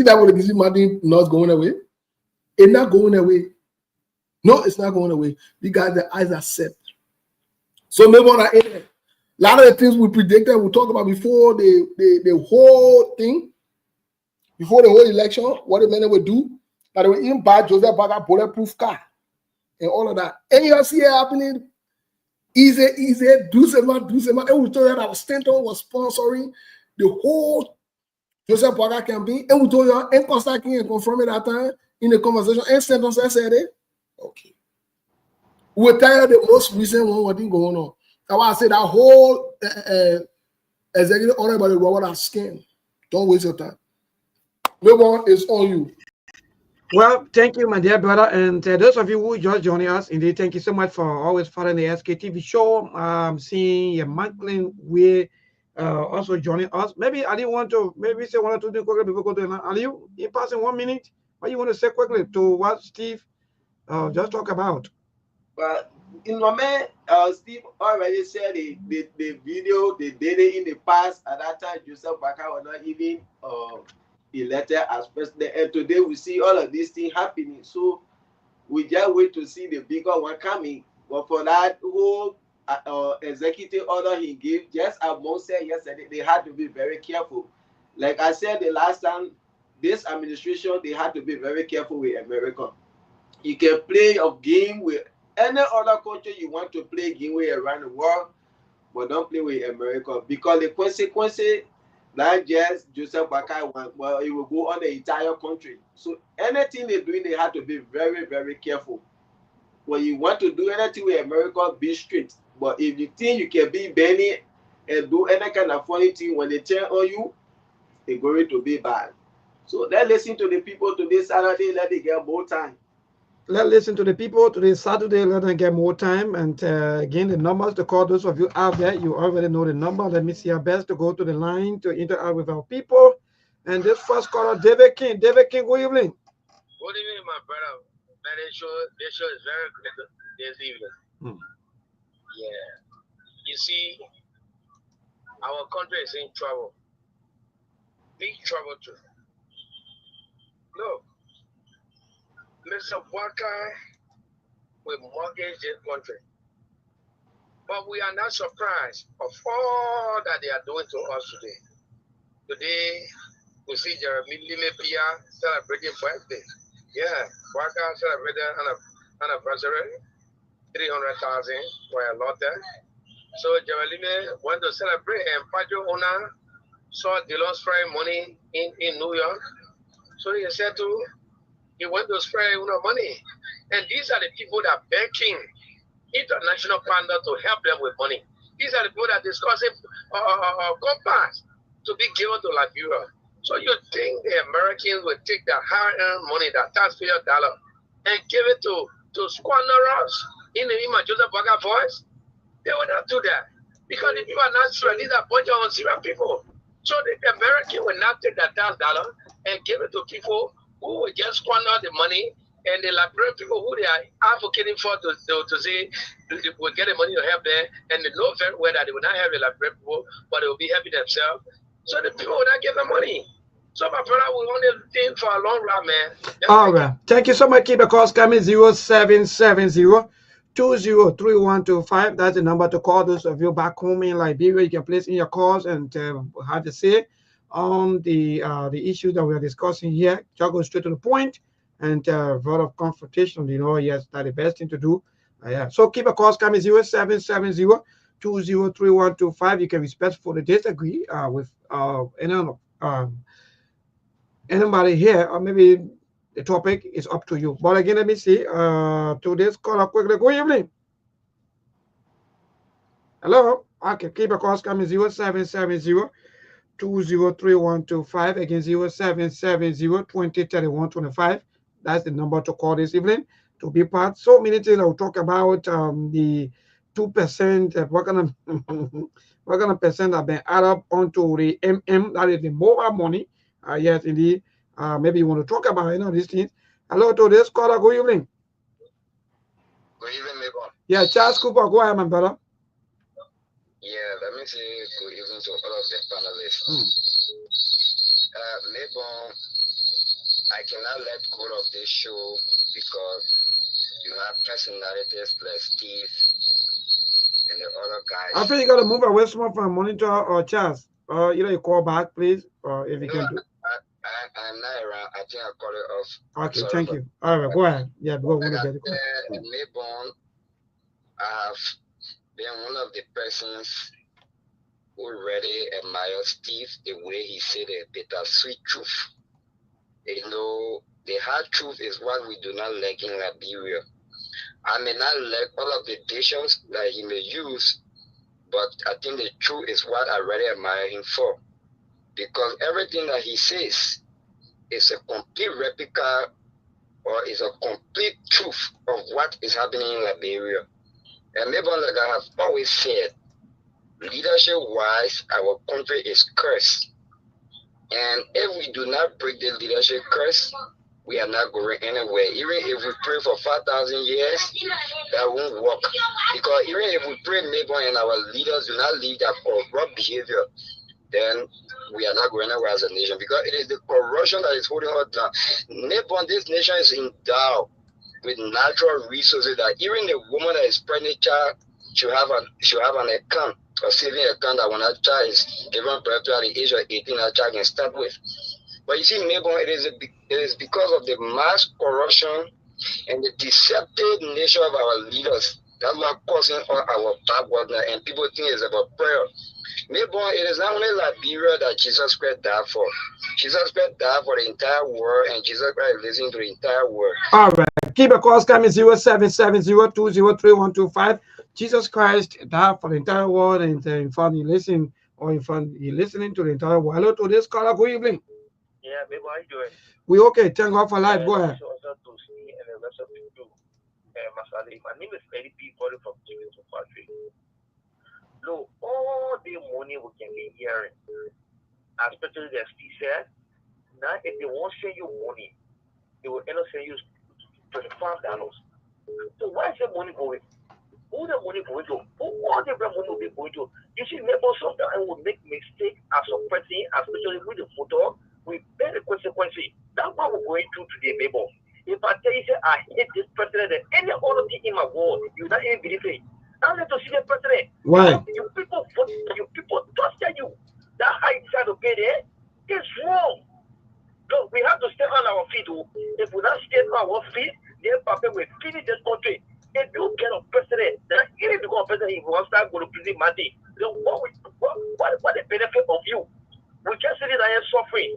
that would the Mountain not going away? It's not going away. No, it's not going away. The guys, their eyes are set. So maybe on that end, a lot of the things we predicted, we talked about before the whole thing, before the whole election, what the men would do, that they would even buy Joseph Boakai bulletproof car and all of that. And you see it happening. Easy, do some. And we told you that our Stanton was sponsoring the whole Joseph Boakai campaign. And we told you, and Costa King confirmed that time in the conversation. And Stanton said it. Okay. We'll tell you the most recent one, what is going on. That's why I said that whole executive order about the Robert scam. Don't waste your time. No one is on you. Well, thank you, my dear brother. And those of you who just joining us, indeed, thank you so much for always following the Sktv show. Seeing Macklin, we also joining us. Maybe I didn't want to, maybe say one or two things quickly before we go to Ali. You passing 1 minute. What you want to say quickly to what Steve just talk about? Well, in moment, Steve already said the video they did it in the past. At that time, Joseph Boakai was not even elected as president, and today we see all of these things happening. So we just wait to see the bigger one coming. But for that whole executive order he gave, just as Mo said yesterday, they had to be very careful. Like I said the last time, this administration, they had to be very careful with America. You can play a game with any other country you want to play a game with around the world, but don't play with America, because the consequences, not just Joseph Boakai, well, it will go on the entire country. So anything they're doing, they have to be very, very careful. When you want to do anything with America, be strict. But if you think you can be Benny and do any kind of funny thing, when they turn on you, it's going to be bad. So let's listen to the people today, Saturday, let them get more time. Let's listen to the people today, Saturday, let them get more time. And again, the numbers to call those of you out there, you already know the number. Let me see our best to go to the line to interact with our people. And this first caller, David King. David King, good evening. Good evening, my brother. Man, this show is very good this evening. Yeah. You see, our country is in trouble. Big trouble too. Look, Mr. Boakai will mortgage this country. But we are not surprised of all that they are doing to us today. Today, we see Jeremy Limepia celebrating birthday. Yeah, Boakai celebrated an anniversary, 300,000 for a lot there. So Jeremy went to celebrate, and Pajo Ona saw Dylan spraying money in New York. So he said he went to spray money. And these are the people that are begging international partners to help them with money. These are the people that are discussing compass to be given to Liberia. So you think the Americans will take the hard-earned money, the taxpayer dollar, and give it to squanderers in the name of Joseph Boga voice? They will not do that. Because the people are not sure. These are a bunch of unserious people. So the American will not take that $1,000 and give it to people who will just squander the money, and the Liberian people who they are advocating for to say they will get the money to help them, and they know very well that they will not help the Liberian people, but they will be helping themselves. So the people will not give them money. So my brother, we want to think for a long run, man. All right. Thank you so much. Keep the calls coming. 0770-203125. That's the number to call. Those of you back home in Liberia, you can place in your calls and have to say on the issue that we are discussing here. Just go straight to the point and a lot of confrontation. You know, yes, that's the best thing to do. Yeah. So keep the calls coming. 0770-203125. You can respectfully disagree with anybody here, or maybe the topic is up to you. But again, let me see. Today's caller quickly. Good evening. Hello. Okay, keep a call coming. 0770-203125. Again, 0770-203125. That's the number to call this evening to be part. So many things I'll talk about. The 2%. What kind of percent have been added up onto the that is the mobile money. Yes, indeed. Maybe you want to talk about these things. Hello to this caller. Good evening. Good evening, Mabon. Yeah, Charles Cooper. Go ahead, my brother. Yeah, let me say good evening to all of the panelists. Mabon, I cannot let go of this show because you have personalities like Steve and the other guys. I think you got to move away from monitor or Charles. Either you call back, please, or if you can do. I'm not around. I think I call it off. Okay, thank you. All right, go ahead. Yeah, go on. Mabon, I have been one of the persons who really admire Steve, the way he said a bittersweet truth. You know, the hard truth is what we do not like in Liberia. I may not like all of the decisions that he may use, but I think the truth is what I really admire him for. Because everything that he says is a complete replica or is a complete truth of what is happening in Liberia. And maybe like I have always said, leadership-wise, our country is cursed. And if we do not break the leadership curse, we are not going anywhere. Even if we pray for 5,000 years, that won't work. Because even if we pray maybe and our leaders do not leave that corrupt behavior, then we are not going anywhere as a nation. Because it is the corruption that is holding us down. Maybe this nation is endowed with natural resources that even the woman that is pregnant child should have an account, a saving account that when that child is given birth to at the age of 18, that child can start with. But you see, maybe it is because of the mass corruption and the deceptive nature of our leaders that's not causing all our backwardness, and people think it's about prayer. Maybe it is not only Liberia that Jesus Christ died for. Jesus Christ died for the entire world, and Jesus Christ is listening to the entire world. All right. Keep a call coming 0770-203125. Jesus Christ died for the entire world, and in front you listen, or in front you listening to the entire world. Hello to this caller. Good evening. Yeah, baby, how you doing? We okay. Thank God for life. Go ahead. My name is Eddie P. Body from Chicken to Factory. No, all the money we can be hearing, especially the Steve said, now if they won't send you money, they will end up sending you $25. So where is the money going? Who the money going to? Who all the money will be going to? You see, maybe sometimes we make mistake as a person, especially with the photo, we bear the consequences. That's what we're going through today, baby. If I tell you, say, I hate this president and any other thing in my world, you not even believe it. I need to see the president. Why? You people vote, you people torture you. That how you decide to pay there is wrong. Look, we have to stay on our feet. If we not stay on our feet, then Papa will finish this country. If you get a president, then even if you go a president, he will start going to prison money. Then what the benefit of you? We just sit there and suffering.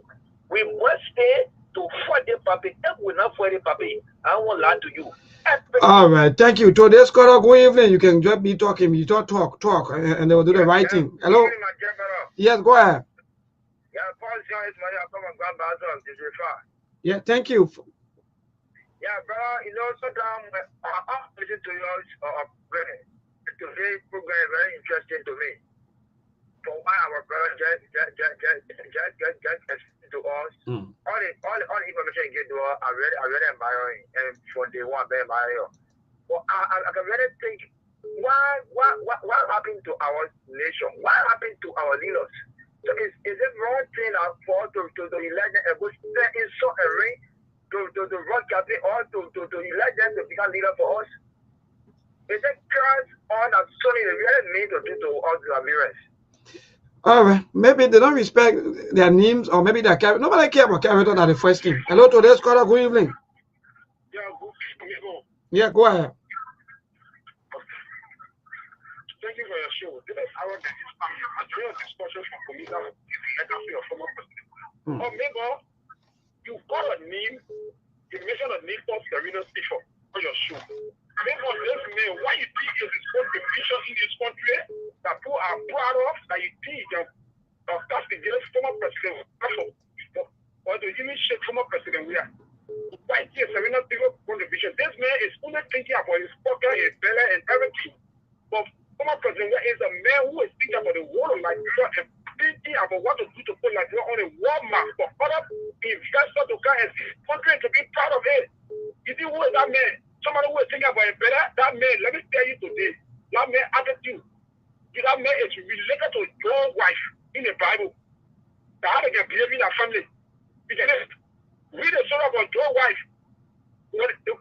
We must stay to fight the puppy. If we not fight the puppy, I won't lie to you. All right, thank you. To this caller, good evening. You can just be talking. You talk, and they will do the right thing. Hello. Yes, go ahead. Yeah, Paul is my from Grandmaster of the far. Yeah, thank you. Yeah, brother, you know, sometimes I listen to yours today's program is very interesting to me. For why our brother just to us. All the information you get to us, I really admire it, and for the one very admire. But I can really think what happened to our nation? What happened to our leaders? So is it wrong thing for to elect them and go stay in so a ring to run campaign or to elect them to become leader for us? Is it Christ or that something they really need to do to us Ramirez? All right, maybe they don't respect their names, or maybe their character. Nobody care about character than the first thing. Hello, today's caller. Good evening. Yeah, good evening. Yeah, go ahead. Thank you for your show. Our discussion from Commissioner of former president. Oh, maybe you got a name, you mentioned a name of Serena before for your show. Maybe this man, why you think is his contribution in this country that people are proud of, that you think that's the greatest former president or the even shake former president we are. Why is Serena bigger contribution? This man is only thinking about his pocket, his belly, and everything. But former president is a man who is thinking about the whole of Nigeria and thinking about what to do to put Nigeria on a war map for other investors to come and see the country to be proud of it. You see who is that man? Somebody who is thinking about it better. That man, let me tell you today, that man attitude. That man is related to your wife in the Bible. That how they can behave in a family. Because read the story about your wife.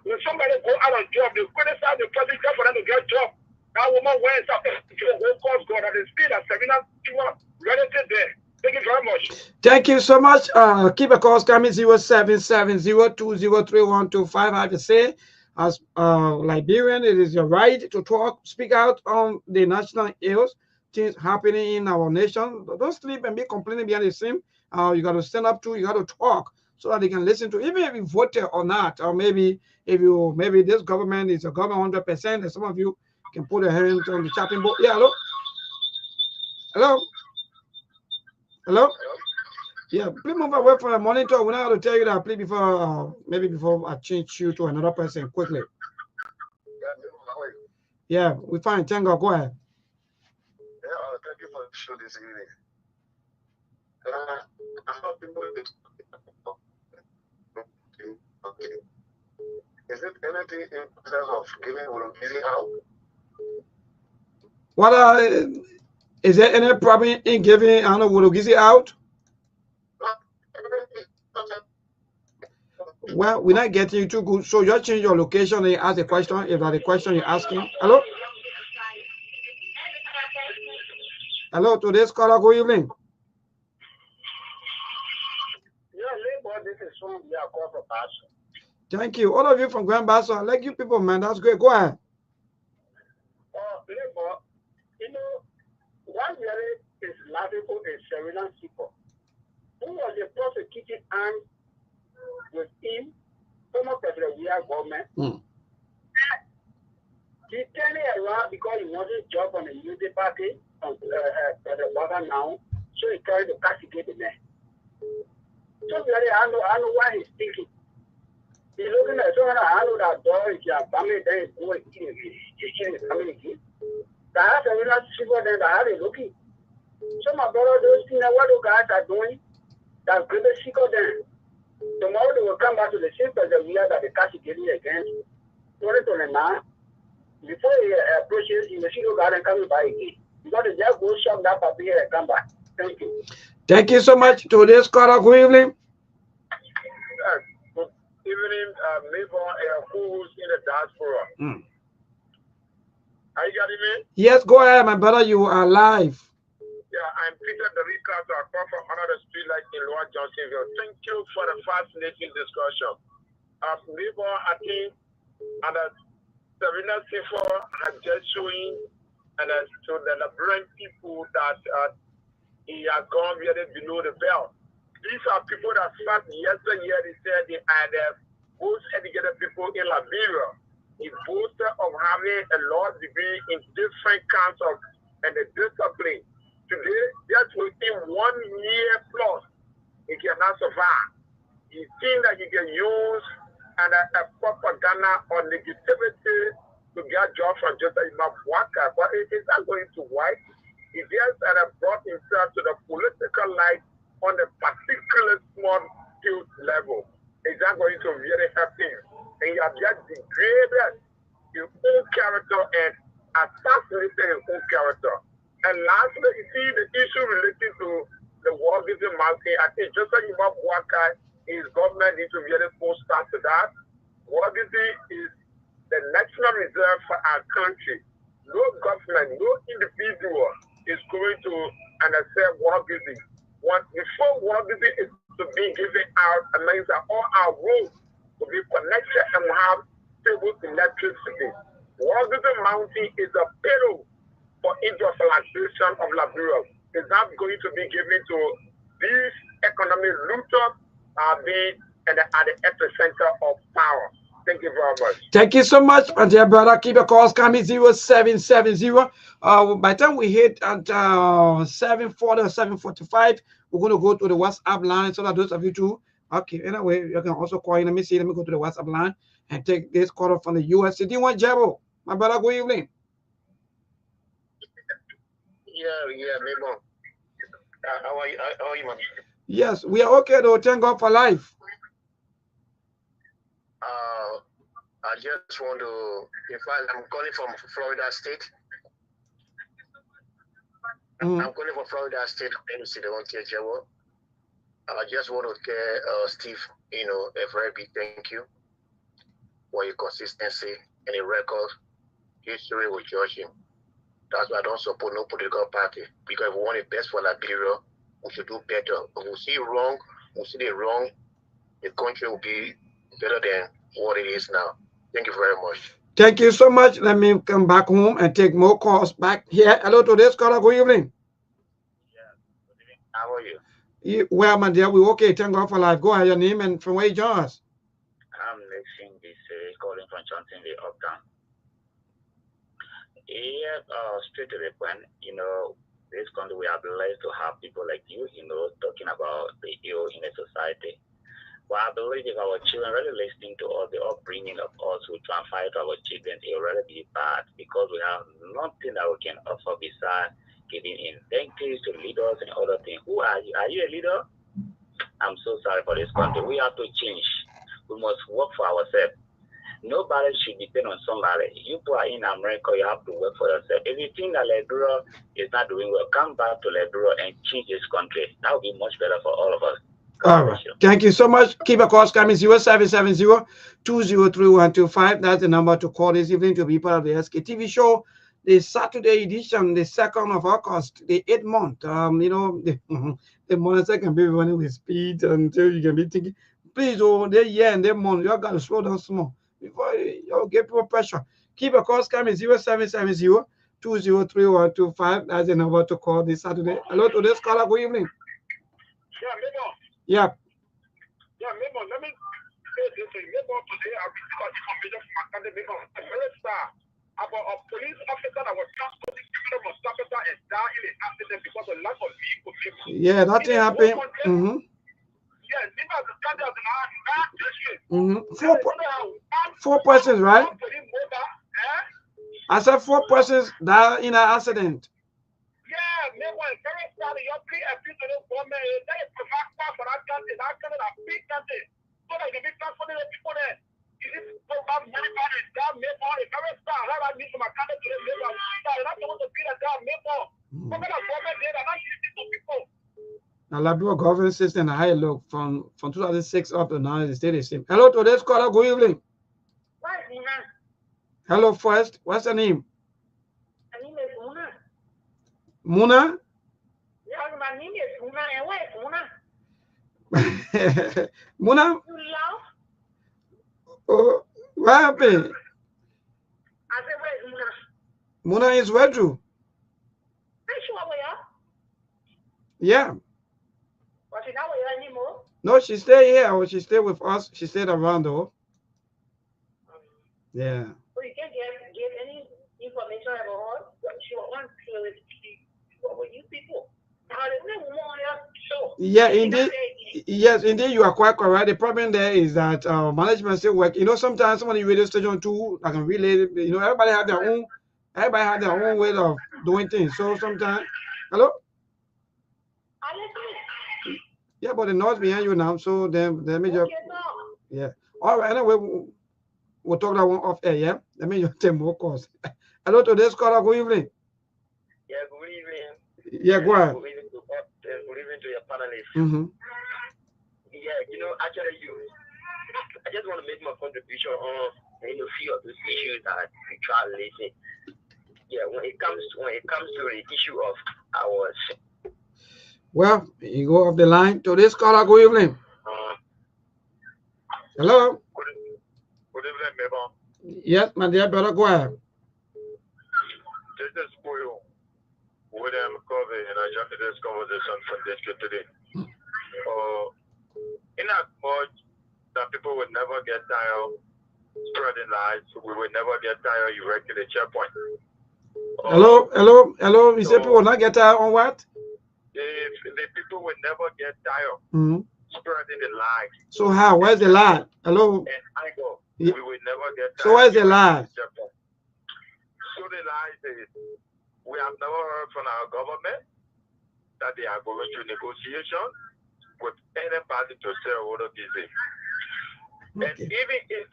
When somebody go out of job, they criticize the president for them to get a job. That woman went up to whole cause God and still that Serena relative there. Thank you very much. Thank you so much. Keep a call coming 0770203125. I have to say, as Liberian, it is your right to talk, speak out on the national ills, things happening in our nation. Don't sleep and be complaining behind the scene. You got to stand up to, you got to talk so that they can listen to, even if you voted or not, or maybe maybe this government is a government 100%, and some of you can put a hand on the chopping board. Yeah, hello? Hello? Hello? Yeah, please move away from the monitor. We're not going to tell you that, please, before maybe before I change you to another person quickly. Yeah, we fine. Thank God. Go ahead. Yeah, thank you for the show this evening. Okay. Is it anything in terms of giving Olumide out? What is there any problem in giving Olumide out? Well, we're not getting you too good. So you change your location and ask a question if that's the question you're asking. Hello? Hello, today's caller, good evening. Yeah, labor, this is from the call for passion. Thank you. All of you from Grand Basso, I like you people, man. That's great. Go ahead. Labor, you know, one really is laughable is Serena people. Who was the prosecuting arm with him, former president, we are government. He turned it around because he wanted a job on the unity party on the bottom now, so he tried to castigate the man. So really, I know why he's thinking. He's looking at someone, I know that door is your family, then he's going to the community. That's a real super then that are looking. So my brother, those things what the guys are doing, that's good to seek them. Tomorrow they will come back to the same person we are that the castigating against. Sorry to the man. Before he approaches, he will see the guy and coming by again. Because the just go shop that puppy and come back. Thank you. Thank you so much. Today's caller, good evening. Good evening, Mavon, who's in the diaspora. Are you getting me? Yes, go ahead, my brother. You are live. Yeah, I'm Peter the Ricardo. I come from another street like in Lower Johnsonville. Thank you for the fascinating discussion. Mavon, I think, and Serena Sifo has just showing and to the Liberian people that he has gone really below the belt. These are people that sat yesterday. They said they are the most educated people in Liberia. He boasted of having a law degree in different kinds of and the discipline. today, just within 1 year plus, he cannot survive. You think that you can use and a propaganda or negativity to get jobs from just a worker, but it's not going to work. He just brought himself to the political life on a particular small skilled level. It's not going to really help him. And you have just degraded his own character and assassinated his own character. And lastly, you see the issue related to the war giving mountain. I think just like Waka, his government needs to really full start to that. War is the national reserve for our country. No government, no individual is going to accept war giving. Before war giving is to be given out, it means that all our roads will be connected and will have stable electricity. War giving mountain is a peril for industrialization of Liberia. Is not going to be given to these economic looters being at the epicenter of power. Thank you very much. Thank you so much, my dear brother. Keep your calls coming 0770. By the time we hit at 7:40 or 7:45, we're going to go to the WhatsApp line so that those of you too. Okay, anyway, you can also call in. Let me see. Let me go to the WhatsApp line and take this call from the US. D1 Jabo, my brother, good evening. Yeah, Memo. How are you, man? Yes, we are okay though. Thank God for life. I just want to, in fact, I'm calling from Florida State. I'm calling from Florida State. I just want to tell Steve, a very big thank you for your consistency and your record. History will judge him. That's why I don't support no political party. Because if we want the best for Liberia, we should do better. If we see wrong, we see the wrong, the country will be better than what it is now. Thank you very much. Thank you so much. Let me come back home and take more calls back here. Hello to this caller. Good evening. Yeah. Good evening. How are you? Well, my dear, we okay. Thank God for life. Go ahead, your name and from where you join us. I'm listening this calling from Johnson, the Uptown. Yeah, straight to the point. This country we are blessed to have people like you, talking about the ill in the society. But I believe if our children really listening to all the upbringing of us who try and fight our children, it will really be bad because we have nothing that we can offer besides giving incentives to leaders and other things. Who are you? Are you a leader? I'm so sorry for this country. We have to change. We must work for ourselves. Nobody should depend on somebody. You who are in America, you have to work for yourself. If you think that Liberia is not doing well, come back to Liberia and change this country. That would be much better for all of us. All right. Thank you so much. Keep your calls coming 0770-203-125. That's the number to call this evening to be part of the Sktv show. The Saturday edition, the 2nd of August, the 8th month. The months that can be running with speed until you can be thinking, please, the year and the month, you got to slow down small before you get people pressure. Keep your calls coming 0770-203-125. That's the number to call this Saturday. Hello to this caller. Good evening. Yeah, Memo. Yeah. Yeah, Memo, let me say this thing. Memo, today I received information from my country, Memo, a very star, about a police officer that was transporting criminal officer and died in an accident because of lack of vehicle. Yeah, nothing happened. Yeah, Memo, the country has been Four persons, right? I said 4 persons died in an accident. Yeah, Memo, it's very sorry. Your PFP to the government, they provide for that country, a big country, so they can be transporting the people there. Is this program money for that Memo? It's very sorry. How I need to my country to the Memo. You're not supposed to be that Memo. What kind of government they are not using to people? Now, Liberia government system, I look from 2006 up to now, it's still the same. Hello to this caller. Good evening. Hello, first. What's your name? My name is Muna. Muna? Yeah, my name is Muna. And where is Muna? Muna? You laugh? Oh, what happened? I said, where is Muna? Muna is where, Drew? Are you sure where? Yeah. Was she not where anymore? No, she stayed here. Or she stayed with us. She stayed around, though. Yeah. So you can't give any information about her? She wants to with you people. Yeah, indeed. Yes, indeed, you are quite correct. The problem there is that management still work. You know, sometimes somebody radio station too, like a relay. You know, everybody have their own. Everybody have their own way of doing things. So sometimes, hello. Yeah, but the noise behind you now. So then let me just. Yeah. All right. Anyway, we'll talk that one off air. Yeah. Let me just take more calls. Hello, today's caller. Good evening. Yeah, good evening. Yeah, go ahead. Good evening to your panelists. Mm-hmm. Yeah, you know, actually, I just want to make my contribution on a few of those issues that we try to listen. Yeah, when it comes to the issue of ours. Well, you go off the line. Today's caller. Good evening. Hello. Good evening, neighbor. Yes, my dear brother. Go ahead. This is William Covey, and I jumped into this conversation from this today. In as much that people would never get tired spreading lies, we would never get tired erecting a checkpoint. Hello. You say people will not get tired on what? If the people would never get tired spreading the lies. So how? Where's the lie? Hello. And anger, Yeah. we would never get tired. So where's the lie? So the lie is, we have never heard from our government that they are going to negotiation with anybody to sell water business. Okay. And even if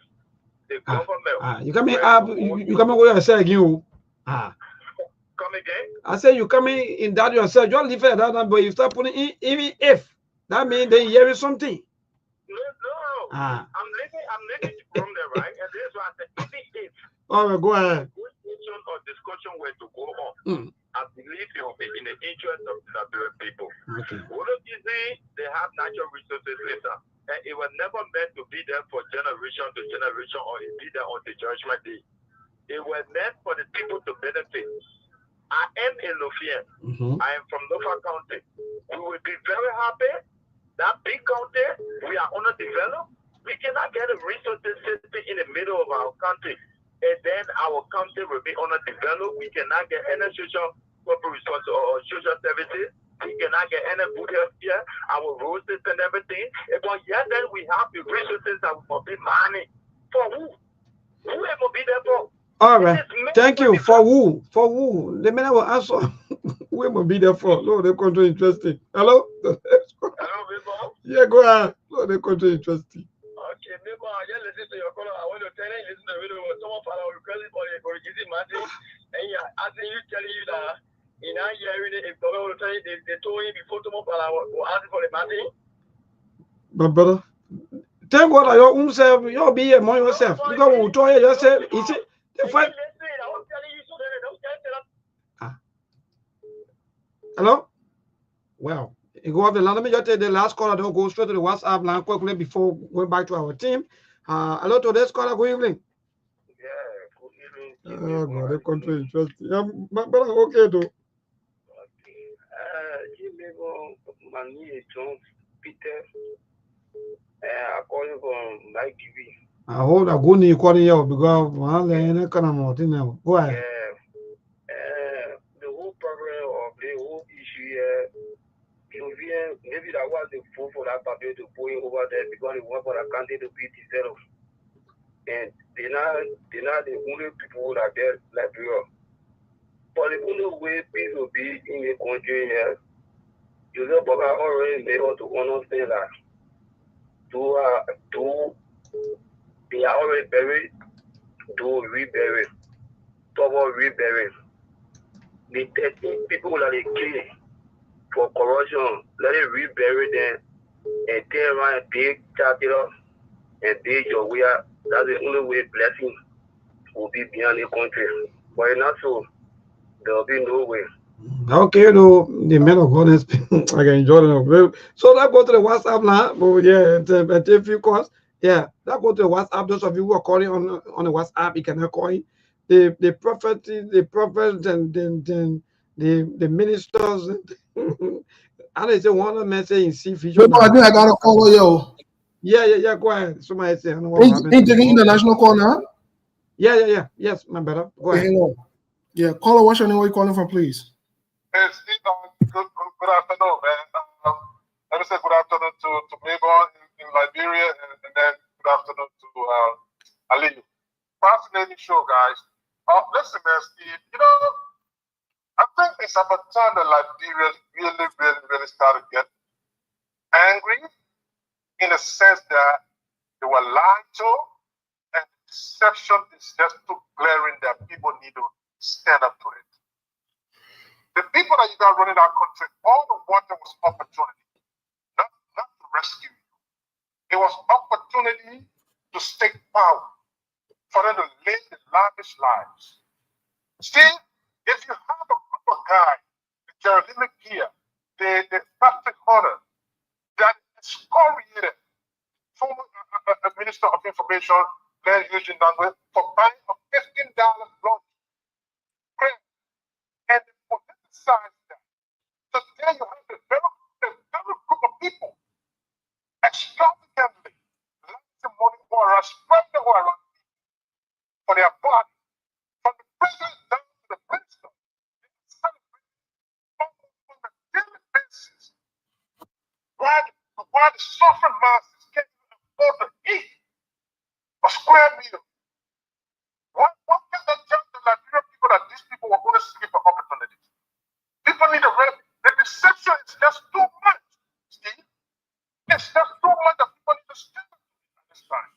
the government you coming up, you coming with yourself again. Come again? I say you coming in that yourself. Just leave it at that, but you start putting in even if that means they hear something. No. I'm living from there, right? And this is why I said even if all right, go ahead. Negotiation or discussion were to go on. I believe it will be in the interest of the Nigerian people. Okay. What do you say? They have natural resources later. And it was never meant to be there for generation to generation or it be there on the judgment day. It was meant for the people to benefit. I am a Lofian. I am from Lofa County. We will be very happy. That big county, we are underdeveloped. We cannot get a resources system in the middle of our country. And then our country will be underdeveloped. We cannot get any social corporate resources or social services. We cannot get any good health care, our road system and everything. But yet then we have the resources that will be money. For who? Who will be there for? All right. Thank you. For who? For who? The man will answer. Who will be there for? No, the country interesting. Hello? Hello, people. Yeah, go ahead. No, the country interesting. Okay, maybe I just listen to your caller. I want to tell you, listen to the video. Someone follow requesting for the origin matter, and yeah, asking you, telling you that in our hearing if the will tell you they told you before someone follow or asking for the matter. But brother, thank God your own self, you'll be among yourself. Because when we told you yourself, you see, the fight. Hello? Well, you go off the line. Let me just take the last caller. Don't go straight to the WhatsApp line quickly before going back to our team. Hello, today's caller. Good evening. Yeah, good evening. Oh, God, the country is interesting. Yeah, but okay, though. My name is John Peter. I call you from my TV. I hold a good name calling you because I can't more thing now. Go ahead. The whole problem of the whole issue here, maybe that was the fool for that paper to put over there because they want for the country to be developed. And they're not the only people that get Liberia. But the only way peace will be in the country here, you know, but I already made out to understand that they are already buried, do rebury, double rebury. The 13 people that they kill for corruption, let it rebury them and turn around and big capital and big your way out. That's the only way blessing will be beyond the country. But if not so, there will be no way. Okay, though, the men of God, I can enjoy them. So that go to the WhatsApp now. But yeah, and a few calls. Yeah, that go to the WhatsApp. Those of you who are calling on the WhatsApp, you cannot call in. The prophets, and the ministers. And they say one of them say in see vision. I think I gotta follow you. Yeah. Go ahead. Somebody say, I don't know what happened. Ain't taking international call now? Yeah. Yes, my brother. Go ahead. Yeah, caller, what's your name? Where you calling from, please? Good afternoon, man. I let me say good afternoon to Mabel in Liberia, and then good afternoon to Ali. Fascinating show, guys. Listen, man, Steve, you know, I think it's about time that Liberia really started to get angry in the sense that they were lied to, and deception is just too glaring that people need to stand up to it. The people that you got running our country, all the wanted was opportunity, not to rescue you. It was opportunity to stake power, for them to live the lavish lives. See, if you have a group of guys, the Jeremy here, the Patrick Hunter, that excoriated former Minister of Information, Glenn Eugene Dangwe, for buying a $15 loan, and they politicized that. So there you have the very group of people extravagantly lending money or spreading the oil for their body, from the president down to the minister. They celebrate on a daily basis. While the suffering masses can't even afford to eat a square meal. What can they tell the Liberian people that these people were going to seek for opportunities? People need to read. The deception is just too much, Steve. It's just too much that people need to stand up at this time.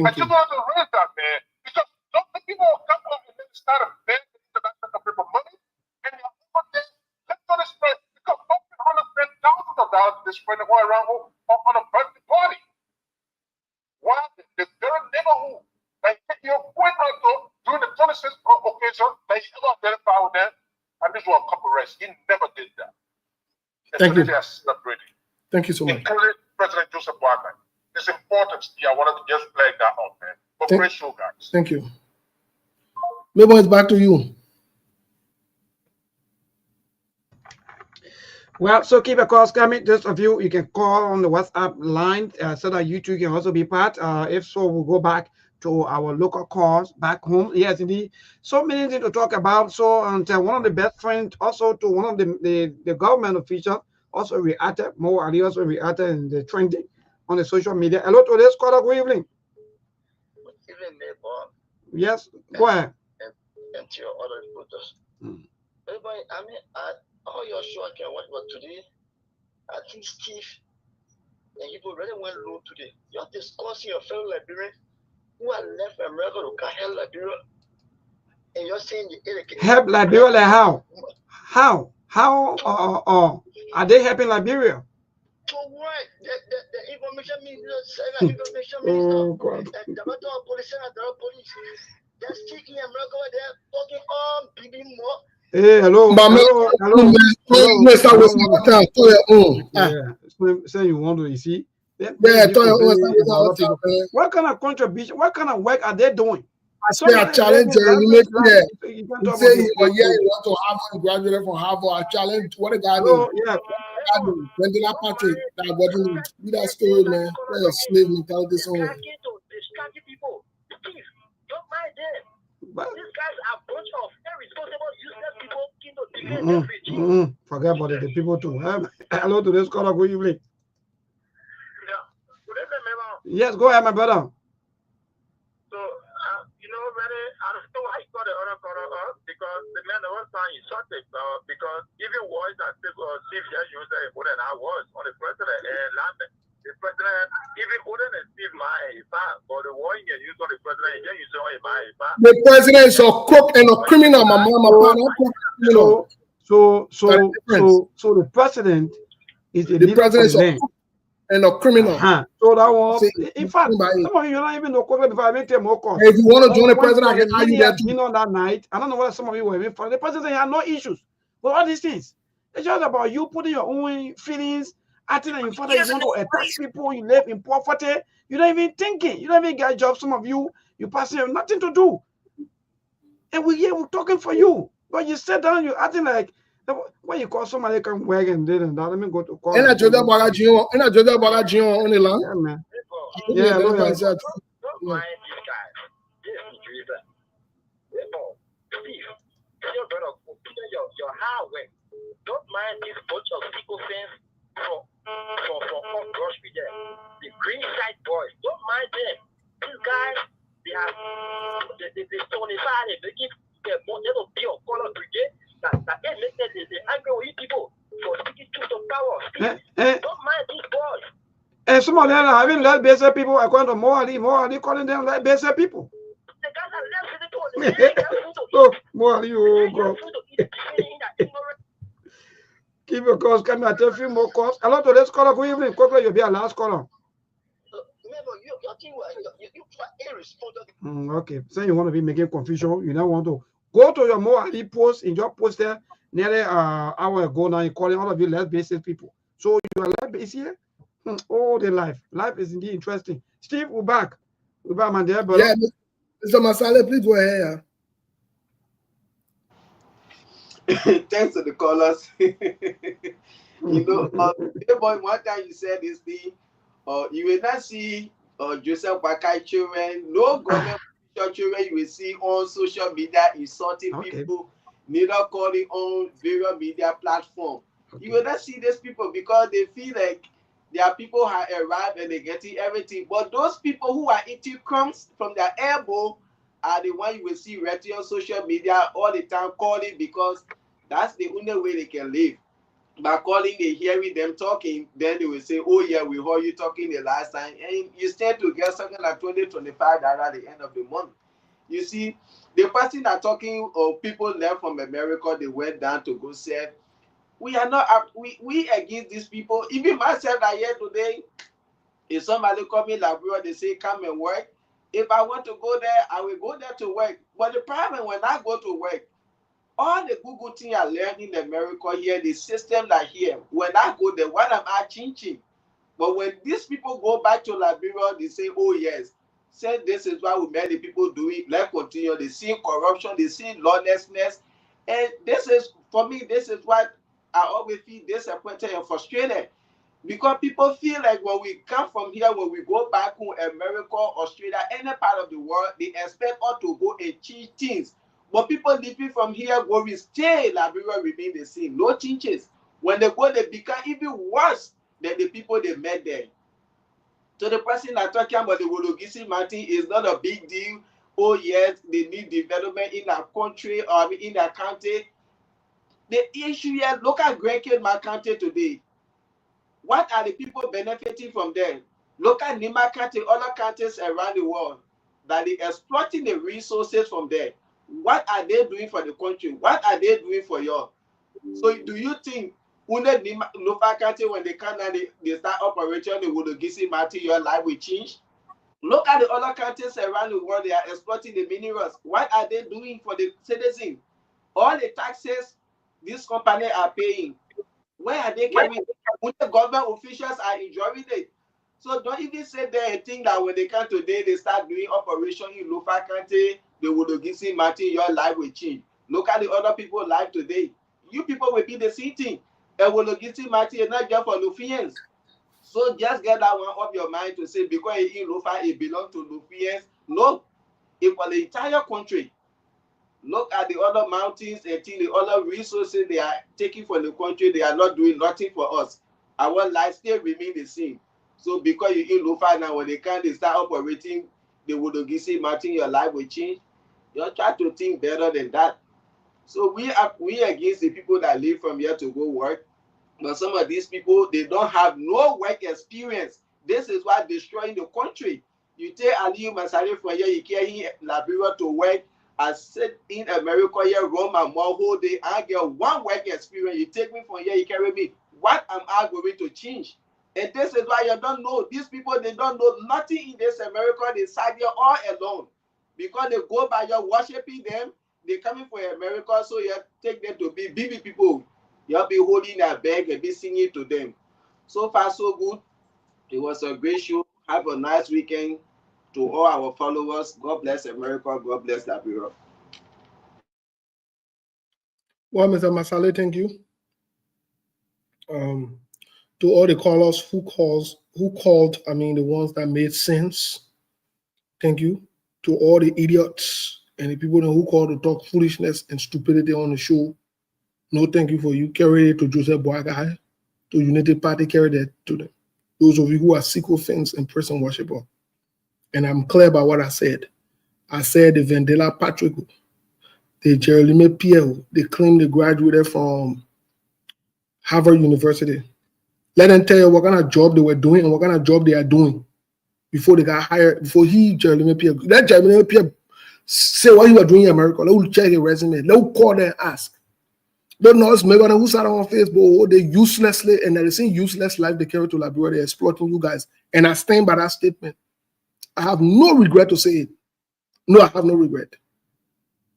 I just wanted to read that, man, because don't the people will come up and then start a bank and international people money, and they're over there, let's go to spread, because open $100,000 to spread the oil around on a birthday party. Why the very neighborhood, like you're going out to during the 26th occasion, they ever identify with them, and this was a couple race. He never did that. Thank you. They are celebrating. Thank you so much. Including President Joseph Boakai. It's important. Yeah, I wanted to just flag that up, man. But great show, guys. Thank you. Mabel, it's back to you. Well, so keep a calls coming. Those of you, you can call on the WhatsApp line so that you too can also be part. If so, we'll go back to our local calls back home. Yes, indeed. So many things to talk about. So one of the best friends also to one of the government officials also reacted. More Ali also reacted in the trending on the social media. Hello to this caller. Good evening. Good evening, neighbor. Yes, go ahead. And to your other reporters. Everybody, I mean, all your show I can watch, but today, I think Steve and you already went low today. You're discussing your fellow Liberians who are left America to come help Liberia, and you're saying help Liberia like how? How are they helping Liberia? So what? The information minister, Oh God. the director of police, they're speaking America, they're talking on BB more. Hey, hello. Say you want to, you see. What kind of contribution, what kind of work are they doing? I say I challenge you make clear. You say you want to Harvard, graduated from Harvard. I challenge what a guy do. Yeah. Wendell Patrick, that body, be that story, man. That's a slave mentality somewhere. People, please don't mind them. These guys are a bunch of irresponsible, useless people. Forget about it. The people too. Hello to this caller. Good evening. Yes, go ahead, my brother. So, you know, I don't know why you got the other caller up, because the man the one time you shot it, because even worse than Steve just used it more than I was on the president, and the president, even older than Steve, but the war you use on the president, you just use it on my. The president is a crook and a criminal, my mama. So the president is the president is a crook and a criminal. So that was, in fact, some of you don't even know before I make them more calls. If you want to join the president, I can argue that too. On that night, I don't know whether some of you were even for the president had no issues with all these things. It's just about you putting your own feelings, acting like you want to attack people, you live in poverty, you don't even thinking, you don't even get a job. Some of you passing, have nothing to do. And we're talking for you. But you sit down, you're acting like when you call somebody come work and did and that. Let me go to call. And I Joda Bagajion on the line. Yeah, man. Yeah, don't mind this guy. This is Judah. Steve, you're better your hard work. Don't mind this bunch of people saying for if some of them are having less basic people, according to more Ali calling them less basic people. Oh, more you go. Keep your calls coming at a few more calls. A lot of this caller, good evening. Quickly, you'll be our last caller. Okay, so you want to be making confusion. You don't want to go to your more Ali post in your post there nearly an hour ago now. You're calling all of you less basic people. So you are less basic here. Oh, the life is indeed interesting. Steve, we're back. We're back, man. There, yeah, Mr. Masale, please go ahead. Thanks to the callers. You know, boy, one time you said this thing, you will not see Joseph Wakai children, no government children you will see on social media insulting people, neither calling on various media platforms. You will not see these people because they feel like there are people who have arrived and they're getting everything. But those people who are eating crumbs from their elbow are the ones you will see right on social media all the time calling, because that's the only way they can live. By calling, they hearing them talking, then they will say, oh yeah, we heard you talking the last time. And you stand to get something like $20-25 at the end of the month. You see, the person that talking of people left from America, they went down to go sell. We are not, we against these people. Even myself, I here today, if somebody call me Labrador, they say, come and work. If I want to go there, I will go there to work. But the problem when I go to work, all the good things I learned in America here, the system that here, when I go there, what am I changing? But when these people go back to Liberia, they say, oh yes, say this is what we made the people do it, let's continue. They see corruption, they see lawlessness. And this is, for me, this is what I always feel disappointed and frustrated. Because people feel like when we come from here, when we go back home, America, Australia, any part of the world, they expect us to go and change things. But people living from here, where we stay, Liberia remain the same. No changes. When they go, they become even worse than the people they met there. So the person I'm talking about, the Wologisi Martin, is not a big deal. Oh yes, they need development in our country or in our county. The issue here, look at Great my county today. What are the people benefiting from them? Look at Nima County, other counties around the world, that they exploiting the resources from there. What are they doing for the country? What are they doing for you? So do you think under Nima County, when they come and they start operating the Wologisi Martin, your life will change? Look at the other countries around the world, they are exploiting the minerals. What are they doing for the citizens? All the taxes these companies are paying, where are they carrying? The government officials are enjoying it. So don't even say there and think that when they come today, they start doing operation in Lufa County, they would Ogisi Martin, your life will change. Look at the other people's life today. You people will be the same thing. And Wologisi Martin is not just for Lufians. So just get that one off your mind to say because in Lufa it belongs to Lufians. No, it's for the entire country. Look at the other mountains and the other resources they are taking from the country. They are not doing nothing for us. Our life still remain the same. So because you in Lufa now, when they can't start operating the Wologisi Martin, your life will change. You try to think better than that. So we against the people that live from here to go work. But some of these people, they don't have no work experience. This is why destroying the country. You take Aliyu Masari from here, you carry Liberia to work. I sit in America here, run my mouth whole day. I get one work experience. You take me from here, you carry me. What am I going to change? And this is why you don't know. These people, they don't know nothing in this America. They side here all alone. Because they go by your worshiping them. They coming for America, so you take them to be BB people. You'll be holding their bag and be singing to them. So far, so good. It was a great show. Have a nice weekend. To all our followers, God bless America, God bless Liberia. Well, Mr. Masale, thank you. To all the callers who called, I mean, the ones that made sense, thank you. To all the idiots and the people who called to talk foolishness and stupidity on the show, no thank you for you. Carry it to Joseph Boagai, to United Party, carry that to them. Those of you who are sycophants and person worshiper. And I'm clear about what I said. I said the Vendela Patrick, the Jeremy Pierre, they claim they graduated from Harvard University. Let them tell you what kind of job they were doing and what kind of job they are doing before they got hired, before Jeremy Pierre. Let Jeremy Pierre say what you were doing in America. Let will check your resume. Let will call them and ask. Don't know it's Megan who sat on Facebook. They uselessly and they're saying useless life they carry to Liberia. They're exploiting you guys. And I stand by that statement. I have no regret to say it. No, I have no regret.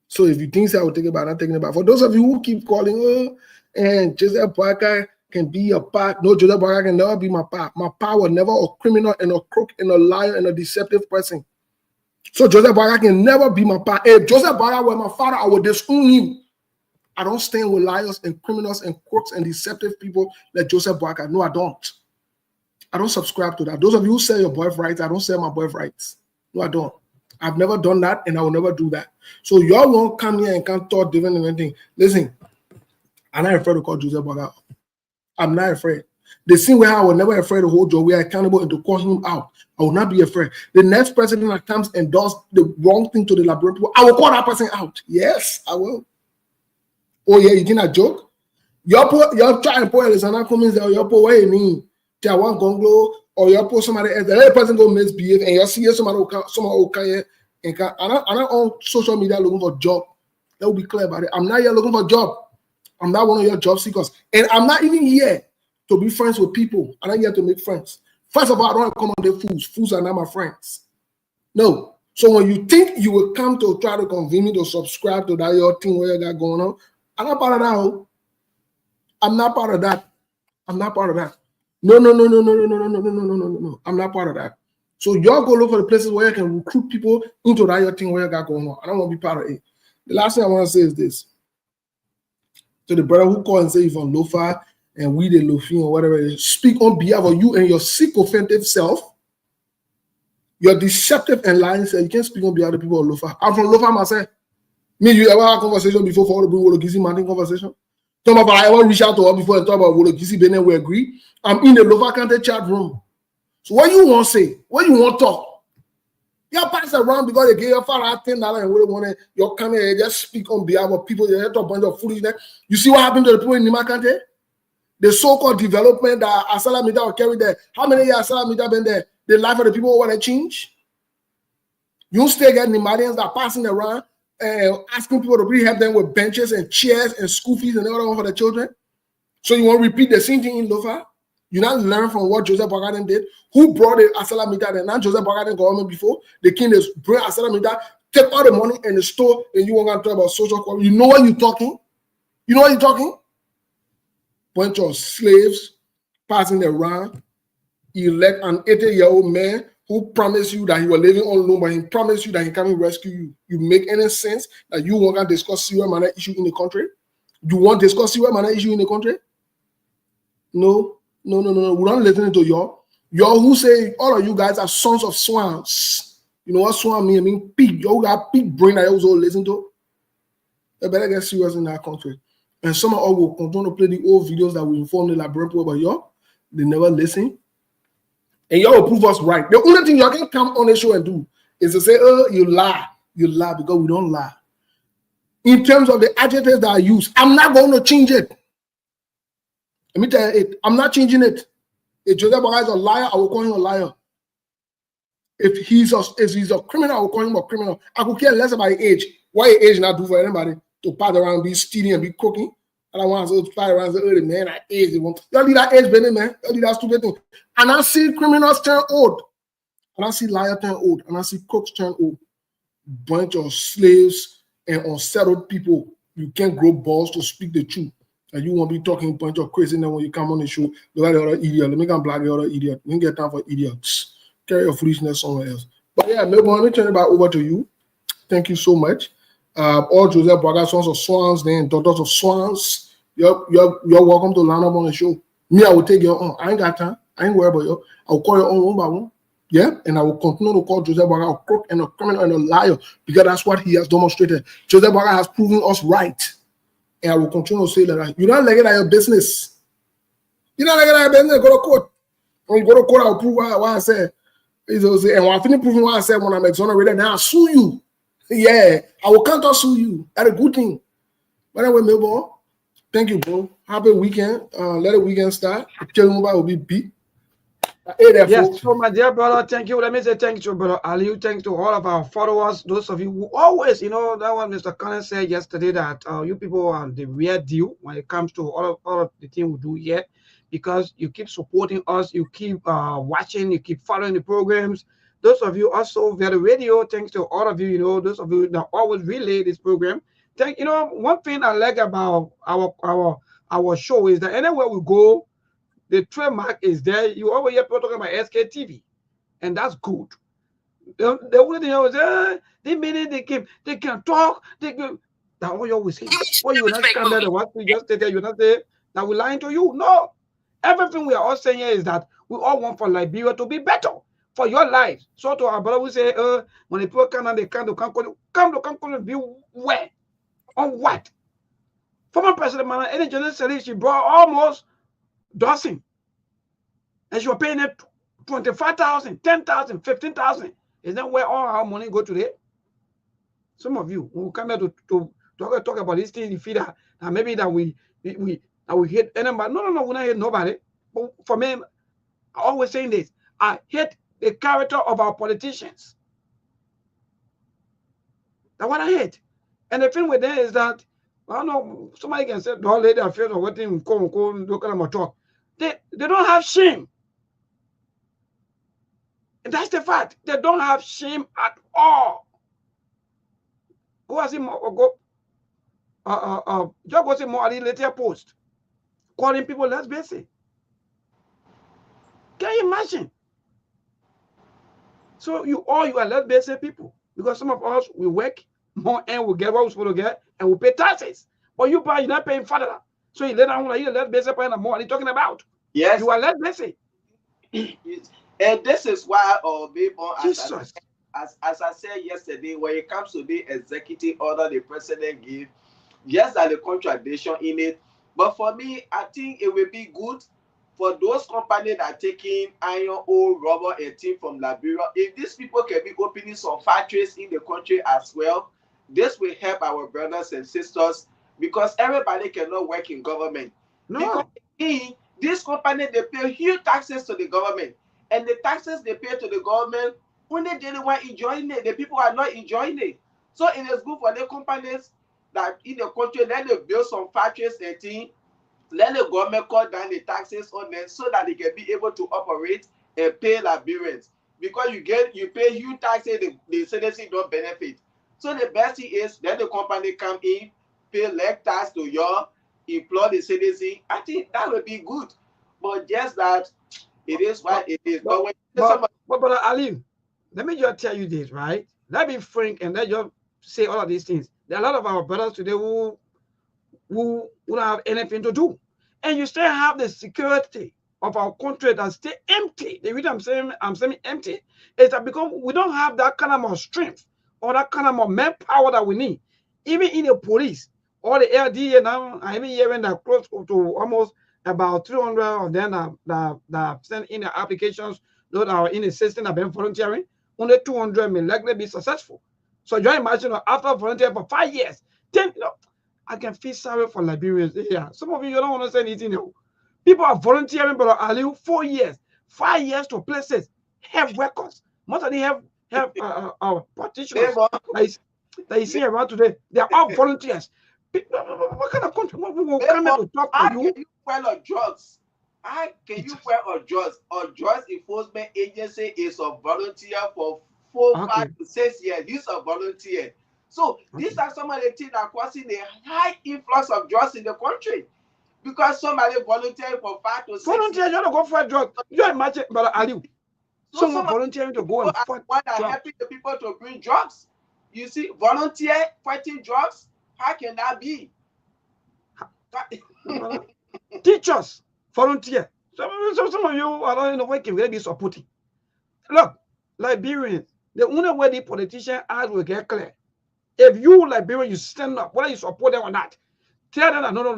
So if you think so, I will take it back, not taking it back. For those of you who keep calling, and Joseph Parker can be a part. No, Joseph Parker can never be my part. My part was never a criminal and a crook and a liar and a deceptive person. So Joseph Parker can never be my part. If Joseph Parker were my father, I would disown him. I don't stand with liars and criminals and crooks and deceptive people like Joseph Parker. No, I don't. I don't subscribe to that. Those of you who sell your birthrights, I don't sell my birthrights. No, I don't. I've never done that, and I will never do that. So y'all won't come here and can't talk different than anything. Listen, I'm not afraid to call Joseph Parker. I'm not afraid. The same way I was never afraid to hold Joe, we are accountable and to call him out. I will not be afraid. The next president that comes and does the wrong thing to the Liberian people, I will call that person out. Yes, I will. Oh yeah, you think I joke? Y'all try and put Alexander Cummings there, y'all put what you mean? One Gonglo, or you put somebody else, the other person go misbehave, and you see somebody will come here and I'm not on social media looking for a job. That will be clear about it. I'm not here looking for a job. I'm not one of your job seekers. And I'm not even here to be friends with people. I'm not here to make friends. First of all, I don't come on the fools. Fools are not my friends. No. So when you think you will come to try to convince me to subscribe to that your thing where you got going on, I'm not part of that. I'm not part of that. I'm not part of that. No. I'm not part of that. So y'all go look for the places where you can recruit people into that your thing where you got going on. I don't want to be part of it. The last thing I want to say is this. To the brother who call and say if on Lofa and we the Lofin or whatever it is, speak on behalf of you and your sycophantic self, your deceptive and lying self. You can't speak on behalf of the people of Lofa. I'm from Lofa myself. Me, you ever have a conversation before for all the people with Wologisi Mountain conversation? Talk about I ever reach out to her before and talk about Wologisi Benin, we agree. I'm in the Lofa County chat room. So what you want to say? What you want to talk? You pass around because they gave your father $10 and really want to you're coming and just speak on behalf of people. You talk a bunch of foolishness. You see what happened to the people in Nima County? The so-called development that Asala Mida will carry there. How many years Asala Mida been there? The life of the people want to change. You still get Nimadians that are passing around and asking people to really help them with benches and chairs and school fees and all that for the children. So you want to repeat the same thing in Lofa? You not learn from what Joseph Bagaden did. Who brought the Asala Mida there? Not Joseph Bagaden government before. The king is bring Asala Mida, take all the money in the store, and you want to talk about social quality. You know what you're talking? You know what you're talking? Bunch of slaves passing around. Elect an 80-year-old man who promised you that he was living all alone, but he promised you that he can rescue you. You make any sense that you want to discuss serious manner issue in the country? You want to discuss serious manner issue in the country? No. We're not listening to y'all. Y'all who say all of you guys are sons of swans. You know what swan mean? I mean pig. Y'all got pig brain that you also listen to. You better get serious in that country. And some of us will continue to play the old videos that we inform the Liberian people about y'all. They never listen. And y'all will prove us right. The only thing y'all can come on the show and do is to say, oh, you lie. You lie because we don't lie. In terms of the adjectives that I use, I'm not going to change it. Let me tell you it. I'm not changing it. If Joseph Baga is a liar, I will call him a liar. If he's a criminal, I will call him a criminal. I could care less about his age. What his age not do for anybody to pass around, be stealing and be cooking. I don't want to fly around and say, oh, man, that age. Y'all leave that age, Benny, man. Y'all leave that stupid thing. And I see criminals turn old. And I see liars turn old. And I see crooks turn old. Bunch of slaves and unsettled people. You can't grow balls to speak the truth. And you won't be talking a bunch of craziness when you come on the show. Look at the other idiot. Let me come black the other idiot. We ain't get time for idiots. Carry your foolishness somewhere else. But yeah, maybe let me turn it back over to you. Thank you so much. All Joseph Braga sons of swans, then daughters of swans. You're welcome to line up on the show. Me, I will take your own. I ain't got time. I ain't worried about you. I'll call your own one by one. Yeah, and I will continue to call Joseph Braga a crook and a criminal and a liar because that's what he has demonstrated. Joseph Braga has proven us right. And I will continue to say that you're not like it at your business. You're not like it at your business. Go to court. When you go to court, I'll prove what I said. And when I finish proving what I said, when I'm exonerated, now I'll sue you. Yeah, I will counter sue you. That's a good thing. But anyway, Melbourne, Thank you, bro. Happy weekend. Let the weekend start. Chilling will be beat. Yes, so my dear brother, thank you. Let me say thank you, brother Ali. Thanks to all of our followers, those of you who always, that one Mr. Collins said yesterday that you people are the real deal when it comes to all of the things we do here, because you keep supporting us, you keep watching, you keep following the programs. Those of you also via the radio, thanks to all of you, those of you that always relay this program. One thing I like about our show is that anywhere we go, the trademark is there. You always hear people talking about Sktv, and that's good. The only thing I was they made it, they can talk, they can. That's all you always say. What you will not stand there, what we just stated, you not say that we're lying to you. No. Everything we are all saying here is that we all want for Liberia to be better for your lives. So to our brother, we say, when the people come and they come to be where? On what? Former President Mana, any generation, she brought almost dozen. And she was paying it 25,000, 10,000, 15,000. Is that where all our money go today? Some of you who come here to talk about this thing, you feel that maybe that we hate anybody. No, we don't hate nobody. But for me, I always saying this. I hate the character of our politicians. That's what I hate. And the thing with them is that, I don't know, somebody can say, the old lady affairs or what thing, talk. They don't have shame. And that's the fact. They don't have shame at all. Go and see more, just go see more later post. Calling people less basic. Can you imagine? So you are less basic people. Because some of us, we work more and we get what we're supposed to get and we pay taxes. But you're not paying further. So you let down you're less basic and more. What are you talking about? Yes. You are less basic. And this is why as I said yesterday, when it comes to the executive order the president gave, yes, there's a contradiction in it. But for me, I think it will be good for those companies that are taking iron ore, rubber, and tin from Liberia. If these people can be opening some factories in the country as well, this will help our brothers and sisters, because everybody cannot work in government. No. Because this company, they pay huge taxes to the government. And the taxes they pay to the government, only they want enjoying it. The people are not enjoying it. So it is good for the companies that in the country, let them build some factories and things, let the government cut down the taxes on them so that they can be able to operate and pay Liberians. Because you pay huge taxes, the citizens don't benefit. So the best thing is let the company come in, pay less tax to your employ the citizen. I think that would be good. But just that it is what it is. But Ali, let me just tell you this, right? Let me frank and let just say all of these things. There are a lot of our brothers today who don't have anything to do. And you still have the security of our country that stay empty. The reason I'm saying empty is that because we don't have that kind of strength or that kind of manpower that we need. Even in the police, all the LDA now, I'm even hearing that close to almost about 300 of them that send in their applications, those are in the system that have been volunteering. Only 200 may likely be successful. So you imagine after volunteering for 5 years, 10, I can feel sorry for Liberians here. Some of you don't want to say anything. People are volunteering, but are 4 years, 5 years to places, have records. Most of them have practitioners that you see around today. They are all volunteers. What kind of country? We will come here to talk to you. Can you file on drugs? How can you file on drugs? Or drugs enforcement agency is a volunteer for 4, 5 to 6 years. He's a volunteer. So these are some of the things that are causing a high influx of drugs in the country. Because somebody volunteering for 5 to 6 volunteers, you don't go for a drug. You imagine, Brother Ali. Someone volunteering to go and fight drugs. Helping the people to bring drugs. You see, volunteer fighting drugs. How can that be? Teachers volunteer. Some of you are not in the way can really be supporting. Look, Liberians, the only way the politician eyes will get clear. If you Liberian, you stand up, whether you support them or not, tell them that no,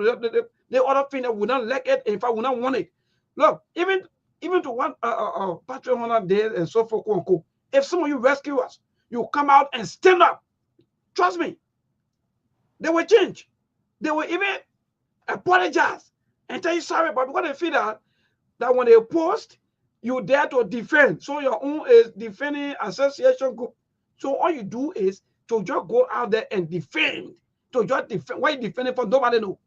the other thing that will not like it, in fact, will not want it. Look, even to one Patriot 100 days and so forth, quote unquote, if some of you rescue us, you come out and stand up. Trust me, they will change. They will even apologize and tell you sorry, but because they feel that when they post, you dare to defend. So your own is defending association group. So all you do is to just go out there and defend. To just defend. Why you defending for? Nobody know.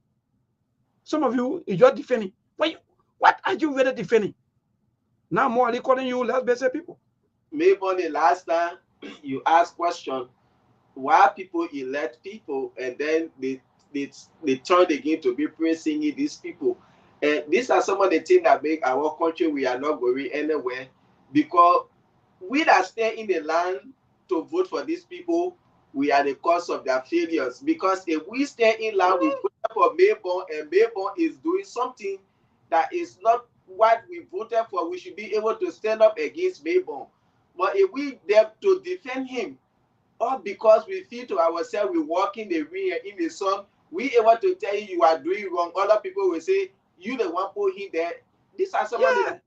Some of you is just defending. What are you really defending? Now more are they calling you less basic people? Maybe the last time you ask question, why people elect people and then they turn again to be praising these people. And these are some of the things that make our country we are not going anywhere, because we that stay in the land to vote for these people, we are the cause of their failures. Because if we stay in land, we vote for Mayborn, and Mayborn is doing something that is not what we voted for, we should be able to stand up against Mayborn. But if we dare to defend him, or because we feel to ourselves, we walk in the rain in the sun, we able to tell you you are doing wrong. Other people will say, you the one put him there. These are some of the...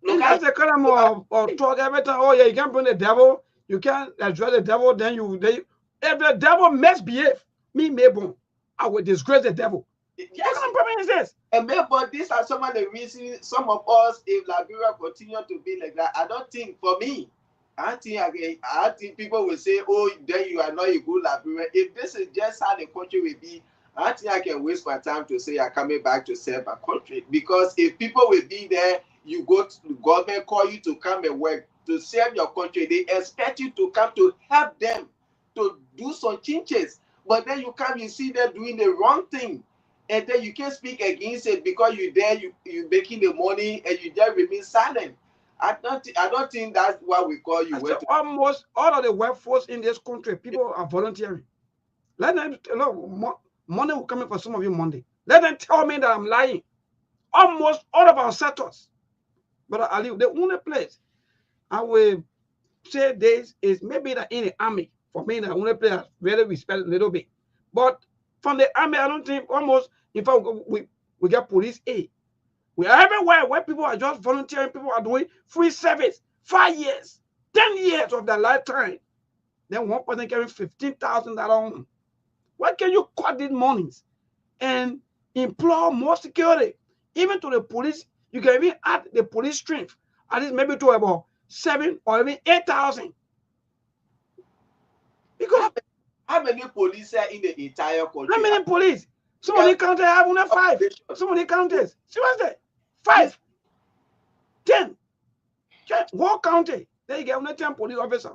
Look, that's the kind of talk every time. Oh yeah, you can't bring the devil. You can't address the devil. Then if the devil misbehave, me Mayborn, I will disgrace the devil. Yes. What kind of problem is this? And Mayborn, these are some of the reasons. Some of us, if Liberia continue to be like that, I don't think, for me, I think people will say, oh, then you are not a good Liberian. If this is just how the country will be, I think I can waste my time to say I'm coming back to serve a country. Because if people will be there, you go to the government, call you to come and work to serve your country. They expect you to come to help them to do some changes. But then you come, you see them doing the wrong thing. And then you can't speak against it because you're there, you're making the money, and you just remain silent. I don't think that's what we call you. Almost all of the workforce in this country, people are volunteering. Let them, money will come in for some of you Monday. Let them tell me that I'm lying. Almost all of our sectors. But Ali, the only place I will say this is maybe that in the army. For me, the only place I really respect a little bit. But from the army, I don't think almost, in fact, we get police aid. We are everywhere where people are just volunteering, people are doing free service, 5 years, 10 years of their lifetime. Then one person carrying $15,000 home. Why can you cut these monies and employ more security? Even to the police, you can even add the police strength, at least maybe to about 7 or even 8,000. Because how many police are in the entire country? How many police? Some of the counties have only 5. Some of the counties, seriously, 5, 10. Just one county, then you get only 10 police officers.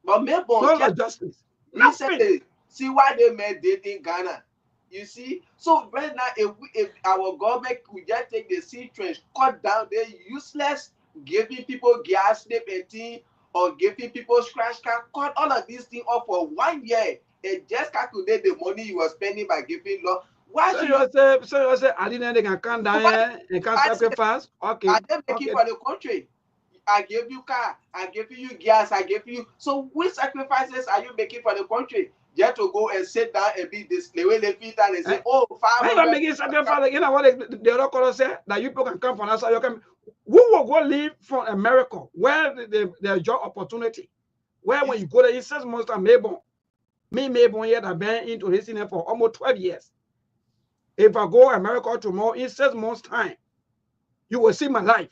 But Mayborn, no justice. Listen, see why they made dating Ghana. You see, so right now, if our government could just take the sea trench, cut down the useless, giving people gas slip and thing, or giving people scratch card, cut all of these things off for 1 year, and just calculate the money you were spending by giving law. Why so should you say, I didn't they can come down here and can sacrifice? Okay. I didn't make it for the country. I gave you car, I gave you gas, I gave you. So which sacrifices are you making for the country? Just to go and sit down and be this the way they feel that they say, oh, 500. I'm making sacrifice. You know what the other color say that you people can come from outside. You can. Who will go live from America where the job opportunity? Where when you go there, in 6 months to Mayborn. Me Mayborn here that been into this thing for almost 12 years. If I go America tomorrow in 6 months' time, you will see my life.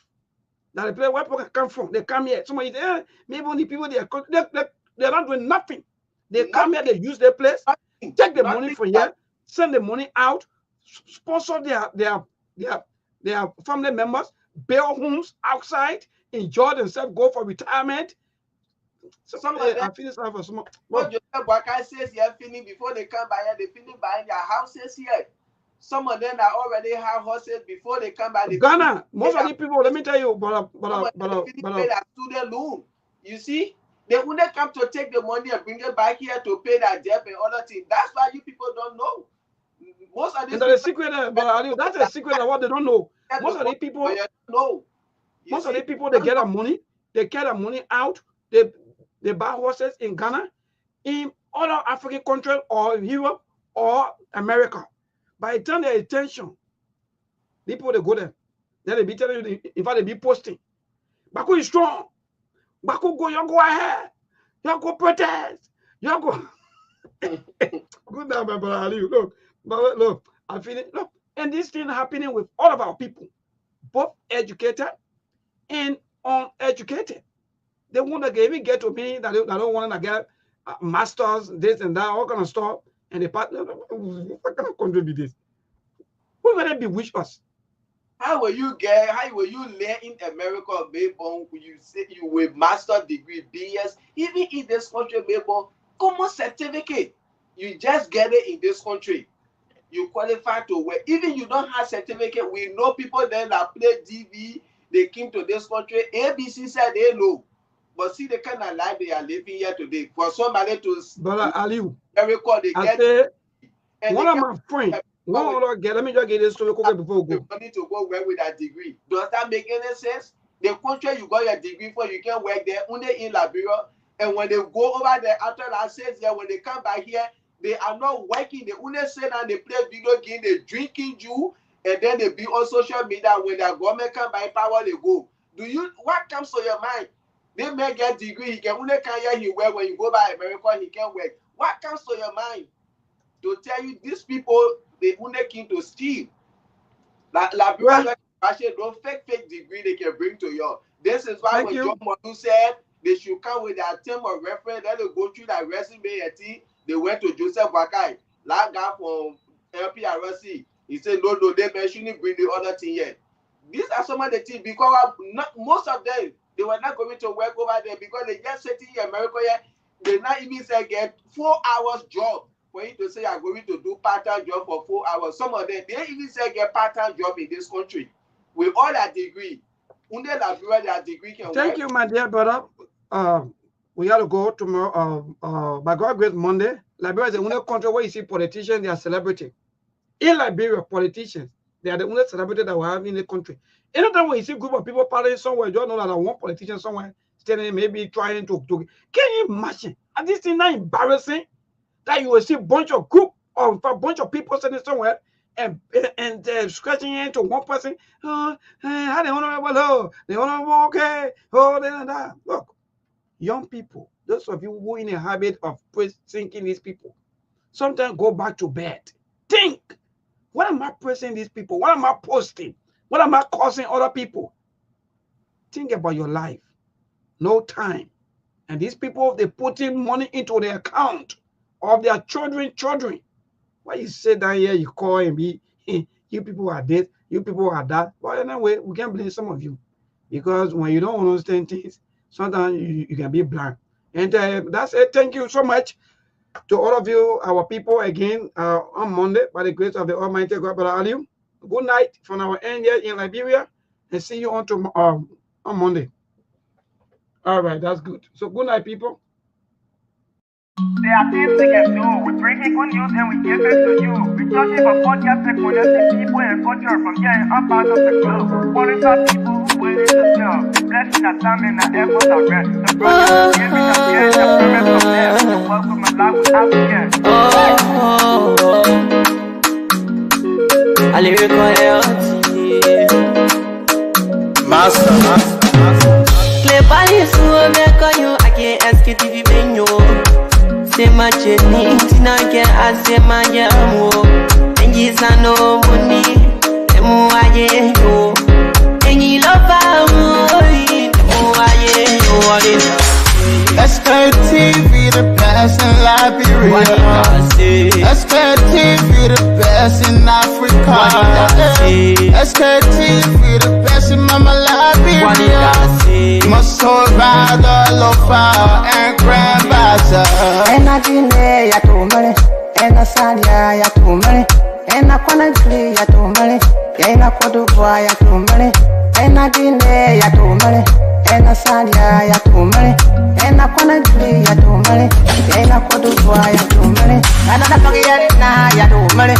That the place where people can come from, they come here. Somebody say, Mayborn, the people they're not doing nothing. They come here, they use their place, take the money from here, send the money out, sponsor their family members, build homes outside, enjoy themselves, go for retirement. Some of them finish for some. What Joseph Boakai says here, finish before they come by here, they finish buying their houses here. Some of them that already have horses before they come by. Ghana, most of the people, let me tell you, but pay their student loan. You see, they wouldn't come to take the money and bring it back here to pay their debt and other things. That's why you people don't know. Most of these that's a secret, but that's a secret of what they don't know. Most of the people know. Most of the people they get their money, they get their money out, they buy horses in Ghana, in other African countries or Europe or America. By the time their attention, people they go there. Then they be telling you, in fact, they be posting. Baku is strong. Baku go, you go ahead. You go protest. You go. Good now, my brother Ali. Look, I feel it. Look, and this thing happening with all of our people, both educated and uneducated. They want to even get to me that they don't want to get masters, this and that, all kind of stuff. And the partner, what kind of country be this? Who will they bewitch us? How will you learn in America, maybe you say you will master degree, BS, even in this country, maybe common certificate, you just get it in this country. You qualify to work. Even you don't have certificate, we know people then that play DV, they came to this country. ABC said they know. But see the kind of life they are living here today. For somebody to Brother Aliu, America, they I get say, and one of my friends, let me just get this story before we go. You need to go work with that degree. Does that make any sense? The country you got your degree for, you can work there only in Liberia. And when they go over there after that 6 years, when they come back here, they are not working. They only sit down, they play video game, they drinking you, and then they be on social media. When their government come by power, they go. What comes to your mind? They may get degree, he can only come here, he work. When you go by America, he can work. What comes to your mind? To tell you these people, they only came to steal. Liberia, don't fake degree they can bring to you. This is why when John Monu said they should come with their term of reference, then they go through that resume and they went to Joseph Wakai, that guy from LPRC. He said, no, they shouldn't bring the other thing yet. These are some of the things, because most of them, they were not going to work over there because they just sitting in America here. They not even say get 4 hours job for you to say you're going to do part-time job for 4 hours. Some of them, they even say get part-time job in this country with all that degree. Only that degree can Thank work. you, my dear brother. We have to go tomorrow. By God grace, Monday. Liberia is the only country where you see politicians, they are celebrity. In Liberia, politicians, they are the only celebrity that we have in the country. Anytime when you see a group of people partying somewhere, you don't know that one politician somewhere standing maybe trying to can you imagine? And this is not embarrassing that you will see a bunch of people sitting somewhere and scratching into one person. Oh, how the honorable, the honorable, okay, that. Look, young people, those of you who are in a habit of thinking these people, sometimes go back to bed. Think, what am I pressing these people? What am I posting? What am I causing other people? Think about your life. No time. And these people, they put in money into their account of their children. Why you sit down here, you call and be, you people are this, you people are that. But anyway, we can't blame some of you. Because when you don't understand things, sometimes you can be blind. And that's it. Thank you so much to all of you, our people, again, on Monday, by the grace of the Almighty God, Brother Aliu. Good night from our end here in Liberia, and see you on Monday. All right, that's good. So good night, people. There are things we can do. We bring in good news and we give it to you. We talking about podcast and connecting people and culture from here and up out of the globe. Qualified people who willing to sell. Blessing that time and the efforts are rest. The project is giving us the end of payment from them. So welcome and live with African. I lyrical Master. Play Paris, who make you again Sktv menu. C'est ma chérie, tina ke ase ma yamu. Engi sano muni, emu aye yo. Engi lofa mui, emu aye yo. Sktv, the best in Liberia. Sktv, the best in Africa. Sktv, the best in Mama Liberia. Must hold by the lofa and grand bazaar. Ena dine ya tumale, ena salia ya tumale, ena kwana gli ya tumale, ena kodubwa ya tumale, ena dine ya tumale, ena salia ya tumale, ena kwana gli ya tumale, ena kodubwa ya tumale, ena da pagiyari na ya tumale,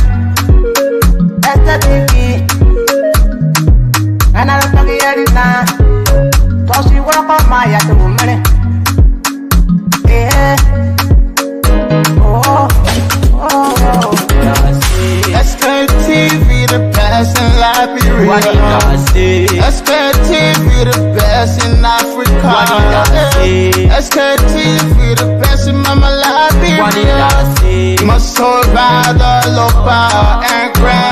Sktv, ena da pagiyari na, tosi wako ma ya tumale, yeah. Sktv, the best in Liberia. Sktv, the best in Africa. Sktv, the best in Mama Liberia. Must hold by the lofa and grand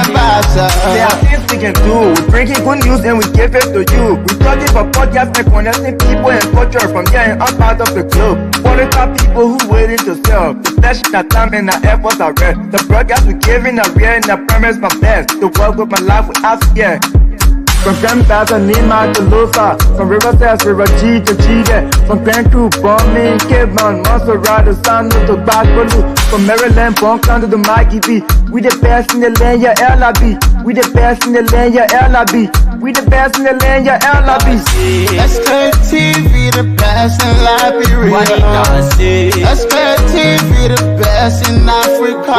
There are things we can do. We bring in good news and we give it to you. We talking about podcasts and connecting people and culture from here and I'm part of the club. 45 people who waiting to sell. The flesh, the time and the efforts are red. The broadcast we giving are real and I promise my best. The work with my life with us, yeah. From Grandfather Nima to Lusa, from Riverside, River G to Chile, from Grand Crew, Bombing, Cape Mount, Montserrat, San to Backwater, from Maryland, Bonk to the Mikey B. We the best in the land, yeah, LIB. We the best in the land, yeah, LIB. We the best in the land, yeah, LIB. Sktv, the best in Liberia. Sktv, the best in Africa.